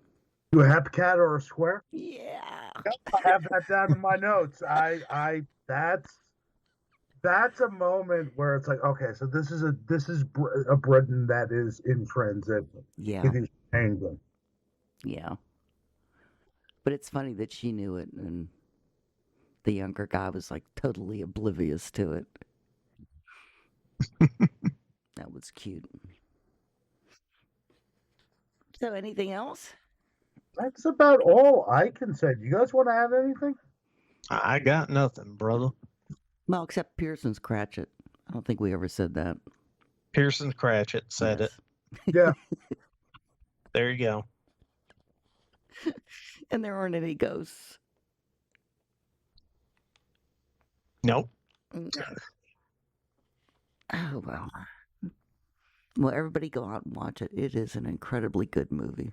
You a hepcat or a square? Yeah. I have that down in my notes. That's a moment where it's like, okay, so this is a Britain that is in transition. Yeah. It is changing. Yeah. But it's funny that she knew it, and the younger guy was like totally oblivious to it. That was cute. So, anything else? That's about all I can say. Do you guys want to add anything? I got nothing, brother. Well, except Pearson's Cratchit. I don't think we ever said that. Pearson's Cratchit said Yes. it. Yeah. There you go. And there aren't any ghosts. Nope. Oh, well. Well, everybody go out and watch it. It is an incredibly good movie.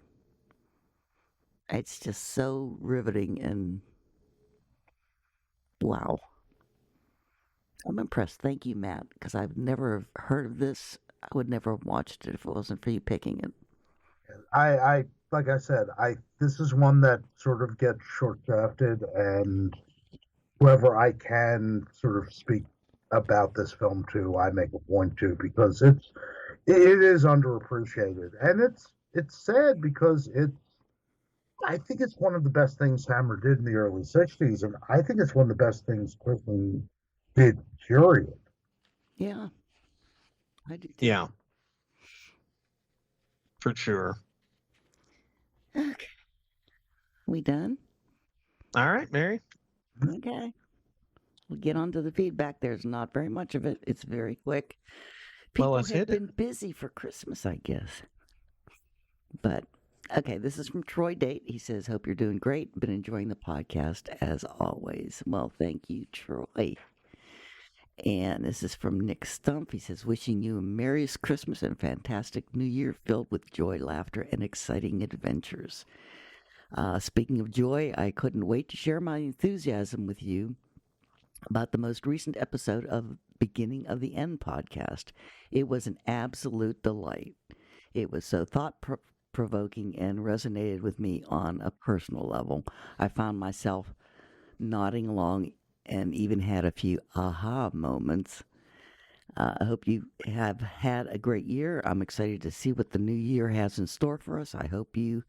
It's just so riveting and wow. I'm impressed. Thank you, Matt, because I've never heard of this. I would never have watched it if it wasn't for you picking it. I like I said, this is one that sort of gets short-shafted, and whoever I can sort of speak about this film to, I make a point to, because it is underappreciated, and it's sad because I think it's one of the best things Hammer did in the early '60s, and I think it's one of the best things Clifton did. Period. Yeah, I do. Yeah, for sure. Okay. We done? All right, Mary. Okay. We'll get on to the feedback. There's not very much of it. It's very quick. People Well, let's have hit been busy for Christmas, I guess. But, okay, this is from Troy Date. He says, hope you're doing great. Been enjoying the podcast as always. Well, thank you, Troy. And this is from Nick Stump. He says, wishing you a merriest Christmas and fantastic New Year filled with joy, laughter, and exciting adventures. Speaking of joy, I couldn't wait to share my enthusiasm with you about the most recent episode of Beginning of the End podcast. It was an absolute delight. It was so thought-provoking and resonated with me on a personal level. I found myself nodding along and even had a few aha moments. I hope you have had a great year. I'm excited to see what the new year has in store for us. I hope you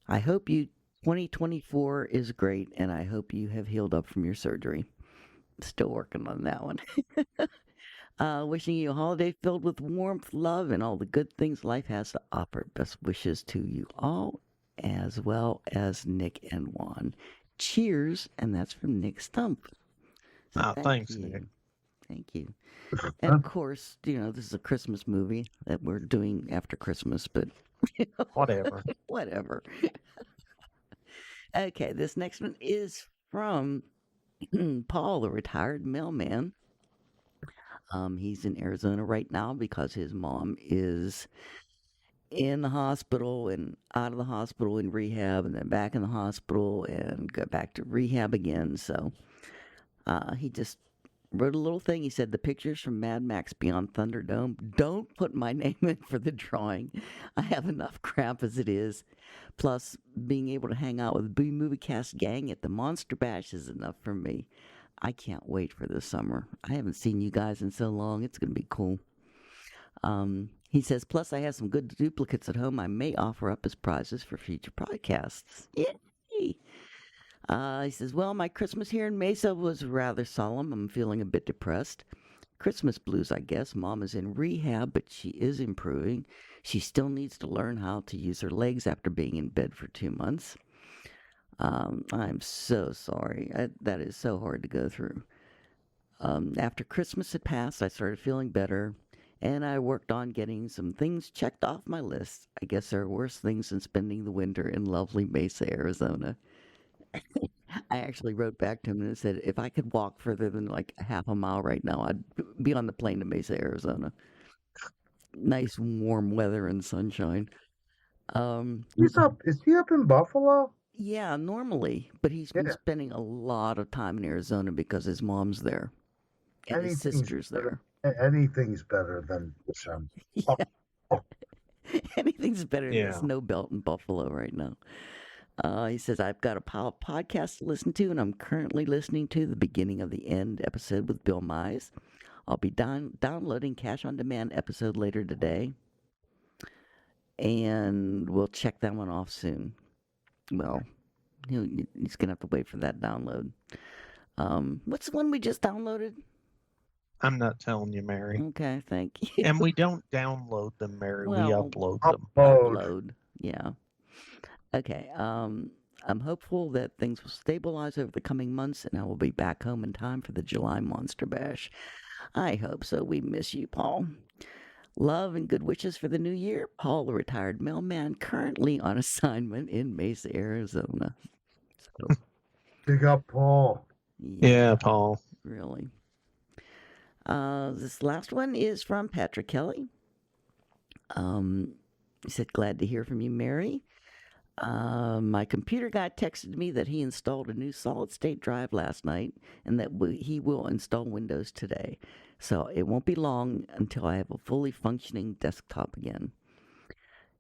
2024 is great, and I hope you have healed up from your surgery. Still working on that one. Wishing you a holiday filled with warmth, love, and all the good things life has to offer. Best wishes to you all, as well as Nick and Juan. Cheers, and that's from Nick Stump. So thanks, you. Nick. Thank you. And of course, this is a Christmas movie that we're doing after Christmas, but whatever. Whatever. Okay, this next one is from Paul, the retired mailman. He's in Arizona right now because his mom is in the hospital and out of the hospital in rehab and then back in the hospital and go back to rehab again. So he just wrote a little thing. He said, the pictures from Mad Max Beyond Thunderdome, don't put my name in for the drawing. I have enough crap as it is. Plus, being able to hang out with the B Movie Cast gang at the Monster Bash is enough for me. I can't wait for this summer. I haven't seen you guys in so long. It's going to be cool. He says, plus I have some good duplicates at home I may offer up as prizes for future podcasts. Yay! He says, well, my Christmas here in Mesa was rather solemn. I'm feeling a bit depressed. Christmas blues, I guess. Mom is in rehab, but she is improving. She still needs to learn how to use her legs after being in bed for 2 months. I'm so sorry. That is so hard to go through. After Christmas had passed, I started feeling better, and I worked on getting some things checked off my list. I guess there are worse things than spending the winter in lovely Mesa, Arizona. I actually wrote back to him and said, if I could walk further than like a half a mile right now, I'd be on the plane to Mesa, Arizona. Nice warm weather and sunshine. Is he up in Buffalo? Yeah, normally, but he's been spending a lot of time in Arizona because his mom's there and his sister's there. Anything's better than December. Yeah. Anything's better than Yeah. the snow belt in Buffalo right now. He says, I've got a pile of podcasts to listen to, and I'm currently listening to the Beginning of the End episode with Bill Mize. I'll be downloading Cash on Demand episode later today, and we'll check that one off soon. Well, he's going to have to wait for that download. What's the one we just downloaded? I'm not telling you, Mary. Okay, thank you. And we don't download them, Mary. We Well, upload them. Upload. Yeah. Okay. I'm hopeful that things will stabilize over the coming months and I will be back home in time for the July Monster Bash. I hope so. We miss you, Paul. Love and good wishes for the new year. Paul, a retired mailman, currently on assignment in Mesa, Arizona. So, Big up, Paul. Yeah, Paul. Really. This last one is from Patrick Kelly. He said, glad to hear from you, Mary. My computer guy texted me that he installed a new solid-state drive last night and that he will install Windows today. So it won't be long until I have a fully functioning desktop again.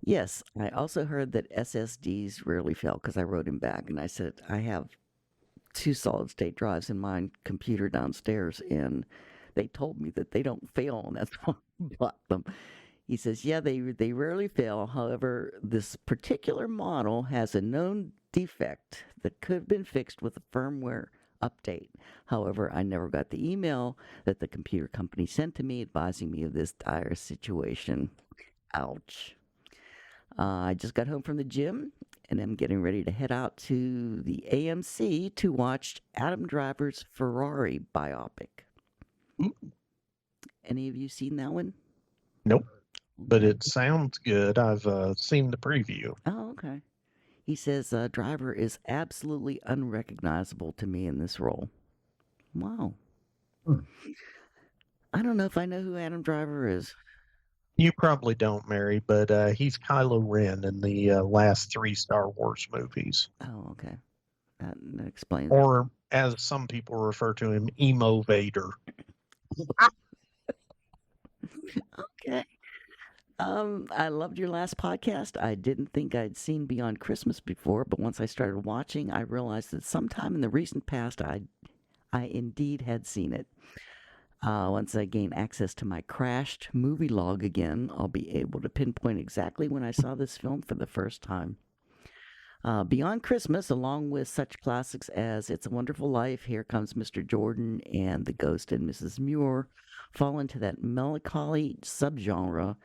Yes, I also heard that SSDs rarely fail because I wrote him back and I said, I have 2 solid-state drives in my computer downstairs and they told me that they don't fail and that's why I bought them. He says, yeah, they rarely fail. However, this particular model has a known defect that could have been fixed with a firmware update. However, I never got the email that the computer company sent to me advising me of this dire situation. Ouch. I just got home from the gym and I'm getting ready to head out to the AMC to watch Adam Driver's Ferrari biopic. Any of you seen that one? Nope. But it sounds good. I've seen the preview. Oh, okay. He says Driver is absolutely unrecognizable to me in this role. Wow. I don't know if I know who Adam Driver is. You probably don't, Mary, but he's Kylo Ren in the last 3 Star Wars movies. Oh, okay. That explains. Or, as some people refer to him, Emo Vader. Okay. I loved your last podcast. I didn't think I'd seen Beyond Christmas before, but once I started watching, I realized that sometime in the recent past, I indeed had seen it. Once I gain access to my crashed movie log again, I'll be able to pinpoint exactly when I saw this film for the first time. Beyond Christmas, along with such classics as It's a Wonderful Life, Here Comes Mr. Jordan, and The Ghost and Mrs. Muir, fall into that melancholy subgenre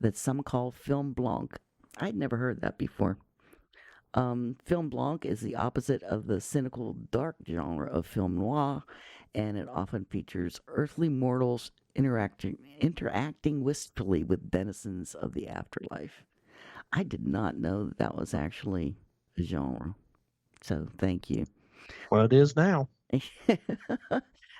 that some call film blanc. I'd never heard that before. Film blanc is the opposite of the cynical dark genre of film noir, and it often features earthly mortals interacting wistfully with denizens of the afterlife. I did not know that was actually a genre. So thank you. Well, it is now.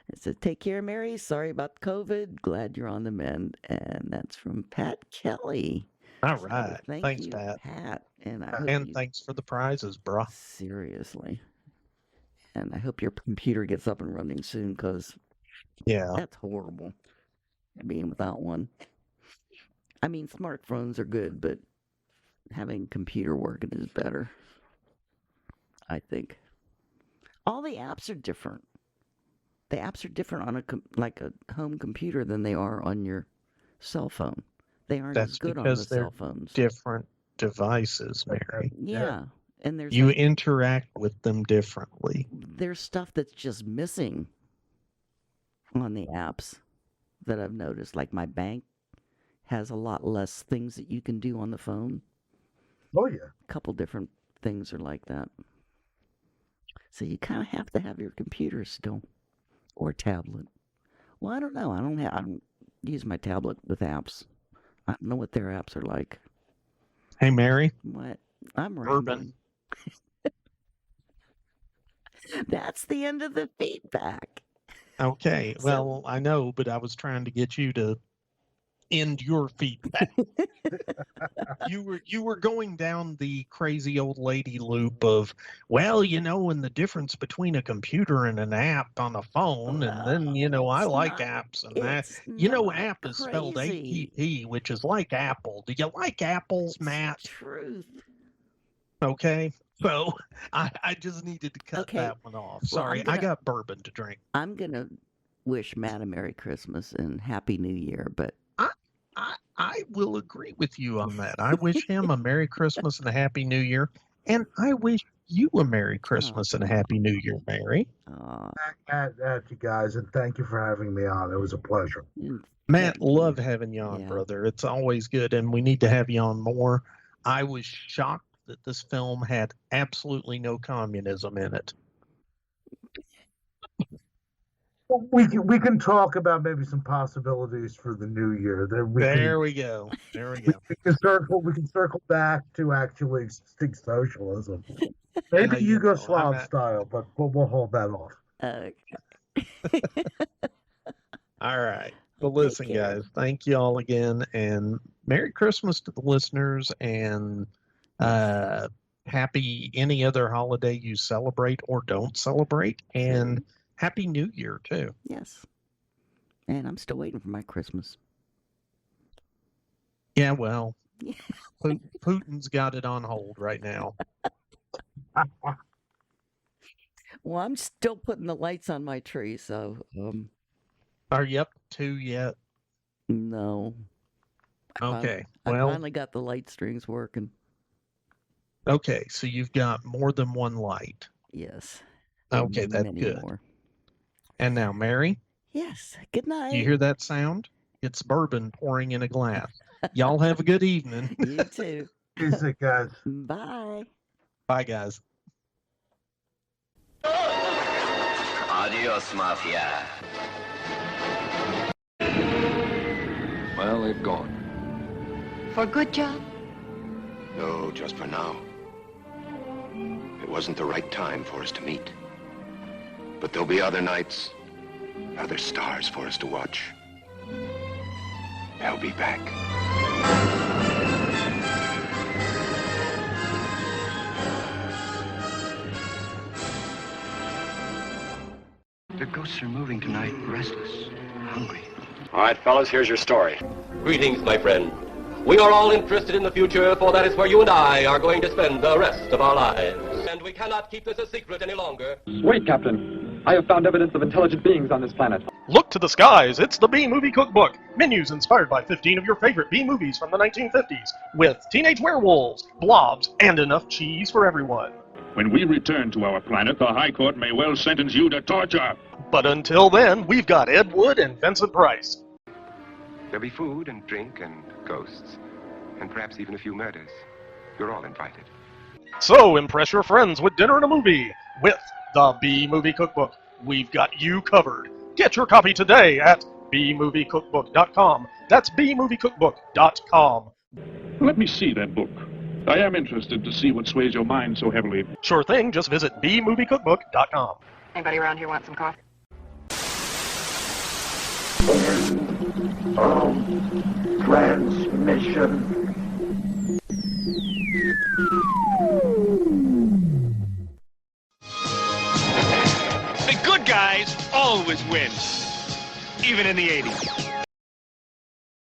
It said, take care, Mary. Sorry about COVID. Glad you're on the mend. And that's from Pat Kelly. All right. So thanks, you, Pat. And thanks for the prizes, bro. Seriously. And I hope your computer gets up and running soon because that's horrible being without one. I mean, smartphones are good, but having computer working is better, I think. All the apps are different. The apps are different on a home computer than they are on your cell phone. They aren't as good on the cell phones. Different devices, Mary. Yeah. And there's you interact with them differently. There's stuff that's just missing on the apps that I've noticed. Like my bank has a lot less things that you can do on the phone. Oh, yeah. A couple different things are like that. So you kind of have to have your computer still. Or tablet. Well, I don't know. I don't use my tablet with apps. I don't know what their apps are like. Hey, Mary. What? I'm Bourbon. That's the end of the feedback. Okay. Well, I know, but I was trying to get you to end your feedback. You were going down the crazy old lady loop of, well, and the difference between a computer and an app on a phone, and then I like apps and that. App is spelled APP, which is like Apple. Do you like apples, Matt? Truth. Okay. So I just needed to cut that one off. Sorry, I got bourbon to drink. I'm gonna wish Matt a Merry Christmas and Happy New Year, but I will agree with you on that. I wish him a Merry Christmas and a Happy New Year. And I wish you a Merry Christmas and a Happy New Year, Mary. At you guys, and thank you for having me on. It was a pleasure. Matt, love having you on, brother. It's always good, and we need to have you on more. I was shocked that this film had absolutely no communism in it. We can talk about maybe some possibilities for the new year. There we go. We can circle back to actually extinct socialism. Maybe Yugoslav style, but we'll hold that off. All right. Well, listen, guys, thank you all again, and Merry Christmas to the listeners, and happy any other holiday you celebrate or don't celebrate, and Happy New Year, too. Yes. And I'm still waiting for my Christmas. Yeah, well, Putin's got it on hold right now. Well, I'm still putting the lights on my tree, so... Are you up to yet? No. Okay, I well... finally got the light strings working. Okay, so you've got more than one light. Yes. Okay, that's Many good. more. And now, Mary? Yes, good night. Do you hear that sound? It's bourbon pouring in a glass. Y'all have a good evening. You too. Peace, guys. Bye. Bye, guys. Adios, Mafia. Well, they've gone. For good, John? No, just for now. It wasn't the right time for us to meet. But there'll be other nights, other stars for us to watch. I'll be back. The ghosts are moving tonight, restless, hungry. All right, fellas, here's your story. Greetings, my friend. We are all interested in the future, for that is where you and I are going to spend the rest of our lives. And we cannot keep this a secret any longer. Wait, Captain. I have found evidence of intelligent beings on this planet. Look to the skies, it's the B-Movie Cookbook. Menus inspired by 15 of your favorite B-movies from the 1950s, with teenage werewolves, blobs, and enough cheese for everyone. When we return to our planet, the High Court may well sentence you to torture. But until then, we've got Ed Wood and Vincent Price. There'll be food and drink and ghosts, and perhaps even a few murders. You're all invited. So impress your friends with dinner and a movie with the B-Movie Cookbook. We've got you covered. Get your copy today at bmoviecookbook.com. That's bmoviecookbook.com. Let me see that book. I am interested to see what sways your mind so heavily. Sure thing, just visit bmoviecookbook.com. Anybody around here want some coffee? Transmission. The good guys always win, even in the 80s.